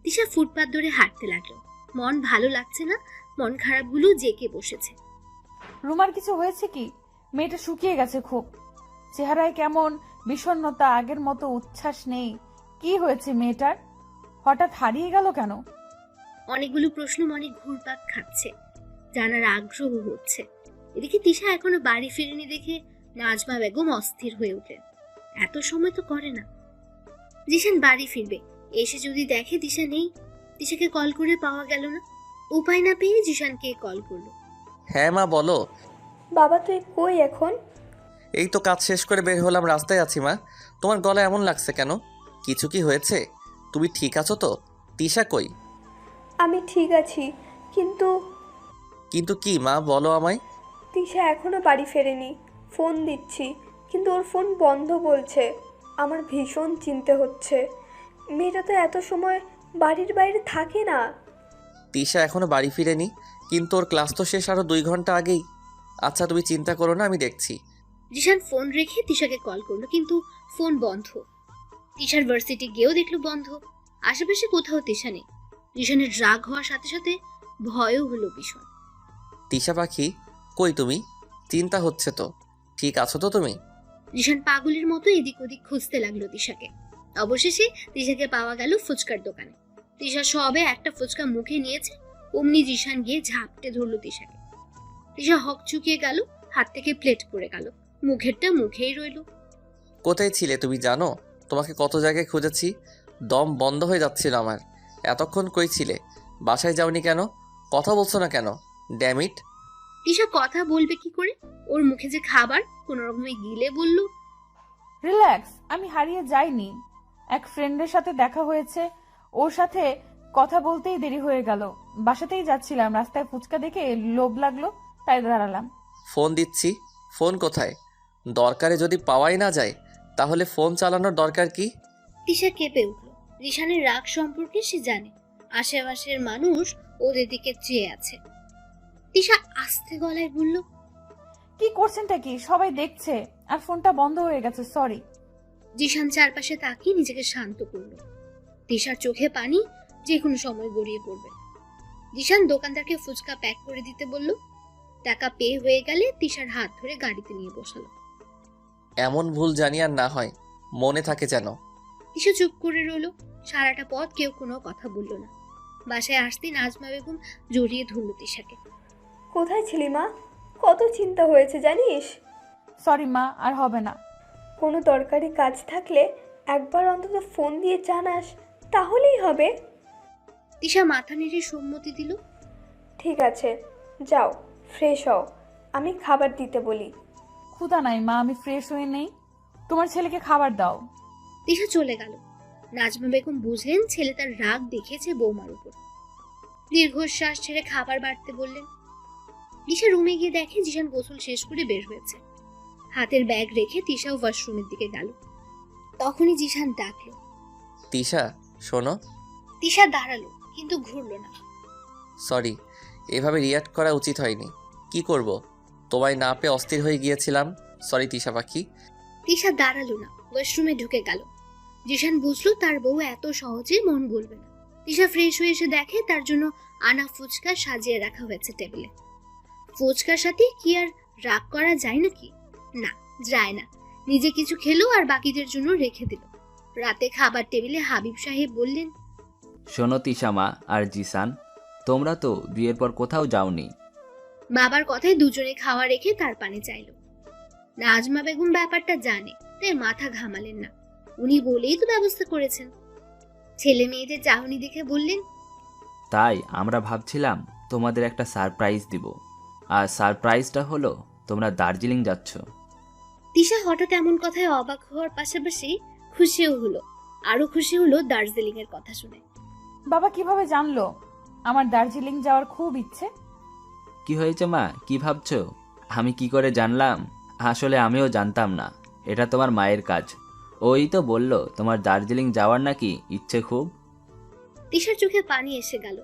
তিশা ফুটপাত ধরে হাঁটতে লাগলো। মন ভালো লাগছে না, মন খারাপগুলো জেকে বসেছে। রুমার কিছু হয়েছে কি? মেয়েটা শুকিয়ে গেছে খুব। চেহারায় কেমন বিষণ্ণতা, আগের মতো উচ্ছ্বাস নেই। কি হয়েছে মেয়েটার? হঠাৎ হারিয়ে গেল কেন? অনেকগুলো প্রশ্ন মনে ঘুরপাক খাচ্ছে, জানার আগ্রহ হচ্ছে। এদিকে তিশা এখনো বাড়ি ফিরেনি দেখে নাজমা বেগম অস্থির হয়ে উঠলেন। এত সময় তো করে না। জিশান বাড়ি ফিরবে, এসে যদি দেখে তিশা নেই, তিশাকে কল করে পাওয়া গেল না। উপায় না পেয়ে জিশানকে কল করলো। হ্যাঁ মা, বলো। বাবা তুই কই এখন? এই তো কাজ শেষ করে বের হলাম, রাস্তায় আছি মা। তোমার গলা এমন লাগছে কেন? কিছু কি হয়েছে? তুমি ঠিক আছো তো? তিশা কই? আমি ঠিক আছি, কিন্তু কিন্তু কি মা, বলো আমায়। তিশা এখনো বাড়ি ফেরেনি। ফোন দিচ্ছি, কিন্তু ওর ফোন বন্ধ বলছে। আমার ভীষণ চিন্তা হচ্ছে। মেয়েটা তো এত সময় বাড়ির বাইরে থাকে না। তিশা এখনো বাড়ি ফিরেনি, কিন্তু ওর ক্লাস তো শেষ আরো 2 ঘন্টা আগেই। আচ্ছা তুমি চিন্তা করো না, আমি দেখছি। জিশান ফোন রেখে তিশাকে কল করলো, কিন্তু ফোন বন্ধ। তিশার ভার্সিটি গিয়েও দেখলো বন্ধ। আশেপাশে কোথাও তিশা নেই। জিশানের রাগ হওয়ার সাথে সাথে ভয়ও হলো ভীষণ। তিশা পাখি, কই তুমি? চিন্তা হচ্ছে তো, ঠিক আছো তো তুমি? জিশান পাগলের মতো এদিক ওদিক খুঁজতে লাগলো তিশাকে। অবশেষে তিশাকে পাওয়া গেল ফুচকার দোকানে। তিশা সবে একটা ফুচকা মুখে নিয়েছে, অমনি জিশান গিয়ে ঝাপটে ধরলো তিশাকে। তিশা হক চুকিয়ে গেল, হাত থেকে প্লেট পড়ে গেল, মুখেরটা মুখেই রইলো। কোথায় ছিলে তুমি জানো? তোমাকে কত জায়গায় খুঁজেছি, দম বন্ধ হয়ে যাচ্ছিল আমার। এতক্ষণ কই ছিলে? বাসায় যাওনি কেন? কথা বলছো না কেন? ড্যামিট। তিশা কথা বলবে কি করে? ওর মুখে যে খাবার, কোনো রকমে গিলে বলল, রিল্যাক্স, আমি হারিয়ে যাইনি। এক ফ্রেন্ডের সাথে দেখা হয়েছে, ওর সাথে কথা বলতেই দেরি হয়ে গেল। বাসাতেই যাচ্ছিলাম, রাস্তায় ফুচকা দেখে লোভ লাগলো, তাই দাঁড়ালাম। ফোন দিচ্ছি, ফোন কোথায়? দরকারে যদি পাওয়াই না যায়, তাহলে ফোন চালানোর দরকার কি? তিশা কেঁপে উঠল। রিশানের রাগ সম্পর্কে সে জানে, আশেপাশের মানুষ ওদের দিকে চেয়ে আছে। তিশা আস্তে গলায় বলল, কি করছেনটা কি? সবাই দেখছে আর ফোনটা বন্ধ হয়ে গেছে, সরি। জিশান চারপাশে তাকিয়ে নিজেকে শান্ত করলো। তিশার চোখে পানি যে কোনো সময় গড়িয়ে পড়বে। জিশান দোকানদারকে ফুচকা প্যাক করে দিতে বলল। টাকা পে হয়ে গেলে তিশার হাত ধরে গাড়িতে নিয়ে বসালো। এমন ভুল জানি আর না হয়, মনে থাকে যেন। তিশা চুপ করে রইল। সারাটা পথ কেউ কোনো কথা বলল না। বাসায় আসতেই নাজমা বেগম জড়িয়ে ধরল তিশাকে। কোথায় ছিলি মা? কত চিন্তা হয়েছে জানিস? সরি মা, আর হবে না। কোনো দরকারি কাজ থাকলে একবার অন্তত ফোন দিয়ে জানাস, তাহলেই হবে। তিশা মাথা নেড়ে সম্মতি দিল। ঠিক আছে, যাও ফ্রেশ হও, আমি খাবার দিতে বলি। ক্ষুধা নাই মা, আমি ফ্রেশ হয়ে নেই। তোমার ছেলেকে খাবার দাও। তিশা চলে গেল। নাজমা বেগম বুঝলেন ছেলে তার রাগ দেখিয়েছে বৌমার উপর। দীর্ঘশ্বাস ছেড়ে খাবার বাড়তে বললেন। তিশা রুমে গিয়ে দেখে জিশান গোসল শেষ করে বের হয়েছে। হাতের ব্যাগ রেখে তিশাও ওয়াশরুমের দিকে গেল। তখনই জিশান ডাকলো, তিশা শোনো। তিশা দাঁড়ালো, কিন্তু ঘুরলো না। সরি, এভাবে রিয়াক্ট করা উচিত হয়নি। কি করব, তোমায় না পেয়ে অস্থির হয়ে গিয়েছিলাম। সরি তিশা পাখি। তিশা দাঁড়ালো না, ওয়াশরুমে ঢুকে গেল। জিশান বুঝলো তার বউ এত সহজে মন বলবে না। তিশা ফ্রেশ হয়ে এসে দেখে তার জন্য আনা ফুচকা সাজিয়ে রাখা হয়েছে টেবিলে। ফুচকার সাথে কি আর রাগ করা যায় নাকি? না, যায় না। নিজে কিছু খেলো আর বাকিদের জন্য রেখে দিল। রাতে খাবার টেবিলে হাবিব সাহেব বললেন, শোনো তিশামা আর জিসান, তোমরা তো বিয়ের পর কোথাও যাওনি। বাবার কথায় দুজনে খাওয়া রেখে তার পানি চাইলো। নাজমা বেগম ব্যাপারটা জানে, তাই মাথা ঘামালেন না। উনি বলেই তো ব্যবস্থা করেছেন। ছেলে মেয়েদের চাহনি দেখে বললেন, তাই আমরা ভাবছিলাম তোমাদের একটা সারপ্রাইজ দিব। আর সারপ্রাইজটা হলো তোমরা দার্জিলিং যাচ্ছ। তিশা হঠাৎ এমন কথায় অবাক হওয়ার পাশাপাশি খুশিও হলো। আরো খুশি হলো দার্জিলিং এর কথা শুনে। বাবা কিভাবে জানলো আমার দার্জিলিং যাওয়ার খুব ইচ্ছে? কি হয়েছে মা, কি ভাবছো? আমি কি করে জানলাম? আসলে আমিও জানতাম না। এটা তোমার মায়ের কাজ। ওই তো বলল তোমার দার্জিলিং যাওয়ার নাকি ইচ্ছে খুব। তিশার চোখে পানি এসে গেল।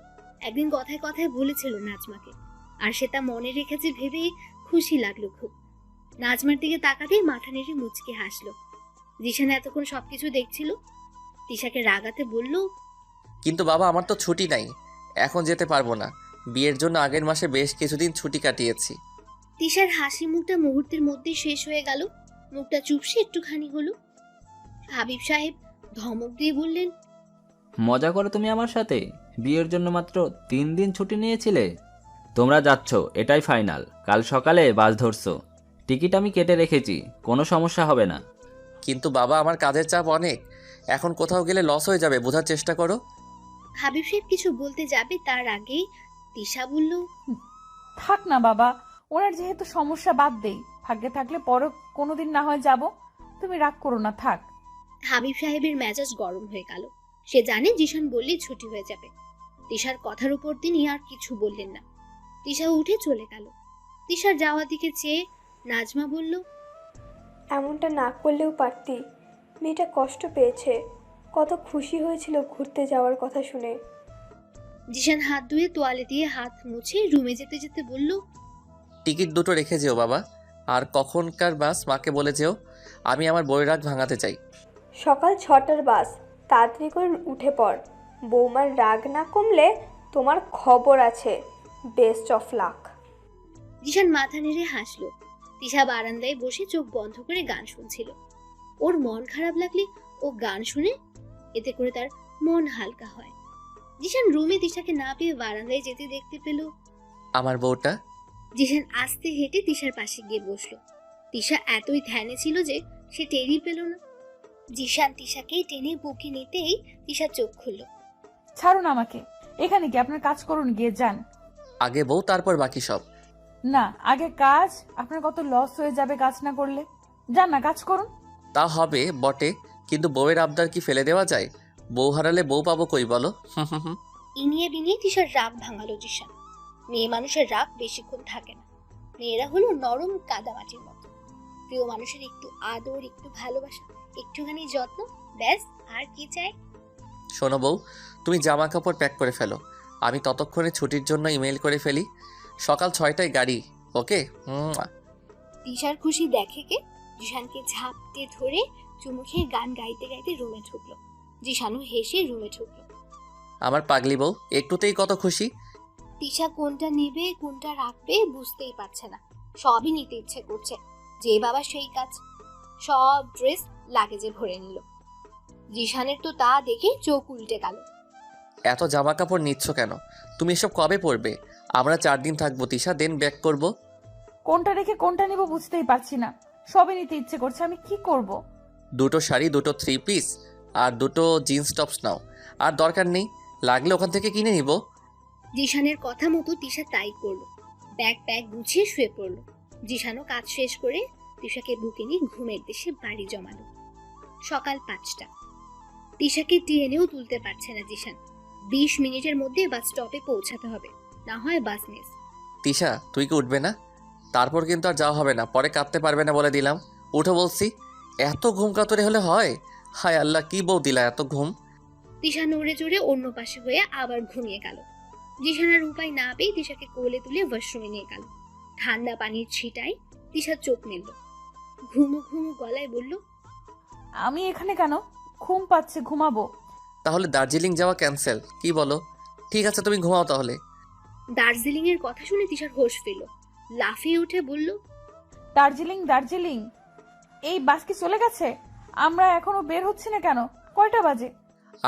একদিন কথায় কথায় বলেছিল নাজমাকে, আর সে তা মনে রেখেছে ভেবে খুশি লাগলো খুব। নাজমার দিকে তাকাতেই মাথা নেড়ে মুচকে হাসলো। জিশান এতক্ষণ সবকিছু দেখছিল। তিশাকে রাগাতে বলল, কিন্তু বাবা আমার তো ছুটি নাই, এখন যেতে পারবো না। বিয়ের জন্য আগের মাসে বেশ কিছুদিন ছুটি কাটিয়েছি। তিশার হাসি মুখটা মুহূর্তের মধ্যেই শেষ হয়ে গেল। মুখটা চুপসে একটুখানি হলো। হাবিব সাহেব ধমক দিয়ে বললেন, মজা করো তুমি আমার সাথে? বিয়ের জন্য মাত্র 3 দিন ছুটি নিয়েছিলে। তোমরা যাচ্ছ, এটাই ফাইনাল। কাল সকালে বাস ধরছো। টিকিট আমি কেটে রেখেছি, কোনো সমস্যা হবে না। কিন্তু বাবা আমার কাজের চাপ অনেক, এখন কোথাও গেলে লস হয়ে যাবে, বোঝার চেষ্টা করো। হাবিব সাহেব কিছু বলতে যাবে তার আগেই তিশা বলল, থাক না বাবা, ওনার যেহেতু সমস্যা বাদ দেই, ভাগ্যে থাকলে পরও কোনোদিন না হয় যাব। তুমি রাগ করো না, থাক। হাবিব সাহেবের মেজাজ গরম হয়ে গেল। সে জানে জিশান বললেই ছুটি হয়ে যাবে। তিশার কথার উপর তিনি আর কিছু বললেন না। তিশা উঠে চলে গেল। তিশার যাওয়ার দিকে চেয়ে নাজমা বলল, এমনটা না করলেও পারতি। মেয়েটা কষ্ট পেয়েছে, কত খুশি হয়েছিল ঘুরতে যাওয়ার কথা শুনে। জিশান হাত ধুয়ে তোয়ালে দিয়ে হাত মুছে রুমে যেতে যেতে বলল, টিকিট দুটো রেখে যেও বাবা, আর কখনকার বাস মাকে বলে যেও। আমি আমার বইয়ের রাগ ভাঙাতে চাই। সকাল 6টার বাস, তাড়াতাড়ি করে উঠে পড়। বৌমার রাগ না কমলে তোমার খবর আছে। Best of luck. জিশান মাথা নেড়ে হাসলো। তিশা বারান্দায় বসে চোখ বন্ধ করে গান শুনছিল। ওর মন খারাপ লাগলে ও গান শুনে, এতে করে তার মন হালকা হয়। জিশান রুমে তিশাকে না পেয়ে বারান্দায় যেতে দেখতে পেল। আমার বউটা। জিশান আস্তে হেঁটে তিশার পাশে গিয়ে বসলো। তিশা এতই ধ্যানে ছিল যে সে টেরই পেল না। জিশান তিশাকে টেনে বুকে নিতেই তিশা চোখ খুলল। ছাড়ুন আমাকে, এখানে কি আপনার কাজ করুন, গিয়ে যান। আগে বউ, তারপর বাকি সব। না, আগে কাজ। আপনার কত লস হয়ে যাবে কাজ না করলে। যান না, কাজ করুন। তা হবে বটে, কিন্তু বউয়ের আবদার কি ফেলে দেওয়া যায়? বউ হারালে বউ পাবো কই বলো? ইনিয়ে বিনিয়ে তিশার রাগ ভাঙালো জিশান। মেয়ে মানুষের রাগ বেশিক্ষণ থাকে না। মেয়েরা হলো নরম কাদামাটির মতো। প্রিয় মানুষের একটু আদর, একটু ভালোবাসা, একটুখানি যত্ন, ব্যাস আর কি চাই। শোনো বউ, তুমি জামা কাপড় প্যাক করে ফেলো, আমি ততক্ষণে ছুটির জন্য ইমেল করে ফেলি। সকাল 6টায় গাড়ি, ওকে? তিশার খুশি দেখে কে জিশানকে ঝাপটে ধরে চুমু খেয়ে গান গাইতে গাইতে রুমে ঢুকলো। জিশানও হেসে রুমে ঢুকলো। আমার পাগলি বউ একটুতেই কত খুশি। তিশা কোনটা নেবে কোনটা রাখবে বুঝতেই পারছে না, সবই নিতে ইচ্ছে করছে। যে বাবা সেই কাজ, সব ড্রেস লাগেজে ভরে নিল। জিশানের তো তা দেখে চোখ উল্টে গেল। এত জামা কাপড় নিচ্ছ কেন? তুমি এসব কবে পরবে? আমরা 4 দিন থাকবো তিশা, দেন ব্যাক করব। কোনটা রেখে কোনটা নিব বুঝতেই পারছি না, সবই নিতে ইচ্ছে করছে, আমি কি করব? 2টো শাড়ি, 2টো 3 পিস আর 2টো জিন্স টপস নাও। আর দরকার নেই, লাগলে ওখান থেকে কিনে নিব। জিশানের কথা মতো তিশা তাই করলো। ব্যাগ গুছিয়ে শুয়ে পড়লো। জিশানও কাজ শেষ করে তিশাকে বুকে নিয়ে ঘুমের দেশে বাড়ি জমালো। সকাল 5টা। তিশাকে টিএনেও তুলতে পারছে না জিশান। 20 মিনিটের মধ্যে বাস স্টপে পৌঁছাতে হবে, না হয় বাস মিস। তিশা তুই কি উঠবে না? তারপর কিন্তু আর যাওয়া হবে না, পরে কাঁদতে পারবে না বলে দিলাম। উঠো বলছি। এত ঘুম কাতরে হলে হয়? হায় আল্লাহ, কি বউ দিলা এত ঘুম। তিশা নড়ে চড়ে অন্য পাশে হয়ে আবার ঘুমিয়ে গেল। জিশানের উপায় না পেয়ে তিশাকে কোলে তুলে ওয়াশরুমে নিয়ে গেল। ঠান্ডা পানির ছিটায় তিশা চোখ মেলল। ঘুমু ঘুমু গলায় বলল, আমি এখানে কেন? ঘুম পাচ্ছে, ঘুমাবো। তাহলে দার্জিলিং যাওয়া ক্যান্সেল, কি বলো? ঠিক আছে তুমি ঘুমাও তাহলে। দার্জিলিং এর কথা শুনে তিশার হোশ ফিরল। লাফিয়ে উঠে বলল, দার্জিলিং? দার্জিলিং? এই বাস কি চলে গেছে? আমরা এখনো বের হচ্ছি না কেন? কয়টা বাজে?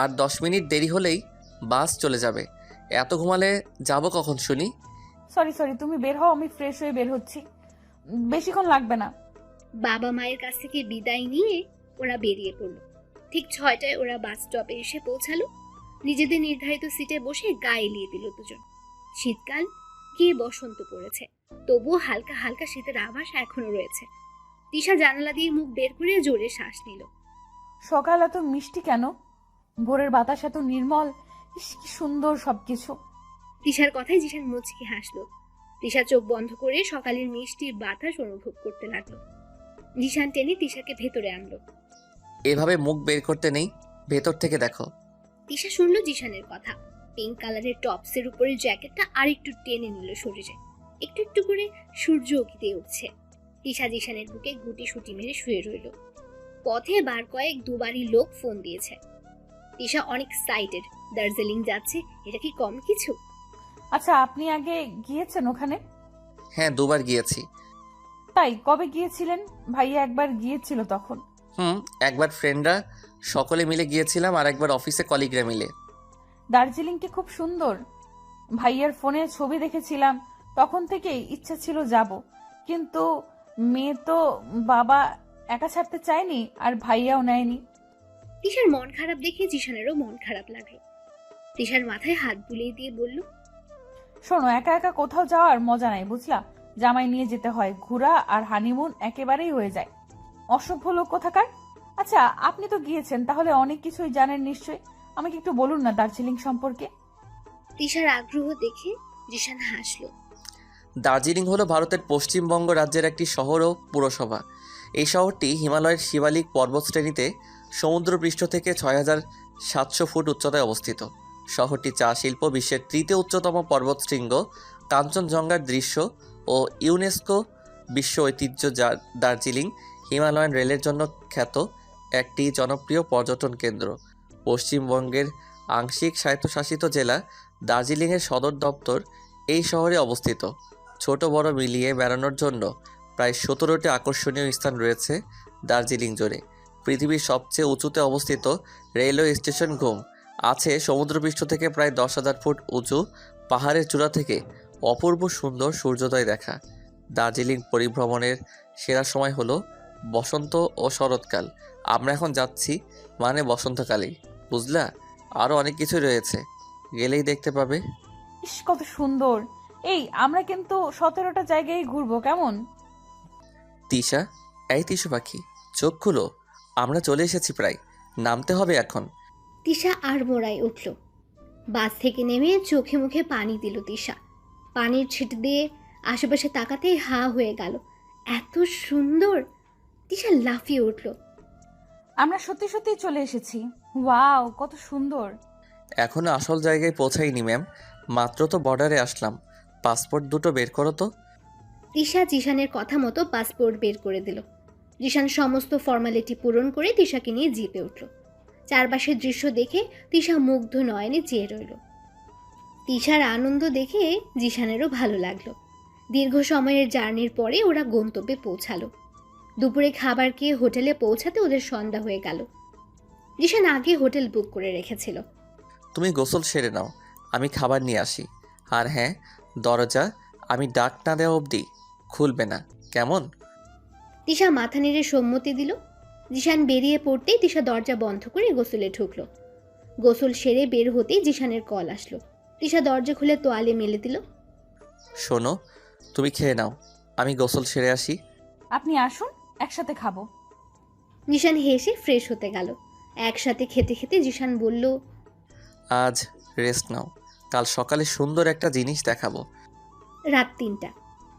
আর 10 মিনিট দেরি হলেই বাস চলে যাবে। এত ঘুমালে যাব কখন শুনি? সরি, তুমি বের হও, আমি ফ্রেশ হয়ে বের হচ্ছি, বেশিক্ষণ লাগবে না। বাবা মায়ের কাছ থেকে বিদায় নিয়ে ওরা বেরিয়ে পড়লো। ঠিক 6টায় ওরা বাস স্টপে এসে পৌঁছালো। নিজেদের নির্ধারিত সিটে বসে গা এলিয়ে দিল দুজন। শীতকাল গিয়ে বসন্ত পড়েছে, তবুও হালকা হালকা শীতের আভাস এখনো রয়েছে। তিশা জানালা দিয়ে মুখ বের করে জোরে শ্বাস নিল। সকাল এত মিষ্টি কেন? ভোরের বাতাস এত নির্মল, ইস কি সুন্দর সবকিছু। তিশার কথায় জিশান মুচকি হাসলো। তিশা চোখ বন্ধ করে সকালের মিষ্টি বাতাস অনুভব করতে লাগলো। জিশান টেনে তিশাকে ভেতরে আনলো। এভাবে মুখ বের করতে নেই, ভেতর থেকে দেখো। তিশা শুনলো জিশানের কথা। পিঙ্ক কালারের টপসের উপরে জ্যাকেটটা আরেকটু টেনে নিল শরীরে। একটু একটু করে সূর্য উঁকিতে উঠছে। তিশা জিশানের বুকে গুটি সুটি মেরে শুয়ে রইল। পথে বার কয়েক দুবারই লোক ফোন দিয়েছে। তিশা অনেক এক্সাইটেড। দার্জিলিং যাচ্ছে, এটা কি কম কিছু? আচ্ছা, আপনি আগে গিয়েছেন ওখানে? হ্যাঁ, 2বার গিয়েছি। তাই? কবে গিয়েছিলেন? ভাইয়া একবার গিয়েছিল তখন। একবার ফ্রেন্ডরা সকলে মিলে গিয়েছিলাম, আর একবার অফিসে কলিগরা মিলে। দার্জিলিংটি খুব সুন্দর, ভাইয়ার ফোনে ছবি দেখেছিলাম, তখন থেকেই ইচ্ছা ছিল যাব, কিন্তু মেয়ে তো বাবা একা ছাড়তে চায়নি, আর ভাইয়াও নেয়নি। তিশার মন খারাপ দেখে জিশানেরও মন খারাপ লাগলো। তিশার মাথায় হাত বুলিয়ে দিয়ে বলল, শোনো, একা একা কোথাও যাওয়ার মজা নাই, বুঝলা? জামাই নিয়ে যেতে হয়, ঘোরা আর হানিমুন একেবারেই হয়ে যায়। অসভ্য লোক কোথাকার। আচ্ছা, আপনি তো গিয়েছেন, তাহলে অনেক কিছুই জানেন নিশ্চয়ই, আমাকে একটু বলুন না দার্জিলিং সম্পর্কে। তিশার আগ্রহ দেখে জিশান হাসলো। দার্জিলিং হলো ভারতের পশ্চিমবঙ্গ রাজ্যের একটি শহর ও পুরসভা। এই শহরটি হিমালয়ের শিবালিক পর্বতশ্রেণীতে সমুদ্রপৃষ্ঠ থেকে 6700 ফুট উচ্চতায় অবস্থিত। শহরটি চা শিল্প, বিশ্বের 3য় উচ্চতম পর্বতশৃঙ্গ কাঞ্চনজঙ্ঘার দৃশ্য ও ইউনেস্কো বিশ্ব ঐতিহ্য দার্জিলিং হিমালয়ান রেলের জন্য খ্যাত একটি জনপ্রিয় পর্যটন কেন্দ্র। পশ্চিমবঙ্গের আংশিক স্বায়ত্তশাসিত জেলা দার্জিলিংয়ের সদর দপ্তর এই শহরে অবস্থিত। ছোট বড় মিলিয়ে বেড়ানোর জন্য প্রায় 17টি আকর্ষণীয় স্থান রয়েছে দার্জিলিং জুড়ে। পৃথিবীর সবচেয়ে উঁচুতে অবস্থিত রেলওয়ে স্টেশন ঘুম আছে সমুদ্রপৃষ্ঠ থেকে প্রায় 10,000 ফুট উঁচু পাহাড়ের চূড়া থেকে অপূর্ব সুন্দর সূর্যোদয় দেখা। দার্জিলিং পরিভ্রমণের সেরা সময় হলো বসন্ত ও শরৎকাল। আমরা এখন যাচ্ছি মানে বসন্তকালেই, বুঝলা? আরও অনেক কিছু রয়েছে, গেলেই দেখতে পাবে। ইস কত সুন্দর। এই আমরা কিন্তু 17টা জায়গায় ঘুরবো, কেমন? তিশা, এই তিশু পাখি, চোখ খুলো, আমরা চলে এসেছি, প্রায় নামতে হবে এখন। তিশা আর মোড়ায় উঠল। বাস থেকে নেমে চোখে মুখে পানি দিল তিশা। পানির ছিট দিয়ে আশেপাশে তাকাতেই হা হয়ে গেল। এত সুন্দর! তিশা লাফিয়ে উঠল। আমরা সত্যি সত্যি চলে এসেছি। ওয়াও, কত সুন্দর। এখনো আসল জায়গায় পৌঁছাইনি ম্যাম, মাত্র তো বর্ডারে আসলাম। পাসপোর্ট দুটো বের করো তো। তিশা জিশানের কথা মতো পাসপোর্ট বের করে দিল। জিশান সমস্ত ফর্মালিটি পূরণ করে তিশাকে নিয়ে জিপে উঠল। চারপাশের দৃশ্য দেখে তিশা মুগ্ধ নয়নে চেয়ে রইল। তিশার আনন্দ দেখে জিশানেরও ভালো লাগলো। দীর্ঘ সময়ের জার্নির পরে ওরা গন্তব্যে পৌঁছালো। দুপুরে খাবার খেয়ে হোটেলে পৌঁছাতে ওদের সন্ধ্যা হয়ে গেল। জিশান আগে হোটেল বুক করে রেখেছিল। তুমি গোসল সেরে নাও, আমি খাবার নিয়ে আসি। আর হ্যাঁ, দরজা আমি ডাক না দেওয়া অবধি খুলবে না, কেমন? তিশা মাথা নেড়ে সম্মতি দিল। জিশান বেরিয়ে পড়তেই তিশা দরজা বন্ধ করে গোসলে ঢুকলো। গোসল সেরে বের হতেই জিশানের কল আসলো। তিশা দরজা খুলে তোয়ালে মেলে দিল। শোনো, তুমি খেয়ে নাও, আমি গোসল সেরে আসি। আপনি আসুন, একসাথে খাবো। জিশান হেসে ফ্রেশ হতে গেল। একসাথে খেতে খেতে জিশান বলল, আজ রেস্ট নাও, কাল সকালে সুন্দর একটা জিনিস দেখাবো। রাত ৩টা।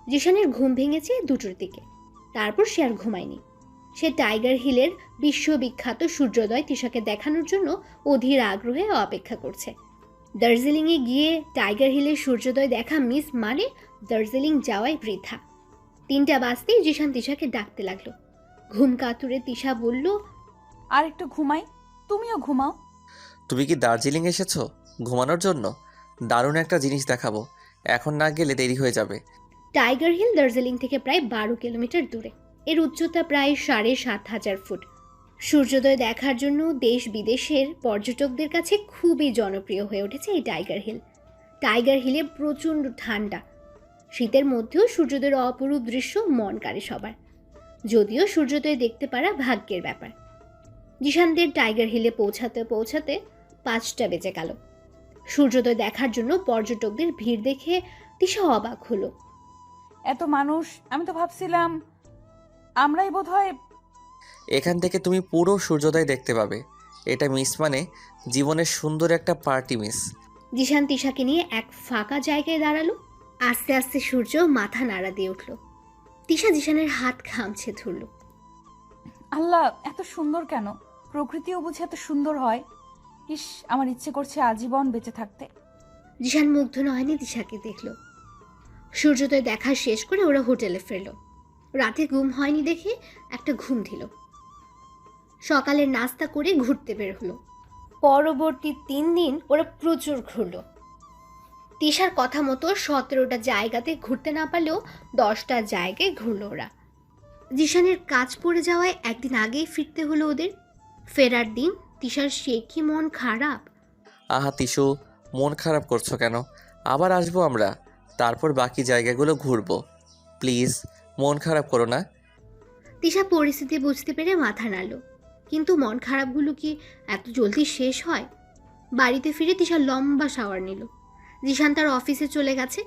জিশানের ঘুম ভেঙেছে 2টোর দিকে। তারপর সে আর ঘুমায়নি। সে টাইগার হিলের বিশ্ববিখ্যাত সূর্যোদয় তিশাকে দেখানোর জন্য অধীর আগ্রহে অপেক্ষা করছে। দার্জিলিংয়ে গিয়ে টাইগার হিলের সূর্যোদয় দেখা মিস মানে দার্জিলিং যাওয়াই বৃথা। ৩টা বাজতেই জিশান তিশাকে ডাকতে লাগলো। ঘুম কাতুরে তিশা বলল, আর একটু ঘুমাই, তুমিও ঘুমাও। তুমি কি দার্জিলিং এসেছো ঘুমানোর জন্য? দারুণ একটা জিনিস দেখাবো, এখন না গেলে দেরি হয়ে যাবে। টাইগার হিল দার্জিলিং থেকে প্রায় 12 কিলোমিটার দূরে। এর উচ্চতা প্রায় 7,500 ফুট। সূর্যোদয় দেখার জন্য দেশ বিদেশের পর্যটকদের কাছে খুবই জনপ্রিয় হয়ে উঠেছে এই টাইগার হিল। টাইগার হিলে প্রচণ্ড ঠান্ডা। শীতের মধ্যেও সূর্যোদয়ের অপরূপ দৃশ্য মন কাড়ে সবার। যদিও সূর্যোদয় দেখতে পারা ভাগ্যের ব্যাপার। জিশানদের টাইগার হিলে পৌঁছাতে পৌঁছাতে 5টা বেজে গেল। সূর্যোদয় দেখার জন্য পর্যটকদের ভিড় দেখে তিশা অবাক হলো। এত মানুষ, আমি তো ভাবছিলাম আমরাই বোধহয়। এখান থেকে তুমি পুরো সূর্যোদয় দেখতে পাবে। এটা মিস মানে জীবনের সুন্দর একটা পার্টি মিস। জিশান তিশাকে নিয়ে এক ফাঁকা জায়গায় দাঁড়ালো। আস্তে আস্তে সূর্য মাথা নাড়া দিয়ে উঠল। তিশা জিশানের হাত খামছে ধরল। আল্লাহ, এত সুন্দর কেন? প্রকৃতিও বুঝি এত সুন্দর হয়? ইস, আমার ইচ্ছে করছে আজীবন বেঁচে থাকতে। জিশান মুগ্ধ নয়নি তিশাকে দেখল। সূর্যোদয় দেখা শেষ করে ওরা হোটেলে ফিরল। রাতে ঘুম হয়নি দেখে একটা ঘুম দিল। সকালের নাস্তা করে ঘুরতে বের হলো। পরবর্তী 3 দিন ওরা প্রচুর ঘুরল। তিশার কথা মতো 17টা জায়গাতে ঘুরতে না পারলেও 10টা জায়গায় ঘুরল ওরা। জিশানের কাজ পড়ে যাওয়ায় একদিন আগেই ফিরতে হলো ওদের। ফেরার দিন তিশার সে কি মন খারাপ। আহা তিশু, মন খারাপ করছো কেন? আবার আসবো আমরা, তারপর বাকি জায়গাগুলো ঘুরবো। প্লিজ মন খারাপ করো না। তিশা পরিস্থিতি বুঝতে পেরে মাথা নাড়ল। কিন্তু মন খারাপগুলো কি এত জলদি শেষ হয়? বাড়িতে ফিরে তিশা লম্বা শাওয়ার নিল। জিশান তার অফিসে চলে গেছে।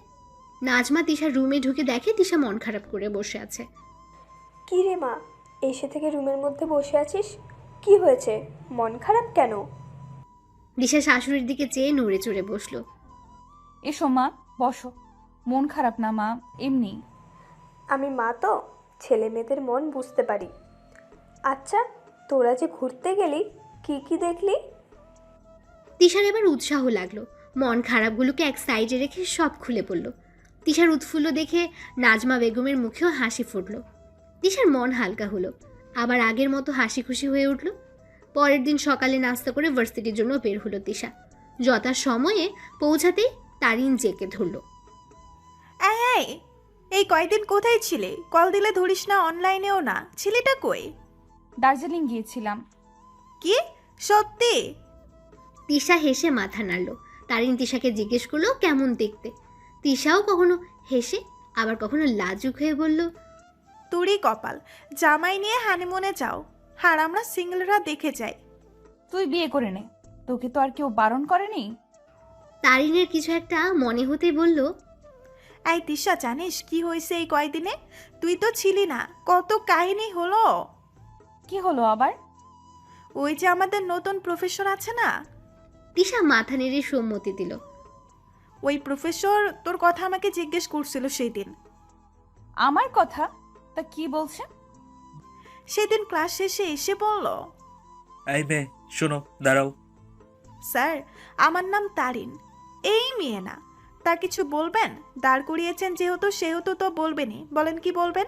নাজমা তিশার রুমে ঢুকে দেখে তিশা মন খারাপ করে বসে আছে। কি রে মা, এসে থেকে রুমের মধ্যে বসে আছিস? কি হয়েছে, মন খারাপ কেন? দিশা শাশুড়ির দিকে চেয়ে নড়ে চড়ে বসলো। এসো মা, বসো। মন খারাপ না মা, এমনি। আমি মা তো, ছেলে মেয়েদের মন বুঝতে পারি। আচ্ছা, তোরা যে ঘুরতে গেলি, কি কি দেখলি? তিশার এবার উৎসাহ লাগলো। মন খারাপগুলোকে এক সাইডে রেখে সব খুলে পড়ল। তিশার উৎফুল্ল দেখে নাজমা বেগমের মুখেও হাসি ফুটল। তিশার মন হালকা হলো, আবার আগের মতো হাসি খুশি হয়ে উঠল। পরের দিন সকালে নাস্তা করে ভার্সিটির জন্য বের হলো তিশা। যথা সময়ে পৌঁছাতেই তারিন জেকে ধরল। এই কয়দিন কোথায় ছিলে? কল দিলে ধরিস না, অনলাইনেও না। ছেলেটা কই? দার্জিলিং গিয়েছিলাম। কি সত্যি? তিশা হেসে মাথা নাড়ল। তারিন তিশাকে জিজ্ঞেস করলো কেমন দেখতে। তিশাও কখনো হেসে আবার কখনো লাজুক হয়ে বলল, তোরই কপাল, জামাই নিয়ে হানিমুনে যাও, আর আমরা সিঙ্গেলরা দেখে যাই। তুই বিয়ে করে নে, তোকে তো আর কেউ বারণ করেনি। তারিনের কিছু একটা মনে হতে বলল, এই তিশা, জানিস কি হয়েছে এই কয়দিনে? তুই তো ছিলি না, কত কাহিনী হলো। কি হলো আবার? ওই যে আমাদের নতুন প্রফেসর আছে না। তিশা মাথা নেড়ে সম্মতি দিল। ওই প্রফেসর তোর কথা আমাকে জিজ্ঞেস করছিল সেই দিন। আমার কথা? তা কি বলছে? সেদিন ক্লাস শেষে এসে বলল, এই মেয়ে শোনো, দাঁড়াও। স্যার, আমার নাম তারিন। এই মেয়ে না। তা কিছু বলবেন? দাঁড় করিয়েছেন যেহেতু সেহেতু তো বলবেনই। বলেন কি বলবেন?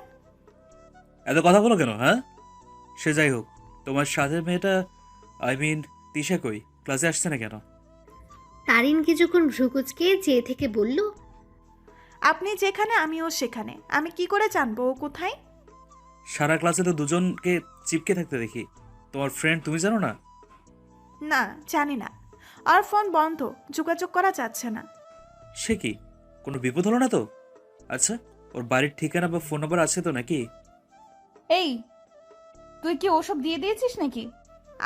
এত কথা বলো কেন? হ্যাঁ, সে যাই হোক, তোমার সাথে মেয়েটা, তিশা কই? ক্লাসে আসছে না কেন? তারিন কিছুক্ষণ ভ্রুকুচকে চেয়ে থেকে বলল, আপনি যেখানে আমিও সেখানে। আমি কি করে জানবো ও কোথায়? সারা ক্লাসে তো দুজনকে চিপকে থাকতে দেখি। তোমার ফ্রেন্ড তুমি জানো না? না, জানি না। আর ফোন বন্ধ, যোগাযোগ করা যাচ্ছে না। সে কি, কোনো বিপদ হলো না তো? আচ্ছা, ওর বাড়ির ঠিকানা বা ফোন নাম্বার আছে তো নাকি? এই, তুই কি ওসব দিয়ে দিয়েছিস নাকি?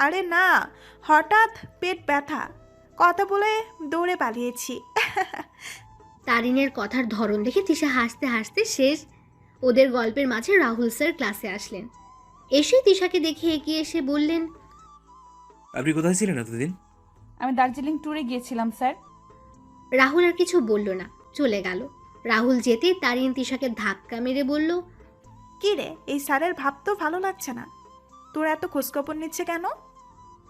আরে না, হঠাৎ পেট ব্যথা, কথা বলে দৌড়ে পালিয়েছি। তারিনের কথার ধরন দেখে তিশা হাসতে হাসতে শেষ। ওদের গল্পের মাঝে রাহুল স্যার ক্লাসে আসলেন। এসে তিশাকে দেখে এগিয়ে এসে বললেন, আপনি কোথায় ছিলেন এতদিন? আমি দার্জিলিং ট্যুরে গিয়েছিলাম স্যার। রাহুল আর কিছু বলল না, চলে গেল। রাহুল যেতেই তারিন তিশাকে ধাক্কা মেরে বলল, কি রে, এই স্যারের ভাব তো ভালো লাগছে না। তোর এত খোঁজখবর নিচ্ছে কেন?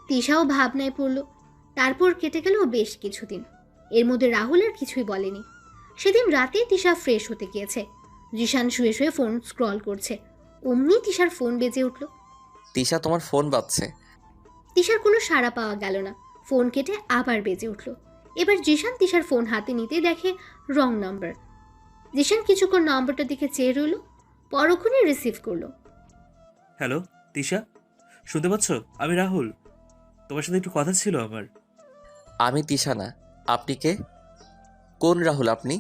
তিশাও ভাবনায় পড়ল। তারপর কেটে গেল বেশ কিছুদিন। এর মধ্যে রাহুল আর কিছুই বলেনি। সেদিন রাতে তিশা ফ্রেশ হতে গিয়েছে। জিশান শুয়ে শুয়ে ফোন স্ক্রল করছে। অমনি তিশার ফোন বেজে উঠল। তিশা, তোমার ফোন বাজছে। তিশার কোনো সাড়া পাওয়া গেল না। ফোন কেটে আবার বেজে উঠল। এবার জিশান তিশার ফোন হাতে নিতে দেখে রং নাম্বার। জিশান কিছুক্ষণ নম্বরটার দিকে চেয়ে রইল, পরক্ষণে রিসিভ করলো। হ্যালো তিশা, শুনতে পাচ্ছ? আমি রাহুল, তোমার সাথে একটু কথা ছিল আমার। আমি তিশা না। আপনি কে? কোন রাহুল আপনি?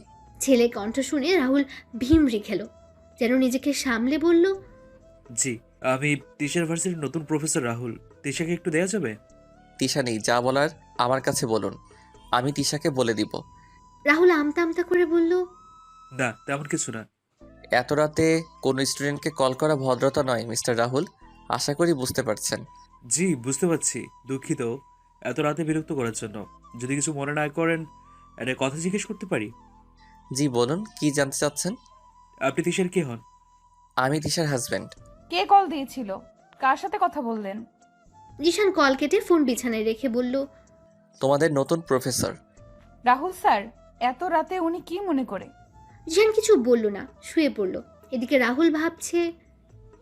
ছেলে কণ্ঠ শুনে রাহুল ভিমরি খেল, যেন নিজেকে সামলে বলল, জি, আমি তিশার ভার্সিটির নতুন প্রফেসর রাহুল। তিশাকে একটু দেয়া যাবে? তিশা নেই, যা বলার আমার কাছে বলুন, আমি তিশাকে বলে দিব। রাহুল আমতা আমতা করে বলল, না, তেমন কিছু না। এত রাতে কোনো স্টুডেন্টকে কল করা ভদ্রতা নয় মিস্টার রাহুল, আশা করি বুঝতে পারছেন। জি, বুঝতে পারছি। দুঃখিত এত রাতে বিরক্ত করার জন্য। যদি কিছু মনে না করেন, একটা কথা জিজ্ঞেস করতে পারি? জি বলুন, কি জানতে চাচ্ছেন? আপনি তিশার কে হন? আমি তিশার হাজব্যান্ড। কে কল দিয়েছিল? কার সাথে কথা বললেন? জিশান কল কেটে ফোন বিছানায় রেখে বলল, তোমাদের নতুন প্রফেসর। রাহুল স্যার, এত রাতে উনি কি মনে করে? জিশান কিছু বলল না, শুয়ে পড়ল। এদিকে রাহুল ভাবছে,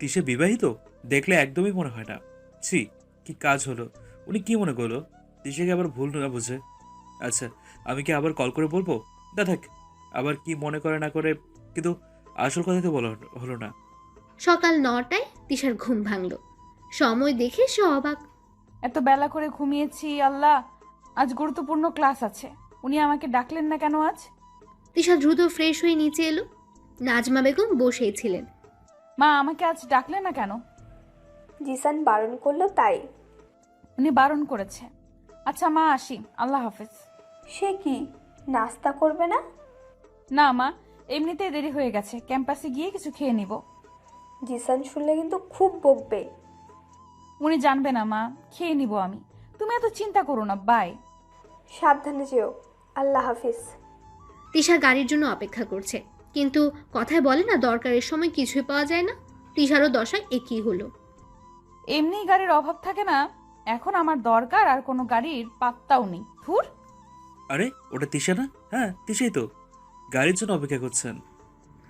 তিশা বিবাহিত? দেখলে একদমই মনে হয় না। ছি, কি কাজ হলো? উনি কি মনে করলো? তিশাকে আবার ভুল না বুঝে। আচ্ছা, আমি কি আবার কল করে বলবো? না থাক, আবার কি মনে করে না করে, কিন্তু আসল কথা তো বলা হলো না। সকাল 9টায় তিশার ঘুম ভাঙল। সময় দেখে সে অবাক। এত বেলা করে ঘুমিয়েছি, আল্লাহ, আজ গুরুত্বপূর্ণ ক্লাস আছে। উনি আমাকে ডাকলেন না কেন আজ? তিশা দ্রুত ফ্রেশ হয়ে নিচে এলো। নাজমা বেগম বসেই ছিলেন। মা, আমাকে আজ ডাকলেন না কেন? জিসান বারণ করলো তাই। উনি বারণ করেছে। আচ্ছা মা, আসি, আল্লাহ হাফেজ। সে কি, নাস্তা করবে না? না মা, এমনিতেই দেরি হয়ে গেছে, ক্যাম্পাসে গিয়ে কিছু খেয়ে নিব। জিসান শুনলে কিন্তু খুব বকবে। উনি জানবে না মা, খেয়ে নিব আমি। তুমি এত চিন্তা করো না, বাই। সাবধানে যেও। আল্লাহ হাফিজ। তিশা গাড়ির জন্য অপেক্ষা করছে, কিন্তু কথায় বলে না, দরকারের সময় কিছুই পাওয়া যায় না। তিশারও দশা একই হলো। এমনি গাড়ির অভাব থাকে না, এখন আমার দরকার আর কোনো গাড়ির পাত্তাও নেই। ধুর। আরে ওটা তিশা না? হ্যাঁ, তিশাই তো। গাড়ির জন্য অপেক্ষা করছেন?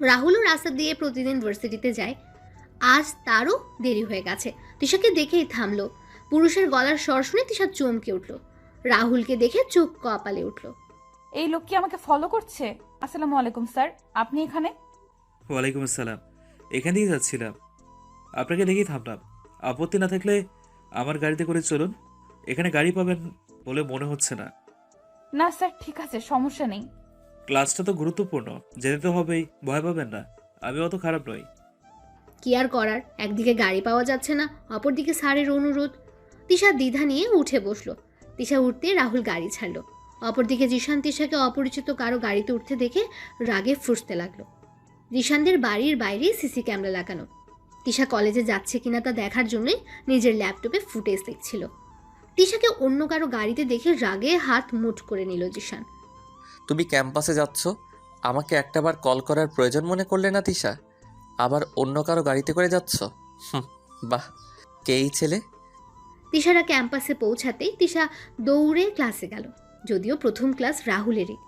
রাহুলও রাস্তা দিয়ে প্রতিদিন ভার্সিটিতে যায়। আজ তারও দেরি হয়ে গেছে। তিশাকে দেখেই থামলো। পুরুষের গলার স্বর শুনে তিশা চমকে উঠল। রাহুলকে দেখে চোখ কপালে উঠল। এই লোক কি আমাকে ফলো করছে? আসসালামু আলাইকুম স্যার, আপনি এখানে? ওয়ালাইকুম আসসালাম। এখান দিয়ে যাচ্ছিলাম, আপনাকে দেখেই থামলাম। আপত্তি না থাকলে আমার গাড়িতে করে চলুন। এখানে গাড়ি পাবেন বলে মনে হচ্ছে না। না স্যার, ঠিক আছে, সমস্যা নেই। ক্লাসটা তো গুরুত্বপূর্ণ, যেতে তো হবেই, ভয় পাবেন না। আমি অত খারাপ নই। কি আর করার, একদিকে গাড়ি পাওয়া যাচ্ছে না, অপরদিকে স্যারের অনুরোধ। তিশা দ্বিধা নিয়ে উঠে বসলো। তিশা উঠতে রাহুল গাড়ি ছাড়লো। অপরদিকে জিশান তিশাকে অপরিচিত কারো গাড়িতে উঠতে দেখে রাগে ফুঁসতে লাগলো। জিশানদের বাড়ির বাইরে সিসি ক্যামেরা লাগানো। তিশা কলেজে যাচ্ছে কিনা তা দেখার জন্যই নিজের ল্যাপটপে ফুটেজ দেখছিল। তিশাকে অন্য কারো গাড়িতে দেখে রাগে হাত মুঠ করে নিল জিশান। তুমি ক্যাম্পাসে যাচ্ছ, আমাকে একটাবার কল করার প্রয়োজন মনে করলে না তিশা? আবার অন্য কারো গাড়িতে করে যাচ্ছ? বাহ, কে এই ছেলে? তিশারা ক্যাম্পাসে পৌঁছাতেই তিশা দৌড়ে ক্লাসে গেল, যদিও প্রথম ক্লাস রাহুলেরই।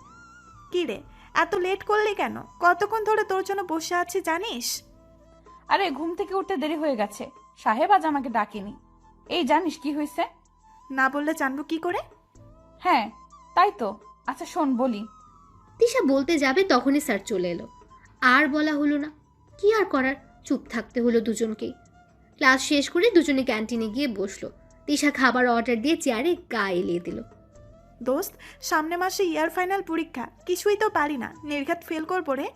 কি রে, এত লেট করলি কেন? কতক্ষণ ধরে তোর জন্য বসে আছি জানিস? আরে ঘুম থেকে উঠতে দেরি হয়ে গেছে, সাহেব আজ আমাকে ডাকেনি। এই জানিস কি হয়েছে? না বললে জানবো কি করে? হ্যাঁ তাই তো। আচ্ছা শোন বলি। তিশা বলতে যাবে তখনই স্যার চলে এলো। আর বলা হলো না, কি আর করার, চুপ থাকতে হলো দুজনকেই। ক্লাস শেষ করে দুজনে ক্যান্টিনে গিয়ে বসলো। তিশা খাবার অর্ডার দিয়ে চেয়ারে গা এলিয়ে দিল। দোস্ত, সামনে মাসে ইয়ার ফাইনাল পরীক্ষা, কিছুই তো পারি না, নির্ঘাত ফেল করবো রে।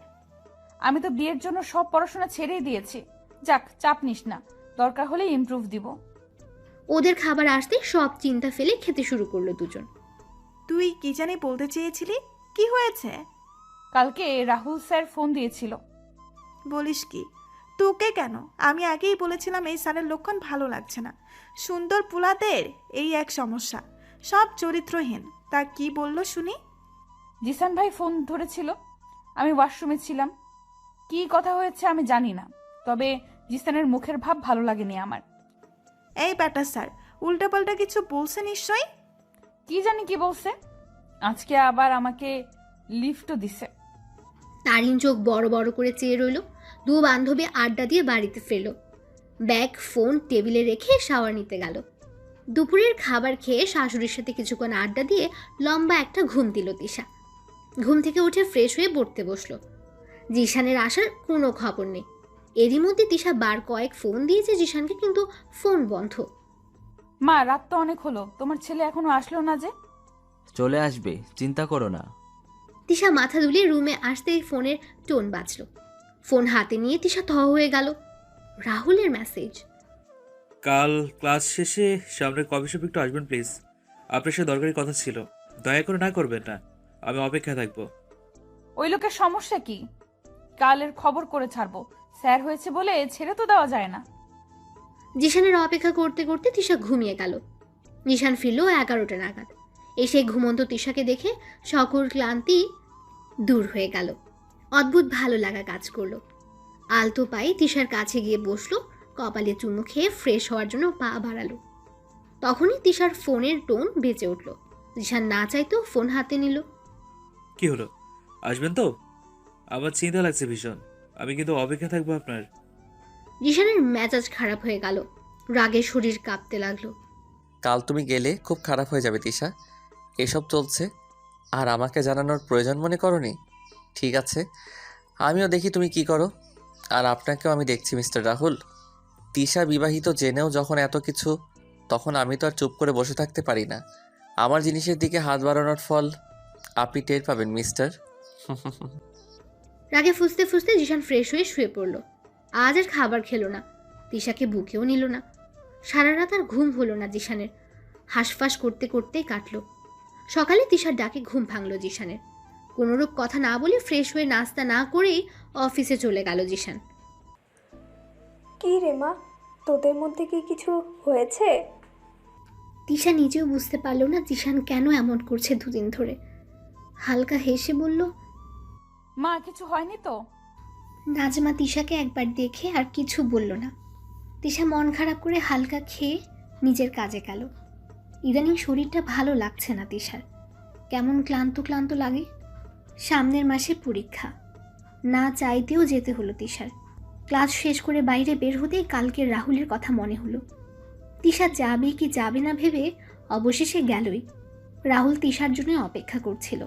আমি তো বিয়ের জন্য সব পড়াশোনা ছেড়েই দিয়েছি। যাক, চাপ নিস না, দরকার হলে ইমপ্রুভ দিব। ওদের খাবার আসতে সব চিন্তা ফেলে খেতে শুরু করলো দুজন। তুই কি জানি বলতে চেয়েছিলি, কি হয়েছে? কালকে রাহুল স্যার ফোন দিয়েছিল। বলিস কি? তোকে কেন? আমি আগেই বলেছিলাম এই স্যারের লক্ষণ ভালো লাগছে না। সুন্দর পুলাদের এই এক সমস্যা, সব চরিত্রহীন। তা কি বললো শুনি? জিসান ভাই ফোন ধরেছিল, আমি ওয়াশরুমে ছিলাম। কি কথা হয়েছে আমি জানি না, তবে জিসানের মুখের ভাব ভালো লাগেনি আমার। এই ব্যাটা স্যার উল্টাপাল্টা কিছু বলছে নিশ্চয়ই। কি জানি কি বলছে, আজকে আবার আমাকে লিফটও দিছে। তারিন চোখ বড় বড় করে চেয়ে রইল। দু বান্ধবী আড্ডা দিয়ে বাড়িতে ফেরল। ব্যাগ ফোন টেবিলে রেখে শাওয়ার নিতে গেল। দুপুরের খাবার খেয়ে শাশুড়ির সাথে কিছুক্ষণ আড্ডা দিয়ে লম্বা একটা ঘুম দিল তিশা। ঘুম থেকে উঠে ফ্রেশ হয়ে পড়তে বসলো। জিশানের আসার কোনো খবর নেই। এরই মধ্যে তিশা বার কয়েক ফোন দিয়েছে জিশানকে, কিন্তু ফোন বন্ধ। মা, রাত তো অনেক হলো, তোমার ছেলে এখনো আসলো না যে? চলে আসবে, চিন্তা করো না। তিশা মাথা দুলিয়ে রুমে আসতেই ফোনের টোন বাজলো। ফোন হাতে নিয়ে তিশা থ হয়ে গেল। রাহুলের মেসেজ। কাল ক্লাস শেষে সামনের কফি শপে একটু আসবেন প্লিজ, আপনার সাথে দরকারি কথা ছিল। দয়া করে না করবেন না, আমি অপেক্ষা থাকবো। ওই লোকের সমস্যা কি? কালের খবর করে ছাড়বো, স্যার হয়েছে বলে ছেড়ে তো দেওয়া যায় না। জিশানের অপেক্ষা করতে করতে তিশা ঘুমিয়ে গেল। জিশান ফিরল 11টা নাগাদ। এসে ঘুমন্ত তিশাকে দেখে সকল ক্লান্তি দূর হয়ে গেল। অদ্ভুত ভালো লাগা কাজ করলো। আলতো পায়ে তিশার কাছে গিয়ে বসলো, কপালে চুমু খেয়ে ফ্রেশ হওয়ার জন্য পা বাড়ালো। তখনই তিশার ফোনের টোন বেঁচে উঠল। জিশান না চাইতেও ফোন হাতে নিল। কি হলো, আসবেন তো? আমার চিন্তা লাগছে ভীষণ, আমি কিন্তু অপেক্ষা থাকবো আপনার। জিশানের মেজাজ খারাপ হয়ে গেল, রাগে শরীর কাঁপতে লাগলো। কাল তুমি গেলে খুব খারাপ হয়ে যাবে তিশা, এসব চলছে আর আমাকে জানানোর প্রয়োজন মনে করনি? ঠিক আছে, আমিও দেখি তুমি কি করো, আর আপনাকেও আমি দেখছি মিস্টার রাহুল। তিশা বিবাহিত জেনেও যখন এত কিছু, তখন আমি তো আর চুপ করে বসে থাকতে পারি না। আমার জিনিসের দিকে হাত বাড়ানোর ফল আপনি টের পাবেন মিস্টার। রাগে ফুসতে ফুসতে জিশান ফ্রেশ হয়ে শুয়ে পড়ল। আজ আর খাবার খেলো না, তিশাকে বুকেও নিল না। সারা রাত আর ঘুম হলো না জিশানের, হাঁসফাঁস করতে করতেই কাটলো। সকালে তিশার ডাকে ঘুম ভাঙলো জিশানের। কোনোরূপ কথা না বলে ফ্রেশ হয়ে নাস্তা না করেই অফিসে চলে গেল জিশান। কি রে মা, তোদের মধ্যে কি কিছু হয়েছে? তিশা নিজেও বুঝতে পারলো না জিশান কেন এমন করছে দুদিন ধরে। হালকা হেসে বলল, মা কিছু হয়নি তো? নাজমা তিশাকে একবার দেখে আর কিছু বলল না। তিশা মন খারাপ করে হালকা খেয়ে নিজের কাজে গেল। ইদানিং শরীরটা ভালো লাগছে না তিশার, কেমন ক্লান্ত ক্লান্ত লাগে। সামনের মাসে পরীক্ষা, না চাইতেও যেতে হলো তিশার। ক্লাস শেষ করে বাইরে বের হতেই কালকের রাহুলের কথা মনে হলো। তিশা যাবে কি যাবে না ভেবে অবশেষে গেলই। রাহুল তিশার জন্য অপেক্ষা করছিল।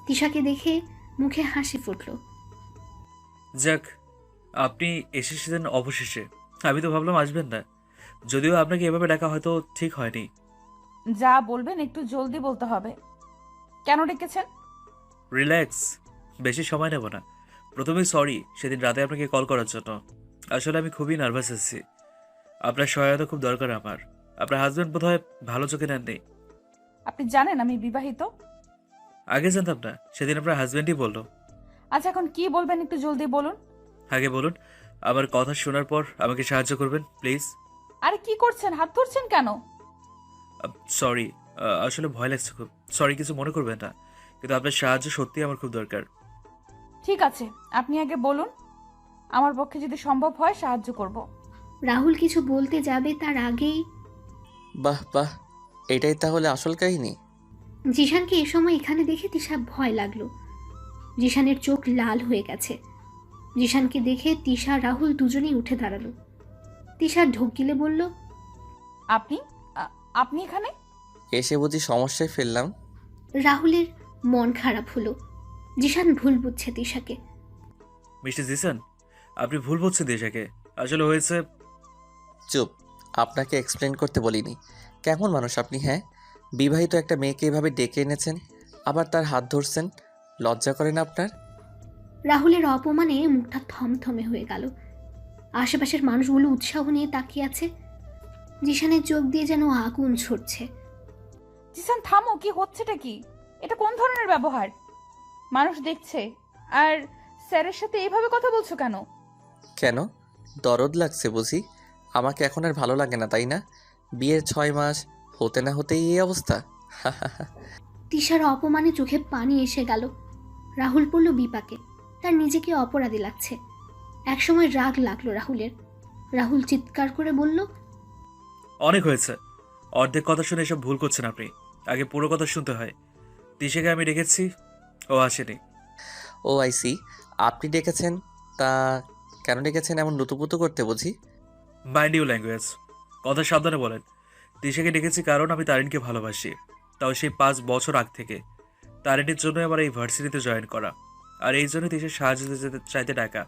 তিশাকে দেখে মুখে হাসি ফুটল। যাক, আপনি এসেছিলেন অবশেষে। আমি তো ভাবলাম আসবেন না, যদিও আপনাকে এভাবে ডাকা হয়তো ঠিক হয়নি। যা বলবেন একটু জলদি বলতে হবে। কেন ডেকেছেন? রিল্যাক্স, বেশি সময় নেব না। প্রথমেই সরি সেদিন রাতে আপনাকে কল করার জন্য। আসলে আমি খুবই নার্ভাস আছি, আপনার সহায়তা খুব দরকার আমার। আপনার হাজব্যান্ড বোধহয় ভালো চোখে নেননি। আপনি জানেন আমি বিবাহিত? আগে জানতাম না, সেদিন আপনার হাজব্যান্ডই বললো। আচ্ছা এখন কি বলবেন একটু জলদি বলুন। আগে বলুন, আমার কথা শোনার পর আমাকে সাহায্য করবেন প্লিজ। আরে কি করছেন, হাত ধরছেন কেন? সরি, আসলে ভয় লাগছে খুব। সরি, কিছু মনে করবেন না, কিন্তু আপনার সাহায্য সত্যিই আমার খুব দরকার। ঠিক আছে, আপনি আগে বলুন, আমার পক্ষে যদি সম্ভব হয় সাহায্য করব। রাহুল কিছু বলতে যাবে তার আগেই বাহ বাহ, এটাই তাহলে আসল কাহিনী। জিশানকে এ সময় এখানে দেখে তিশা ভয় লাগলো। জিশানের চোখ লাল হয়ে গেছে। জিশানকে দেখে তিশা রাহুল দুজনেই উঠে দাঁড়ালো। তিশা ঢোক গিলে বলল, আপনি আপনি এখানে? এসে বুঝি সমস্যায় ফেললাম? রাহুলের মন খারাপ হলো। জিশান ভুল বুঝছে তিশাকে। মিস্টার জিসান, আপনি ভুল বলছেন দিশাকে। আসলে হয়েছে। চুপ, আপনাকে এক্সপ্লেন করতে বলিনি। কেমন মানুষ আপনি? হ্যাঁ, বিবাহিত একটা মেয়েকে এভাবে ডেকে এনেছেন, আবার তার হাত ধরছেন। লজ্জা করে না আপনার? রাহুলের অপমানে মুখটা থমথমে হয়ে গেল। আশেপাশের মানুষগুলো উৎসাহ নিয়ে তাকিয়ে আছে। জিশানের চোখ দিয়ে যেন আগুন ছড়ছে। জিসান থামো, কি হচ্ছেটা কি? এটা কোন ধরনের ব্যবহার? মানুষ দেখছে, আর স্যারের সাথে এইভাবে কথা বলছো কেন? কেন, দরদ লাগছে বুঝি? আমাকে এখন আর ভালো লাগে না, তাই না? বিয়ের 6 মাস হতে না হতেই এই অবস্থা। তিশার অপমানে চোখে পানি এসে গেল। রাহুল পড়ল বিপাকে। তার নিজেকে অপরাধী লাগছে। একসময় রাগ লাগলো রাহুলের। রাহুল চিৎকার করে বলল, অনেক হয়েছে। অর্ধেক কথা শুনে এসব ভুল করছেন আপনি। আগে পুরো কথা শুনতে হয়। দিশাকে আমি ডেকেছি, ও আসেনি। ও আইসি, আপনি ডেকেছেন? তা কেন ডেকেছেন? এমন লুতুপুতু করতে বুঝি? মাইন্ড ইউ ল্যাঙ্গুয়েজ, কথা সাবধানে বলেন। দিশাকে ডেকেছি কারণ আমি তারিনকে ভালোবাসি, তাও সেই 5 বছর আগ থেকে। তারিনের জন্য আমার এই ভার্সিটিতে জয়েন করা, আর এই জন্য দেশের সাহায্য চাইতে ডাকা।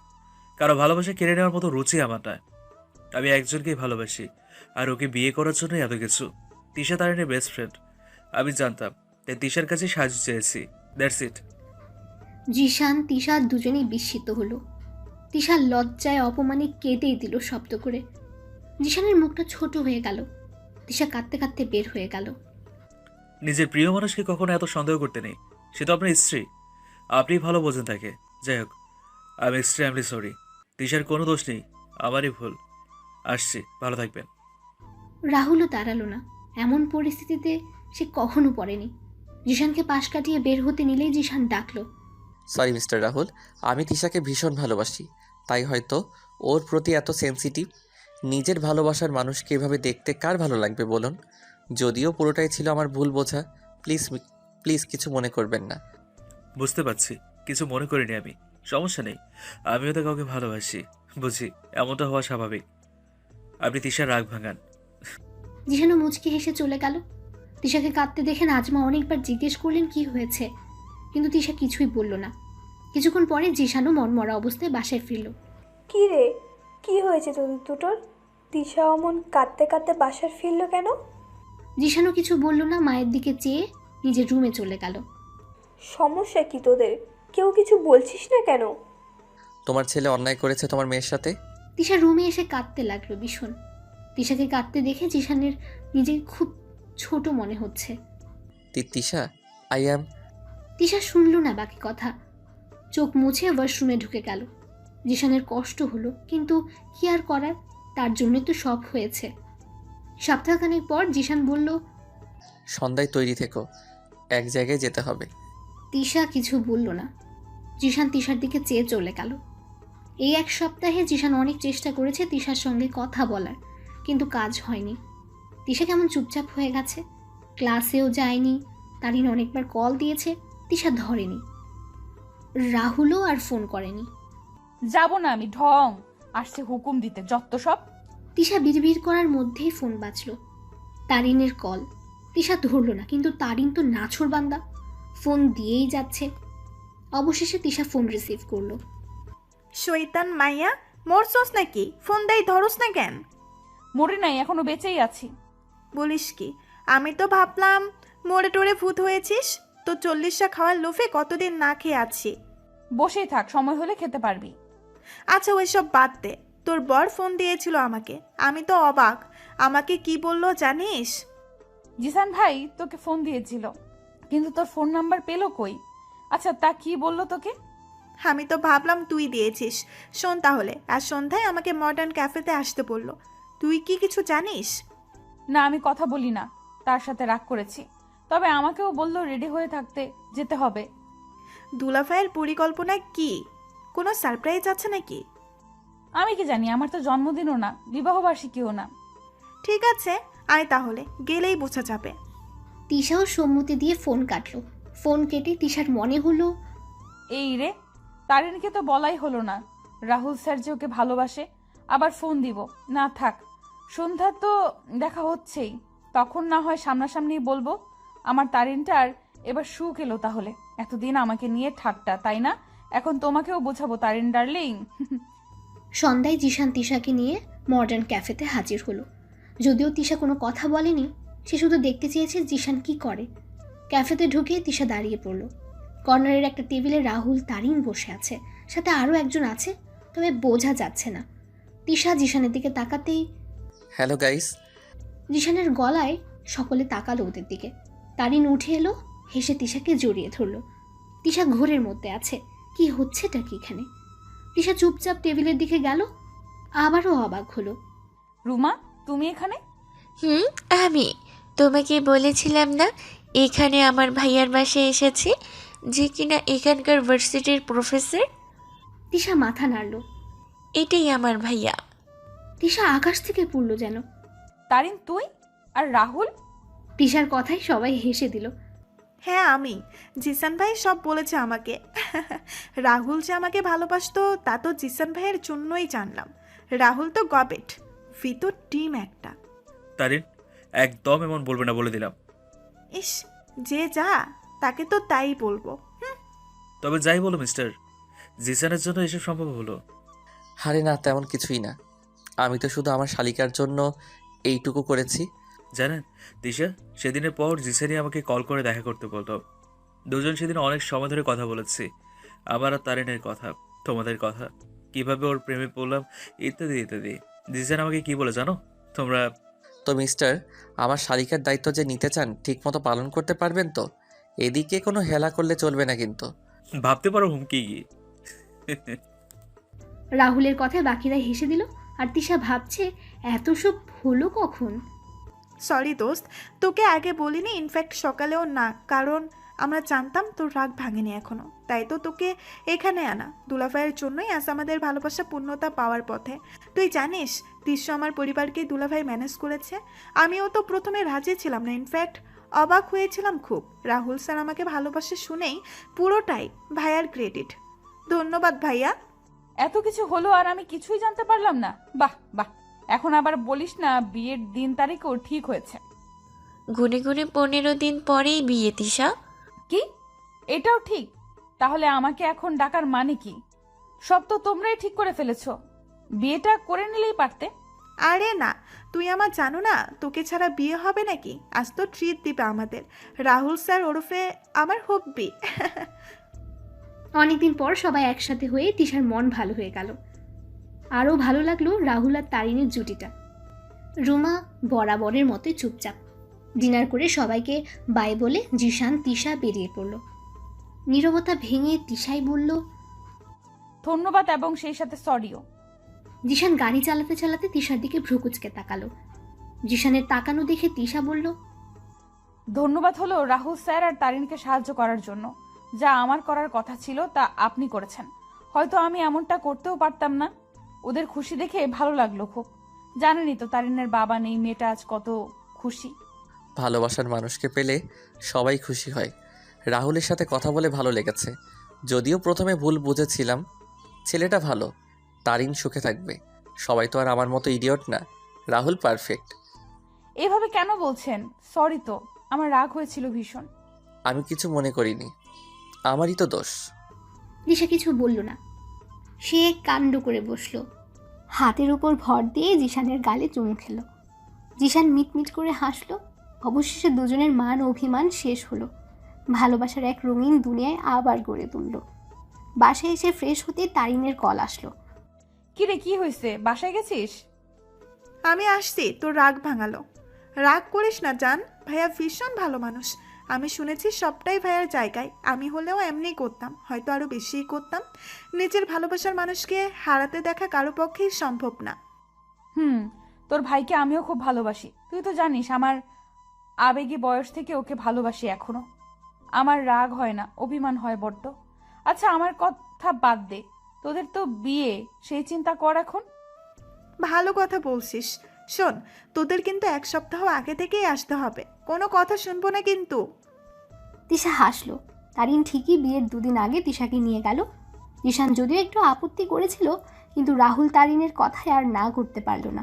কারো ভালোবাসা কেড়ে নেওয়ার মতো রুচি আমার নয়। আমি একজনকেই ভালোবাসি, আর ওকে বিয়ে করার জন্যই এত কিছু। তিশা তারিনের বেস্ট ফ্রেন্ড, আমি জানতাম, তাই তিশার কাছে সাহায্য চেয়েছি। That's it. জিশান তিশা দুজনেই বিস্মিত হলো। তিশা লজ্জায় অপমানে কেঁদেই দিল শব্দ করে। জিশানের মুখটা ছোট হয়ে গেল। তিশা কাঁদতে কাঁদতে বের হয়ে গেল। নিজের প্রিয় মানুষকে কখনো এত সন্দেহ করতে নেই। সে তো আপনার স্ত্রী, আপনি ভালো বোঝেন তাকে। যাই হোক, আমি এক্সট্রিমলি সরি। তিশার কোনো দোষ নেই, আমারই ভুল। আসছি, ভালো থাকবেন। রাহুলও দাঁড়ালো না। এমন পরিস্থিতিতে সে কখনো পড়েনি। জিশানকে পাশ কাটিয়ে বের হতে নিলেই জিশান ডাকলো, সরি মিস্টার রাহুল, আমি তিশাকে ভীষণ ভালোবাসি, তাই হয়তো ওর প্রতি এত সেনসিটিভ। নিজের ভালোবাসার মানুষকে এভাবে দেখতে কার ভালো লাগবে বলুন? যদিও পুরোটাই ছিল আমার ভুল বোঝা। প্লিজ প্লিজ কিছু মনে করবেন না। বুঝতে পারছি, কিছু মনে করিনি আমি। সমস্যা নেই, আমিও তো কাউকে ভালোবাসি, বুঝি এমনটা হওয়া স্বাভাবিক। আপনি তিশার রাগ ভাঙান। জিশানও মুচকি হেসে চলে গেল। তিশাকে কাঁদতে দেখে নাজমা অনেকবার জিজ্ঞেস করলেন কি হয়েছে, কিন্তু তিশা কিছুই বলল না। কিছুক্ষণ পরে জিশানও মনমরা অবস্থায় বাসায় ফিরল। কি রে, কি হয়েছে তোদের দুটোর? দিশা অমন কাঁদতে কাঁদতে বাসার ফিরলো কেন? জিশানও কিছু বলল না, মায়ের দিকে চেয়ে নিজের রুমে চলে গেল। সমস্যা কি তোদের? কেউ কিছু বলছিস না কেন? তোমার ছেলে অন্যায় করেছে তোমার মেয়ের সাথে। তিশা রুমে এসে কাঁদতে লাগলো ভীষণ। তিশাকে কাঁদতে দেখে জিশানের নিজেকে খুব ছোট মনে হচ্ছে। Tisha, I am. তিশা শুনল না বাকি কথা। চোখ মুছে ওয়াশরুমে ঢুকে গেল। জিশানের কষ্ট হলো, কিন্তু কি আর করার, তার জন্য তো সব হয়েছে। সপ্তাহখানেক পর জিশান বলল, সন্ধ্যায় তৈরি থেকো, এক জায়গায় যেতে হবে। তিশা কিছু বলল না। জিশান তিশার দিকে চেয়ে চলে গেল। এই 1 সপ্তাহে জিশান অনেক চেষ্টা করেছে তিশার সঙ্গে কথা বলার, কিন্তু কাজ হয়নি। তিশা কেমন চুপচাপ হয়ে গেছে। ক্লাসেও যায়নি। তারিন অনেকবার কল দিয়েছে, তিশা ধরেনি। রাহুলও আর ফোন করেনি। যাব না আমি, ঢং আসছে হুকুম দিতে, যত সব। তিশা বিড়বিড় করার মধ্যেই ফোন বাজলো। তারিনের কল। তিশা ধরল না, কিন্তু তারিন তো নাছোড়বান্দা, ফোন দিয়েই যাচ্ছে। অবশেষে তিশা ফোন রিসিভ করলো। শৈতান মাইয়া, মরছস নাকি? ফোন দেই ধরস না কেন? মরে নাই, এখনো বেঁচেই আছি। বলিস কি? আমি তো ভাবলাম মরে টরে ভূত হয়েছিস। তো 40টা খাওয়ার লোভে কতদিন না খেয়ে আছি। বসেই থাক, সময় হলে খেতে পারবি। আচ্ছা ওইসব বাদ দে। তোর বর ফোন দিয়েছিল আমাকে, আমি তো অবাক। আমাকে কি বললো জানিস? জিসান ভাই তোকে ফোন দিয়েছিল, কিন্তু তোর ফোন নাম্বার পেলো কই? আচ্ছা তা কি বললো তোকে? আমি তো ভাবলাম তুই দিয়েছিস। শোন তাহলে, আজ সন্ধ্যায় আমাকে মডার্ন ক্যাফেতে আসতে বললো। তুই কি কিছু জানিস? না, আমি কথা বলি না, তার সাথে রাগ করেছি। তবে আমাকেও বললো রেডি হয়ে থাকতে, যেতে হবে। দুলাভাইয়ের পরিকল্পনা কি? কোনো সারপ্রাইজ আছে নাকি? আমি কি জানি, আমার তো জন্মদিনও না, বিবাহবার্ষিকীও না। ঠিক আছে, আয় তাহলে, গেলেই বোঝা যাবে। তিশাও সম্মতি দিয়ে ফোন কাটলো। ফোন কেটে তিশার মনে হলো এই রে, তারিনকে তো বলাই হলো না রাহুল স্যার যে ওকে ভালোবাসে। আবার ফোন দিব না, থাক, সন্ধ্যা তো দেখা হচ্ছেই, তখন না হয় সামনাসামনি বলবো। আমার তারিনটার এবার সুখ এলো তাহলে। এতদিন আমাকে নিয়ে ঠাট্টা, তাই না? এখন তোমাকেও বোঝাবো তারিন ডার্লিং। সন্ধ্যায় জিশান তিশাকে নিয়ে মডার্ন ক্যাফেতে হাজির হলো। যদিও তিশা কোনো কথা বলেনি, সে শুধু দেখতে চেয়েছে জিশান কি করে। ক্যাফেতে ঢুকে তিশা দাঁড়িয়ে পড়ল। কর্নারের একটা টেবিলে রাহুল তারিন বসে আছে, সাথে আরও একজন আছে, তবে বোঝা যাচ্ছে না। তিশা জিশানের দিকে তাকাতেই হ্যালো গাইস। জিশানের গলায় সকলে তাকালো ওদের দিকে। তারিন উঠে এলো, হেসে তিশাকে জড়িয়ে ধরল। তিশা ঘোরের মধ্যে আছে, কি হচ্ছেটা কি এখানে? তিশা চুপচাপ টেবিলের দিকে গেল, আবারও অবাক হলো। রুমা, তুমি এখানে? আমি তোমাকে বলেছিলাম না এখানে আমার ভাইয়ার বাসায় এসেছি, যে কিনা এখানকার ভার্সিটির প্রফেসর। তিশা মাথা নাড়ল। এটাই আমার ভাইয়া। তিশা আকাশ থেকে পড়ল যেন। তারিন তুই? আর রাহুল? তিশার কথায় সবাই হেসে দিল। হ্যাঁ আমি। জিসান ভাই সব বলেছে আমাকে। রাহুল যে আমাকে ভালোবাসতো তা তো জিসান ভাইয়ের জন্যই জানলাম। রাহুল তো গবেট, ভিতর টিম একটা। তারিন, একদম এমন বলবে না বলে দিলাম। ইস, যে যা তাকে তো তাই বলবো। তবে যাই বলো মিস্টার, জিসানের জন্য এসব সম্ভব হলো? আরে না, তেমন কিছুই না। আমি তো শুধু আমার শালিকার জন্য এইটুকু করেছি। জানেন দিশা, সেদিনের পর জিসানি আমাকে কল করে দেখা করতে বলতো। দুজন সেদিন অনেক সময় ধরে কথা বলেছি, আমার আর তারিনের কথা, তোমাদের কথা, কিভাবে ওর প্রেমে পড়লাম, ইত্যাদি ইত্যাদি। জিসান আমাকে কি বলে জানো তোমরা? তো মিস্টার, আমার শালিকার দায়িত্ব যে নিতে চান ঠিকমতো পালন করতে পারবেন তো? এদিকে কোনো হেলা করলে চলবে না কিন্তু। ভাবতে পারো হুমকি গিয়ে। রাহুলের কথায় বাকিরা হেসে দিল, আর তিশা ভাবছে এত সব হলো কখন। সরি দোস্ত, তোকে আগে বলিনি, ইনফ্যাক্ট সকালেও না, কারণ আমরা জানতাম তোর রাগ ভাঙেনি এখনো, তাই তো তোকে এখানে আনা। দুলাভাইয়ের জন্যই আজ আমাদের ভালোবাসা পূর্ণতা পাওয়ার পথে। তুই জানিস তিস্য আমার পরিবারকে দুলাভাই ম্যানেজ করেছে। আমিও তো প্রথমে রাজি ছিলাম না, ইনফ্যাক্ট অবাক হয়েছিলাম খুব। রাহুল স্যার আমাকে ভালোবাসে শুনেই পুরোটাই ভাইয়ার ক্রেডিট। ধন্যবাদ ভাইয়া। এত কিছু হলো আর আমি কিছুই জানতে পারলাম না? বাহ বাহ, এখন আবার বলিস না বিয়ের দিন তারিখও ঠিক হয়েছে। গুনে গুনে 15 দিন পরেই বিয়ে তিশা। কি? এটাও ঠিক? তাহলে আমাকে এখন ডাকার মানে কি? সব তো তোমরাই ঠিক করে ফেলেছো, বিয়েটা করে নিলেই পারতে। আরে না, তুই আমার জানো না তোকে ছাড়া বিয়ে হবে নাকি? আজ তো ট্রিট দিবে আমাদের রাহুল স্যার ওরফে আমার হব্বি। অনেকদিন পর সবাই একসাথে হয়ে তিশার মন ভালো হয়ে গেল। আরও ভালো লাগলো রাহুল আর তারিনের জুটিটা। রুমা বরাবরের মতোই চুপচাপ। ডিনার করে সবাইকে বাই বলে জিশান তিশা বেরিয়ে পড়ল। নীরবতা ভেঙে তিশাই বলল, ধন্যবাদ এবং সেই সাথে সরিও। জিশান গাড়ি চালাতে চালাতে তিশার দিকে ভ্রুকুচকে তাকালো। জিশানের তাকানো দেখে তিশা বলল, ধন্যবাদ হলো রাহুল স্যার আর তারিনকে সাহায্য করার জন্য। যা আমার করার কথা ছিল তা আপনি করেছেন। হয়তো আমি এমনটা করতেও পারতাম না। ওদের খুশি দেখে ভালো লাগলো খুব। জানেনই তো তারিনের বাবা নেই, মেয়েটা আজ কত খুশি। ভালোবাসার মানুষকে পেলে সবাই খুশি হয়। রাহুলের সাথে কথা বলে ভালো লেগেছে, যদিও প্রথমে ভুল বুঝেছিলাম। ছেলেটা ভালো, তারিন সুখে থাকবে। সবাই তো আর আমার মতো ইডিয়ট না। রাহুল পারফেক্ট। এভাবে কেন বলছেন? সরি তো, আমার রাগ হয়েছিল ভীষণ। আমি কিছু মনে করিনি, আমারই তো দোষ। দিশা কিছু বলল না। সে কাণ্ড করে বসলো, হাতের উপর ভর দিয়ে জিশানের গালে চুমু খেল। জিশান মিটমিট করে হাসলো। অবশেষে দুজনের মান অভিমান শেষ হলো। ভালোবাসার এক রঙিন দুনিয়ায় আবার গড়ে তুলল। বাসায় এসে ফ্রেশ হতে তারিনের কল আসলো। কিরে, কি হয়েছে? বাসায় গেছিস? আমি আসছি, তোর রাগ ভাঙালো। রাগ করিস না জান, ভাইয়া ভীষণ ভালো মানুষ। আমি শুনেছি সবটাই ভাইয়ার জায়গায়। আমি হলেও এমনিই করতাম, হয়তো আরও বেশিই করতাম। নিজের ভালোবাসার মানুষকে হারাতে দেখা কারো পক্ষেই সম্ভব না। তোর ভাইকে আমিও খুব ভালোবাসি। তুই তো জানিস আমার আবেগী বয়স থেকে ওকে ভালোবাসি এখনো। আমার রাগ হয় না, অভিমান হয় বড্ড। আচ্ছা, আমার কথা বাদ দে, তোদের তো বিয়ে, সেই চিন্তা কর এখন। ভালো কথা বলছিস। শোন, তোদের কিন্তু 1 সপ্তাহ আগে থেকেই আসতে হবে, কোনো কথা শুনবো না কিন্তু। তিশা হাসলো। তারিন ঠিকই বিয়ের 2 দিন আগে তিশাকে নিয়ে গেল। জিশান যদিও একটু আপত্তি করেছিল, কিন্তু রাহুল তারিনের কথায় আর না করতে পারল না।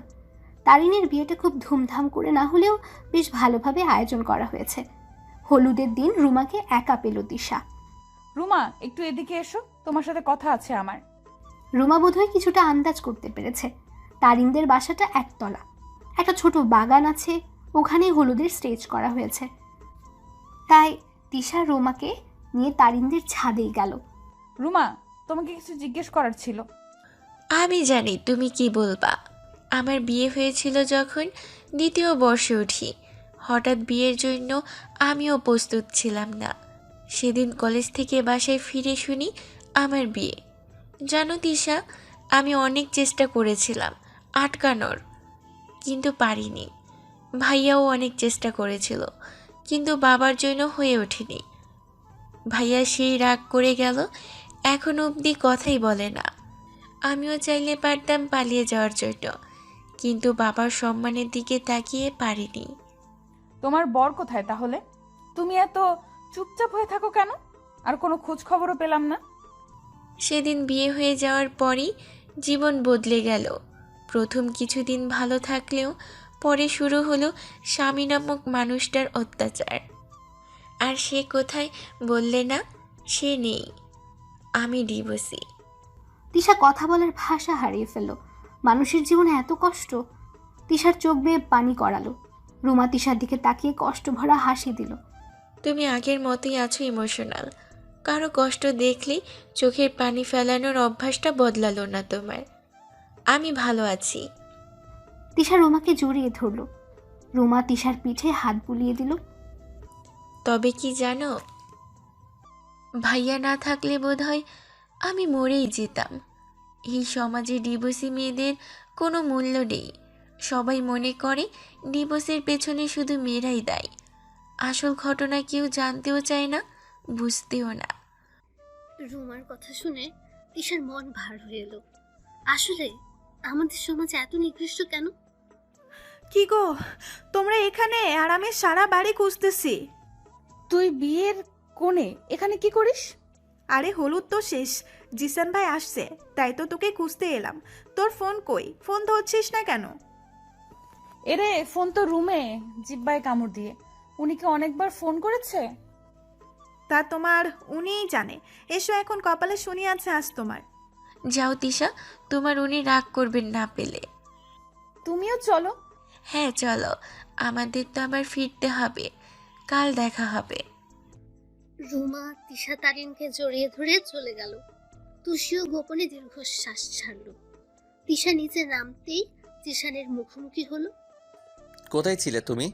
তারিনের বিয়েটা খুব ধুমধাম করে না হলেও বেশ ভালোভাবে আয়োজন করা হয়েছে। হলুদের দিন রুমাকে একা পেল তিশা। রুমা, একটু এদিকে এসো, তোমার সাথে কথা আছে আমার। রুমা বোধহয় কিছুটা আন্দাজ করতে পেরেছে। তারিনদের বাসাটা 1 তলা, একটা ছোট বাগান আছে, ওখানেই হলুদের স্টেজ করা হয়েছে। তাই তিশা রুমাকে নিয়ে তারিনদের ছাদেই গেল। রুমা, তোমাকে কিছু জিজ্ঞেস করার ছিল। আমি জানি তুমি কি বলবা। আমার বিয়ে হয়েছিল যখন 2য় বর্ষে উঠি, হঠাৎ বিয়ের জন্য আমিও প্রস্তুত ছিলাম না। সেদিন কলেজ থেকে বাসায় ফিরে শুনি আমার বিয়ে। জানো তিশা, আমি অনেক চেষ্টা করেছিলাম আটকানোর, কিন্তু পারিনি। ভাইয়াও অনেক চেষ্টা করেছিল, কিন্তু বাবার জন্য হয়ে ওঠেনি। ভাইয়া সেই রাগ করে গেল, এখন অবধি কথাই বলে না। আমিও চাইলে পারতাম পালিয়ে যাওয়ার জন্য, কিন্তু বাবার সম্মানের দিকে তাকিয়ে পারিনি। তোমার বর কোথায় তাহলে? তুমি এত চুপচাপ হয়ে থাকো কেন? আর কোনো খোঁজ খবরও পেলাম না। সেদিন বিয়ে হয়ে যাওয়ার পরই জীবন বদলে গেল। প্রথম কিছুদিন ভালো থাকলেও পরে শুরু হলো স্বামী নামক মানুষটার অত্যাচার। আর সে কোথায় বললে না, সে নেই। আমি ডিভোর্সি। তিশা কথা বলার ভাষা হারিয়ে ফেলল। মানুষের জীবনে এত কষ্ট! তিশার চোখ বেয়ে পানি করালো। রুমা তিশার দিকে তাকিয়ে কষ্ট ভরা হাসি দিল। তুমি আগের মতোই আছো ইমোশনাল। কারো কষ্ট দেখলে চোখের পানি ফেলানোর অভ্যাসটা বদলালো না তোমার। আমি ভালো আছি। তিশা রুমাকে জড়িয়ে ধরল। রুমা তিশার পিঠে হাত বুলিয়ে দিল। তবে কি জানো, ভাইয়া না থাকলে বোধহয় আমি মরেই যেতাম। এই সমাজে ডিভোর্সি মেয়েদের কোনো মূল্য নেই। সবাই মনে করে ডিভোর্সের পেছনে শুধু মেয়েরাই দায়ী। আসল ঘটনা কেউ জানতেও চায় না, বুঝতেও না। রুমার কথা শুনে তিশার মন ভার হয়ে এলো। আসলে আমাদের সমাজ এত নিকৃষ্ট কেন? কি গো, তোমরা এখানে? আর আমি সারা বাড়ি খুঁজতেছি। তুই বিয়ের কোণে এখানে কি করিস? আরে হলুদ তো শেষ, জিসান ভাই আসছে, তাই তো তোকে খুঁজতে এলাম। তোর ফোন কই? ফোন ধরছিস না কেন? এরে, ফোন তো রুমে, জিব্বায় কামড় দিয়ে। উনিকে অনেকবার ফোন করেছে। তা তোমার উনিই জানে। এসো, এখন কপালে শনি আছে আজ তোমার। যাও তিশা, তোমার উনি রাগ করবেন না পেলে। তুমিও চলো। হ্যাঁ চলো, আমাদের তো আবার ফিরতে হবে, কাল দেখা হবে। রুমা তিশা তারিনকে জড়িয়ে ধরে চলে গেল। তুষিও গোপনে দীর্ঘশ্বাস ছাড়ল। তিশা নিচে নামতেই জিশানের মুখোমুখি হলো। কোথায় ছিলে তুমি?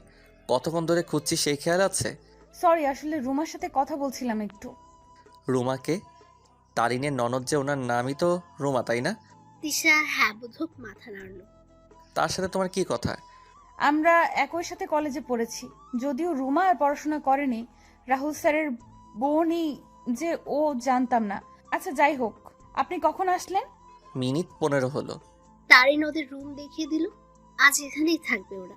কতক্ষণ ধরে খুঁজছি সেই খেয়াল আছে? সরি, আসলে রুমার সাথে কথা বলছিলাম একটু। রুমাকে? তারিনের ননদ যে, ওনার নামই তো রুমা, তাই না? তিশা হ্যাঁ বোধক মাথা নাড়ল। তার সাথে তোমার কি কথা? আমরা একই সাথে কলেজে পড়েছি। যদিও রুমা আর পড়াশোনা করেনি, রাহুল স্যারের বোনই যে ও, জানতাম না। আচ্ছা যাই হোক, আপনি কখন আসলেন? মিনিট 15 হলো। তারিন ওদের রুম দেখিয়ে দিল। আজ এখানেই থাকবে ওরা।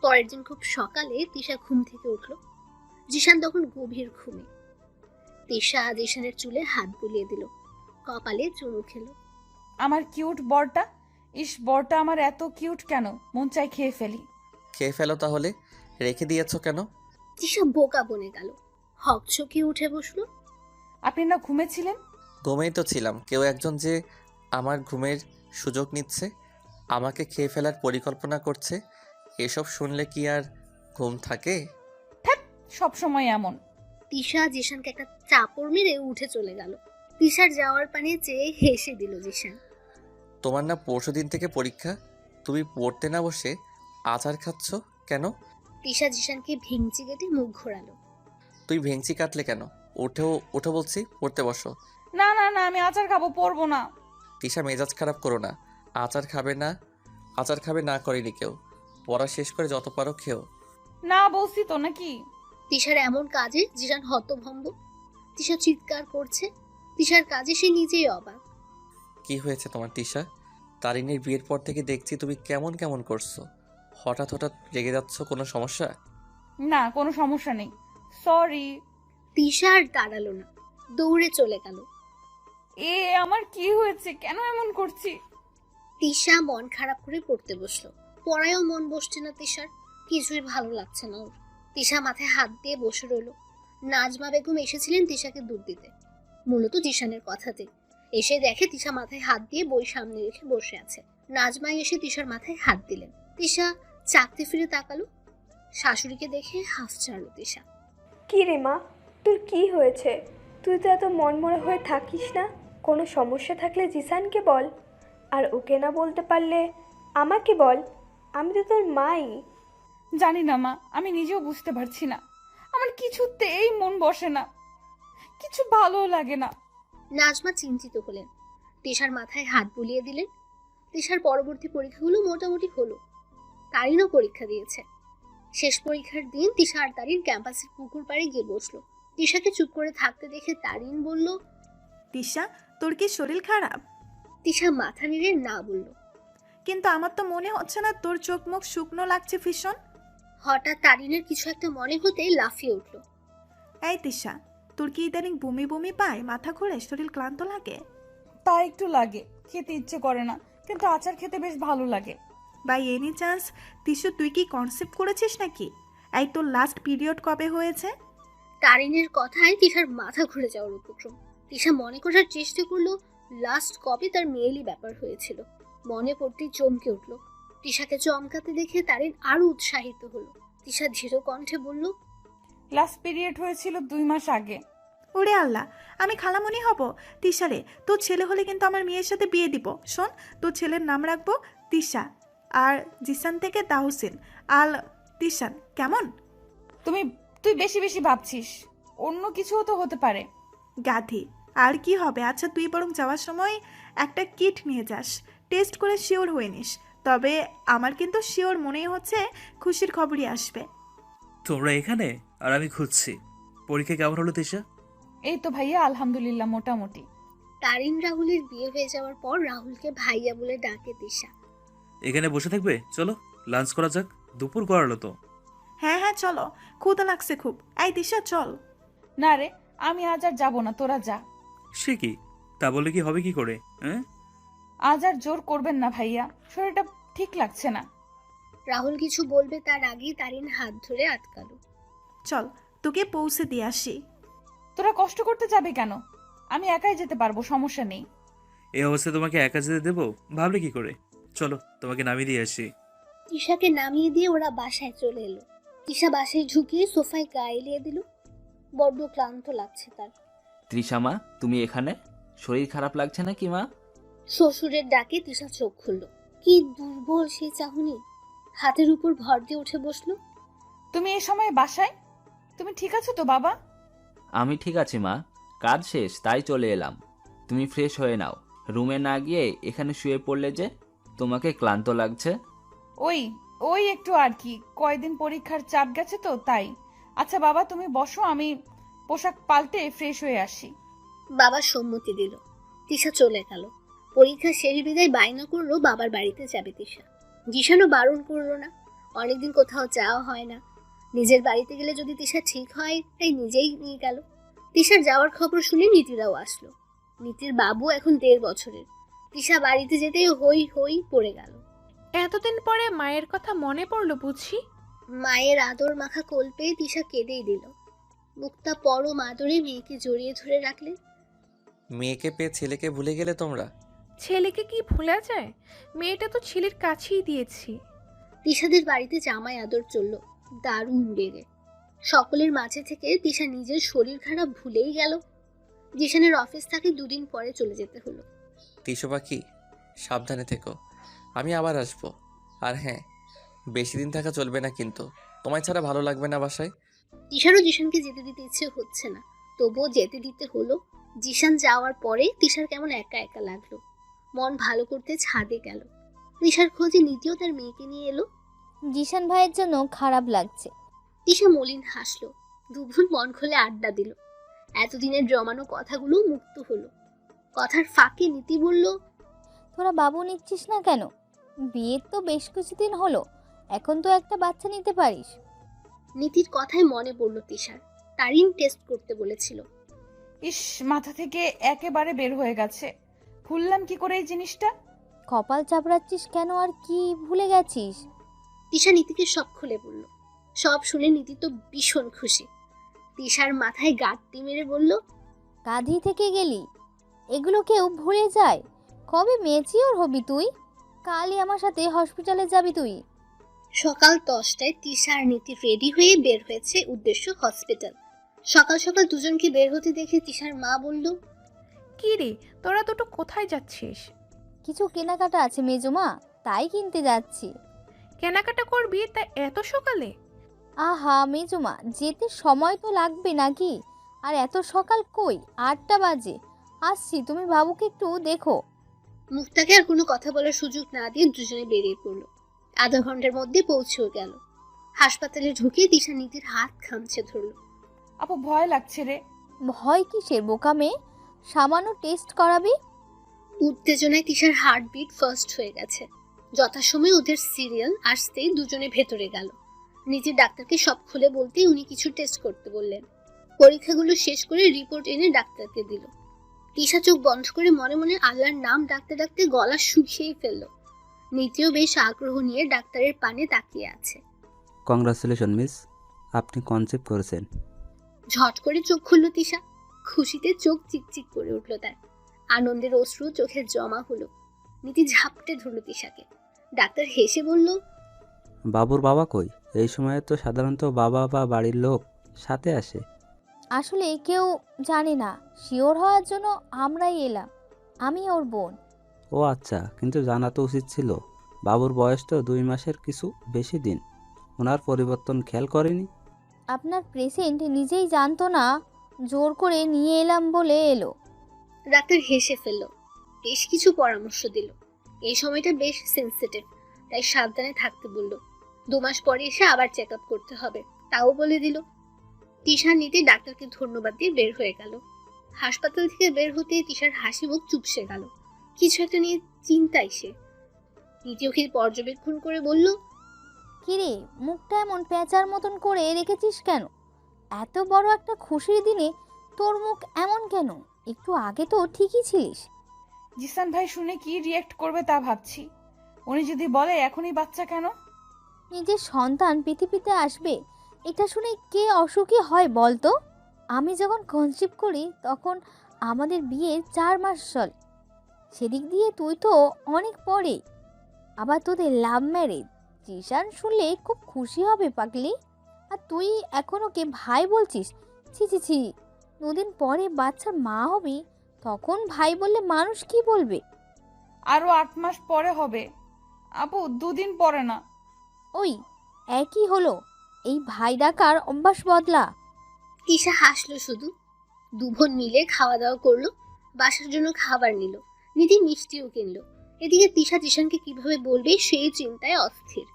পরের দিন খুব সকালে তিশা ঘুম থেকে উঠল। জিশান তখন গভীর ঘুমে। তিশা জিশানের চুলে হাত বুলিয়ে দিল, কপালে চুমু খেলো। আমার কিউট বরটা। ইস, বরটা আমার এত কিউট কেন, মন চাই খেয়ে ফেলি। খেয়ে ফেলো তাহলে, রেখে দিয়েছো কেন? তিশা বোকা বনে গেল, হকচকে উঠে বসলো। আপনি না ঘুমেছিলেন? ঘুমেই তো ছিলাম। কেউ একজন যে আমার ঘুমের সুযোগ নিচ্ছে, আমাকে খেয়ে ফেলার পরিকল্পনা করছে। এসব শুনলে কি আর ঘুম থাকে? সব সময় এমন। তিশা জিশানকে একটা চাপড় মেরে উঠে চলে গেল। তিশার যাওয়ার পানে চেয়ে হেসে দিল জিশান। তোমার না পরশুদিন থেকে পরীক্ষা? তুমি পড়তে না বসে আচার খাচ্ছ কেন? তিশা জিশানকে ভেঙচি কেটে মুখ ঘোরালো। তুই ভেঙচি কাটলে কেন? ওঠো বলছি, পড়তে বসো। না না না, আমি আচার খাবো, পড়বো না। তিশা, মেজাজ খারাপ করো না। আচার খাবে না করেনি কেউ। পড়া শেষ করে যত পারো খেও। না বলছি তো নাকি? তিশার এমন কাজে জিশান হতভম্ব। তিশা চিৎকার করছে। তিশার কাজে সে নিজেই অবাক। কি হয়েছে তোমার তিশা? তারিনের বিয়ের পর থেকে দেখছি তুমি কেমন কেমন করছো। হঠাৎ হঠাৎ রেগে যাচ্ছ, কোনো সমস্যা? না, কোনো সমস্যা নেই। সরি। তিশা আর দাঁড়ালো না, দৌড়ে চলে গেল। এ আমার কি হয়েছে? কেন এমন করছি? তিশা মন খারাপ করে পড়তে বসলো। পড়ায়ও মন বসছে না তিশার, কিছুই ভালো লাগছে না ওর। তিশা মাথায় হাত দিয়ে বসে রইল। নাজমা বেগম এসেছিলেন তিশাকে দুধ দিতে, মূলত জিশানের কথাতে। এসে দেখে তিশা মাথায় হাত দিয়ে বই সামনে রেখে বসে আছে। নাজমা এসে তিশার মাথায় হাত দিলেন। তিশা চাকতে ফিরে তাকালো, শাশুড়িকে দেখে হাফ ছাড়লো তিশা। কি রে মা, তোর কি হয়েছে? তুই তো এত মনমরা হয়ে থাকিস না। কোনো সমস্যা থাকলে জিসানকে বল, আর ওকে না বলতে পারলে আমাকে বল, আমি তো তোর মাই। জানি না মা, আমি নিজেও বুঝতে পারছি না। আমার কিছুতেই মন বসে না, কিছু ভালো লাগে না। নাজমা চিন্তিত হলেন, তিশার মাথায় হাত বুলিয়ে দিলেন। তিশার পরবর্তী পরীক্ষাগুলো মোটামুটি হলো। তারিনও পরীক্ষা দিয়েছে। শেষ পরীক্ষার দিন তিশা আর তারিন ক্যাম্পাসের পুকুর পাড়ে গিয়ে বসলো। তিশাকে চুপ করে থাকতে দেখে তারিন বলল, তিশা, তোর কি শরীর খারাপ? তিশা মাথা নেড়ে না বলল। কিন্তু আমার তো মনে হচ্ছে না, তোর চোখ মুখ শুকনো লাগছে ভীষণ। হঠাৎ তারিনের কিছু একটা মনে হতেই লাফিয়ে উঠল। এই তিশা, তোর কি ইদানিং বমি বমি পায়, মাথা ঘোরে, শরীর ক্লান্ত লাগে? তা একটু লাগে, খেতে ইচ্ছে করে না, কিন্তু আচার খেতে বেশ ভালো লাগে। বাই এনি চান্স তিশু, তুই কি কনসেপ্ট করেছিস নাকি? এই তোর লাস্ট পিরিয়ড কবে হয়েছে? তারিনের কথায় তিশার মাথা ঘুরে যাওয়ার উপক্রম। তিশা মনে করার চেষ্টা করলো লাস্ট কবে তার মেয়েলি ব্যাপার হয়েছিল। মনে পড়তেই চমকে উঠল। তিশাকে চমকাতে দেখে তারিন আরো উৎসাহিত হলো। তিশা ধীর কণ্ঠে বলল, লাস্ট পিরিয়ড হয়েছিল 2 মাস আগে। ওরে আল্লাহ, আমি খালামণি হব? তিশারে, তোর ছেলে হলে কিন্তু আমার মেয়ের সাথে বিয়ে দিব। শোন, তোর ছেলের নাম রাখবো তিশা, আর জিসান থেকে তাহসিন আল তিশান, কেমন? তুই বেশি বেশি ভাবছিস, অন্য কিছুও তো হতে পারে। গাধি, আর কি হবে? আচ্ছা, তুই বরং যাওয়ার সময় একটা কিট নিয়ে যাস, টেস্ট করে শিওর হয়ে নিস। তবে আমার কিন্তু শিওর মনেই হচ্ছে খুশির খবরই আসবে। তোমরা এখানে আর আমি খুঁজছি। পরীক্ষা কেমন হলো তিশা? এই তো ভাইয়া, আলহামদুলিল্লাহ মোটামুটি। তারিন রাহুলের বিয়ে হয়ে যাওয়ার পর রাহুলকে ভাইয়া বলে ডাকে তিশা। এখানে বসে থাকবে? চলো লাঞ্চ করা যাক, দুপুর গড়ালো তো। হ্যাঁ হ্যাঁ চলো, ক্ষুধা লাগছে খুব। এই তিশা চল। না রে, আমি আজ আর যাবো না, তোরা যা। সে কি? তা বলে কি হবে কি করে? হ্যাঁ, আজ আর জোর করবেন না ভাইয়া, শরীরটা ঠিক লাগছে না। রাহুল কিছু বলবে তার আগেই তারিন হাত ধরে আটকালো। চল, তোকে পৌঁছে দিয়ে আসি। তোরা কষ্ট করতে যাবে কেন? আমি একাই যেতে পারবো, সমস্যা নেই। এই অবস্থায় তোমাকে একা যেতে দেবো ভাবলে কি করে? চলো তোমাকে নামিয়ে দিয়ে আসি। তিশাকে নামিয়ে দিয়ে ওরা বাসায় চলে এলো। তিশা বাসায় ঝুঁকিয়ে সোফায় গা এলিয়ে দিল। বড্ড ক্লান্ত লাগছে তার। তৃষা মা, তুমি এখানে? শরীর খারাপ লাগছে না কি মা? শ্বশুরের ডাকে তিশা চোখ খুলল। কি দুর্বল সেই চাহনি। হাতের উপর ভর দিয়ে উঠে বসলো। তুমি এই সময় বাসায়? তুমি ঠিক আছো তো বাবা? আমি ঠিক আছি মা, কাজ শেষ তাই চলে এলাম। তুমি ফ্রেশ হয়ে নাও। রুমে না গিয়ে এখানে শুয়ে পড়লে যে? তোমাকে ক্লান্ত লাগছে? ওই একটু আর কি, কয়দিন পরীক্ষার চাপ গেছে তো তাই। আচ্ছা বাবা, তুমি বসো, আমি পোশাক পাল্টে ফ্রেশ হয়ে আসি। বাবা সম্মতি দিল। তিশা চলে গেল। পরীক্ষা শেষ বিদায় বায়না করলো বাবার বাড়িতে যাবে তিশা। জিশানও বারণ করলো না। অনেকদিন কোথাও যাওয়া হয় না। নিজের বাড়িতে গেলে যদি তিশা ঠিক হয়, তাই নিজেই নিয়ে গেল। তিশার যাওয়ার খবর শুনে নীতিরাও আসলো। নীতির বাবু এখন 1.5 বছরের। তিশা বাড়িতে যেতে হই হই পড়ে গেল। এতদিন পরে মায়ের কথা মনে পড়লো বুঝি। মায়ের আদর মাখা কোল পেয়ে তিশা কেঁদেই দিল। মুক্তা পরম আদরে মেয়েকে জড়িয়ে ধরে রাখলেন। মেয়েকে পেয়ে ছেলেকে ভুলে গেলে তোমরা? ছেলেকে কি ভোলা যায়? মেয়েটা তো ছেলের কাছেই দিয়েছি। তিশাদের বাড়িতে জামাই আদর চলল দারুণ বেড়ে। সকলের মাঝে থেকে তিশা নিজের শরীর খারাপ ভুলেই গেল। জিশানের অফিস থাকে 2 দিন পরে চলে যেতে হলো। তিশু পাখি, সাবধানে থেকো, আমি আবার আসবো। আর হ্যাঁ, বেশি দিন থাকা চলবে না কিন্তু, তোমায় ছাড়া ভালো লাগবে না বাসায়। তিশারও জিশানকে যেতে দিতে ইচ্ছে হচ্ছে না, তবুও যেতে দিতে হলো। জিশান যাওয়ার পরে তিশার কেমন একা একা লাগলো। মন ভালো করতে ছাদে গেল। তিশার খোঁজে নীতিও তার মেয়েকে নিয়ে এলো। জিশান ভাইয়ের জন্য খারাপ লাগছে। তিশা মলিন হাসলো। দুভুন মন খুলে আড্ডা দিল। এতদিনের জমানো কথাগুলো মুক্ত হলো। কথার ফাঁকে নীতি বলল, তোরা বাবু নিচ্ছিস না কেন? বিয়ের তো বেশ কিছুদিন হলো, এখন তো একটা বাচ্চা নিতে পারিস। নীতির কথায় মনে পড়ল তিশার তারিন টেস্ট করতে বলেছিল। ইস, মাথা থেকে একেবারে বের হয়ে গেছে। ভুললাম কি করে এই জিনিসটা? কপাল চাপড়াচ্ছিস কেন, আর কি ভুলে গেছিস? তিশা নীতিকে সব খুলে বলল। সব শুনে নীতি তো ভীষণ খুশি। তিশার মাথায় গাঁটটি মেরে বলল, গাধি থেকে গেলি, এগুলো কেউ ভুলে যায়? কবে মেচিওর হবি তুই? কালই আমার সাথে হসপিটালে যাবি তুই। সকাল 10টায় তিশা আর নীতি রেডি হয়ে বের হয়েছে, উদ্দেশ্য হসপিটাল। সকাল সকাল দুজনকে বের হতে দেখে তিশার মা বলল, কি রে, তোরা দুটো কোথায় যাচ্ছিস? কিছু কেনাকাটা আছে মেজমা, তাই কিনতে যাচ্ছি। কেনাকাটা করবি তা এত সকালে? আহা মেজমা, যেতে সময় তো লাগবে নাকি? আর এত সকাল কই, 8টা বাজে। আসছি, তুমি বাবুকে একটু দেখো। মুক্তাকে আর কোনো কথা বলার সুযোগ না দিয়ে দুজনে বেরিয়ে পড়ল। আধা ঘন্টার মধ্যে পৌঁছেও গেল। হাসপাতালে ঢুকে তিশা নীতির হাত খামছে ধরল। আপু, ভয় লাগছে রে। ভয় কিসের বোকা মেয়ে, সামান্য টেস্ট করাবি। উত্তেজনায় তিশার হার্টবিট ফার্স্ট হয়ে গেছে। যথাসময়ে ওদের সিরিয়াল আসতেই দুজনে ভেতরে গেল। নীতি ডাক্তারকে সব খুলে বলতেই উনি কিছু টেস্ট করতে বললেন। পরীক্ষাগুলো শেষ করে রিপোর্ট এনে ডাক্তারকে দিল। তিশা চোখ বন্ধ করে মনে মনে আল্লাহর নাম ডাকতে ডাকতে গলা শুকিয়েই ফেলল। নীতিও বেশ আগ্রহ নিয়ে ডাক্তারের পানে তাকিয়ে আছে। কংগ্রাচুলেশন মিস, আপনি কনসেপ্ট করেছেন। ঝট করে চোখ খুলল তিশা। খুশিতে চোখ চিকচিক করে উঠল তার। আনন্দের অশ্রু চোখে জমা হলো। নীতি ঝাপটে ধরল তিশাকে। ডাক্তার হেসে বলল, বাবুর বাবা কই? এই সময়ে তো সাধারণত বাবা বা বাড়ির লোক সাথে আসে। আসলে কেউ জানে না, শিওর হওয়ার জন্য আমরাই এলাম। আমি ওর বোন। ও আচ্ছা, কিন্তু জানা তো উচিত ছিল। বাবুর বয়স তো 2 মাসের কিছু বেশি দিন। ওনার পরিবর্তন খেয়াল করেনি? আপনার পেশেন্ট নিজেই জানতো না, জোর করে নিয়ে এলাম বলে এলো। ডাক্তার হেসে ফেলল। বেশ কিছু পরামর্শ দিল। এই সময়টা বেশ সেন্সিটিভ, তাই সাবধানে থাকতে বলল। 2 মাস পরে এসে আবার চেক আপ করতে হবে, তাও বলে দিল। তিশা নীতি ডাক্তারকে ধন্যবাদ দিয়ে বের হয়ে গেল। হাসপাতাল থেকে বের হতে তিশার হাসি মুখ চুপসে গেল। কিছু একটা নিয়ে চিন্তায় সে। নীতি ওকে পর্যবেক্ষণ করে বলল, কিরে, মুখটা এমন পেঁচার মতন করে রেখেছিস কেন? এত বড় একটা খুশির দিনে তোর মুখ এমন কেন? একটু আগে তো ঠিকই ছিলিস। জিসান ভাই শুনে কি রিয়েক্ট করবে তা ভাবছি। উনি যদি বলে এখনই বাচ্চা কেন? নিজের সন্তান পৃথিবীতে আসবে, এটা শুনে কে অসুখী হয় বলতো? আমি যখন কনসিভ করি তখন আমাদের বিয়ের 4 মাস চলে। সেদিক দিয়ে তুই তো অনেক পরে। আবার তোদের লাভ ম্যারেজ। জিসান শুনলে খুব খুশি হবে পাগলি। আর তুই এখন ওকে ভাই বলছিস? ছি ছি ছি, 2 দিন পরে বাচ্চার মা হবি, তখন ভাই বললে মানুষ কি বলবে? আরো 8 মাস পরে হবে আপু, 2 দিন পরে না। ওই একই হলো, এই ভাই ডাকার অভ্যাস বদলা। তিশা হাসলো শুধু। 2 বোন মিলে খাওয়া দাওয়া করলো। বাসার জন্য খাবার নিল। নীতি মিষ্টিও কিনলো। এদিকে তিশা জিশানকে কিভাবে বলবে সেই চিন্তায় অস্থির।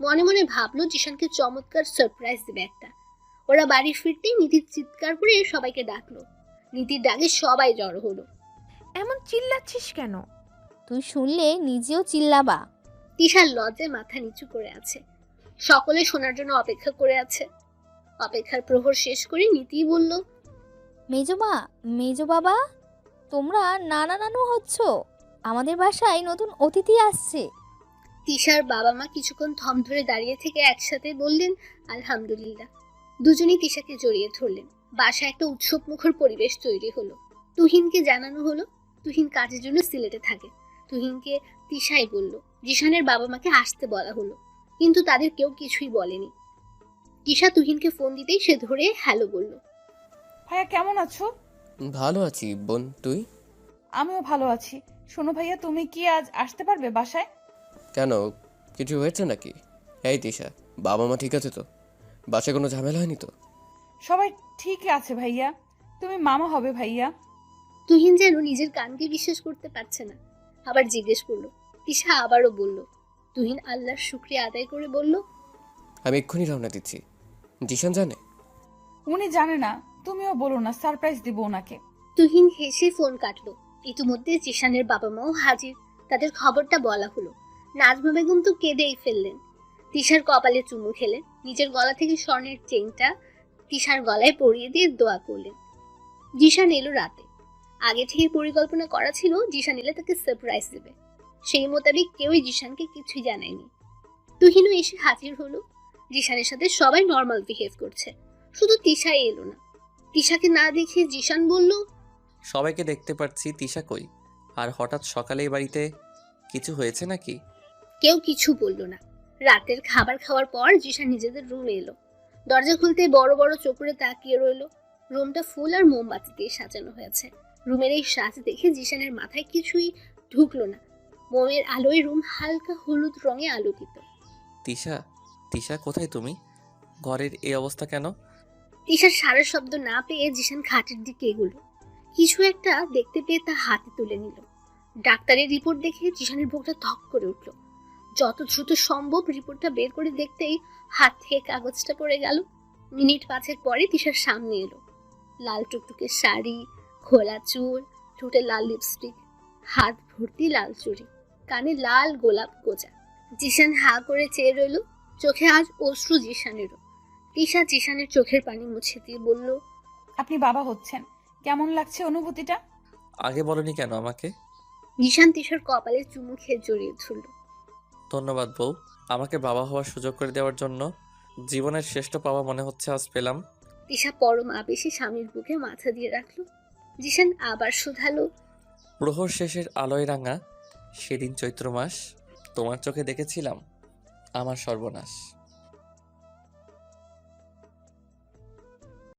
মনে মনে ভাবলো জিশানকে চমৎকার সারপ্রাইজ দেবে একটা। ওরা বাড়ি ফিরতেই নীতির চিৎকার করে সবাইকে ডাকলো। নীতির ডাকে সবাই জড়ো হলো। এমন চিল্লাচ্ছিস কেন? তুই শুনলে নিজেও চিল্লাবা। তিশার লজ্জায় মাথা নিচু করে আছে। সকলে শোনার জন্য অপেক্ষা করে আছে। অপেক্ষার প্রহর শেষ করে নীতি বলল, মেজমা, মেজো বাবা, তোমরা নানা নানু হচ্ছ। আমাদের বাসায় নতুন অতিথি আসছে। তিশার বাবা মা কিছুক্ষণ থম ধরে দাঁড়িয়ে থেকে একসাথে বললেন আলহামদুলিল্লাহ। দুজনেই তিশাকে জড়িয়ে ধরলেন। বাসায় একটা উৎসব মুখর পরিবেশ তৈরি হলো। তুহিনকে জানানো হলো তুহিন কাজের জন্য সিলেটে থাকে। তুহিনকে তিশাই বলল। জিশানের বাবা মাকে আসতে বলা হলো, কিন্তু তাদের কেউ কিছুই বলেনি। তিশা তুহিনকে ফোন দিতেই সে ধরে হ্যালো বলল। ভাইয়া কেমন আছো? ভালো আছি বোন, তুই? আমিও ভালো আছি। শোনো ভাইয়া, তুমি কি আজ আসতে পারবে বাসায়? কেন, কিছু হয়েছে নাকি? এই তিশা, বাবা মা ঠিক আছে তো? বাসায় কোনো ঝামেলা হয়নি তো? সবাই ঠিক আছে ভাইয়া। তুমি মামা হবে ভাইয়া। তুহিন যেন নিজের কানকে বিশ্বাস করতে পারছে না। আবার জিজ্ঞেস করলো। তিশা আবারও বলল। তুহিন আল্লাহর শুকরিয়া আদায় করে বলল, আমি এক্ষুনি রওনা দিচ্ছি। জিশান জানে? উনি জানে না, তুমিও বলো না, সারপ্রাইজ দিব ওনাকে। তুহিন হেসে ফোন কাটলো। ইতিমধ্যে জিশানের বাবা মাও হাজির। তাদের খবরটা বলা হলো। নাজমা বেগম তো কেঁদেই ফেললেন। তিশার কপালে চুমু খেলেন, নিজের গলা থেকে স্বর্ণের চেইনটা তিশার গলায় পরিয়ে দিয়ে দোয়া করলেন। জিশান এলো রাতে। আগে থেকে পরিকল্পনা করা ছিল জিশান এলে তাকে সারপ্রাইজ দেবে। সেই মোতাবেক কেউই জিশানকে কিছুই জানায়নি। তুহিনও এসে হাজির হলো। জিশানের সাথে সবাই নর্মাল বিহেভ করছে, শুধু তিশাই এলো না। তিশাকে না দেখে জিশান বলল, সবাইকে দেখতে পাচ্ছি, তিশা কই? আর হঠাৎ সকালে এই বাড়িতে কিছু হয়েছে নাকি? কেউ কিছু বলল না। রাতের খাবার খাওয়ার পর জিশান নিজেদের রুমে এলো। দরজা খুলতে বড় বড় চোখ করে তাকিয়ে রইলো। রুমটা ফুল আর মোমবাতি দিয়ে সাজানো হয়েছে। রুমের এই সাজ দেখে জিশানের মাথায় কিছুই ঢুকলো না। মোমের আলোয় রুম হালকা হলুদ রঙে আলোকিত। তিশা, তিশা কোথায় তুমি? ঘরের এই অবস্থা কেন? তিশার সারা শব্দ না পেয়ে জিশান খাটের দিকে এগুলো। কিছু একটা দেখতে পেয়ে তা হাতে তুলে নিল। ডাক্তারের রিপোর্ট দেখে জিশানের বুকটা ধক করে উঠল। যত দ্রুত সম্ভব রিপোর্টটা বের করে দেখতেই হাত থেকে কাগজটা পড়ে গেল। মিনিট 5 পরে তিশার সামনে এলো। লাল টুকটুকে শাড়ি, খোলা চুল, ঠোঁটে লাল লিপস্টিক, হাত ভর্তি লাল চুড়ি, কানে লাল গোলাপ গোজা। জিশান হা করে চেয়ে রইল, চোখে আজ অশ্রু জিশানেরও। তিশা জিশানের চোখের পানি মুছে দিয়ে বলল, আপনি বাবা হচ্ছেন, কেমন লাগছে অনুভূতিটা? আগে বলনি কেন আমাকে? জিশান তিশার কপালে চুমু খেয়ে জড়িয়ে ধরল। ধন্যবাদ বউ, আমাকে বাবা হওয়ার সুযোগ করে দেওয়ার জন্য। জীবনের শ্রেষ্ঠ পাওয়া মনে হচ্ছে আজ পেলাম। তিশা পরম আবেশে স্বামীর বুকে মাথা দিয়ে রাখলো। জিশান আবার শুধালো, প্রহর শেষের আলোয় রাঙা সেদিন চৈত্র মাস, তোমার চোখে দেখেছিলাম আমার সর্বনাশ।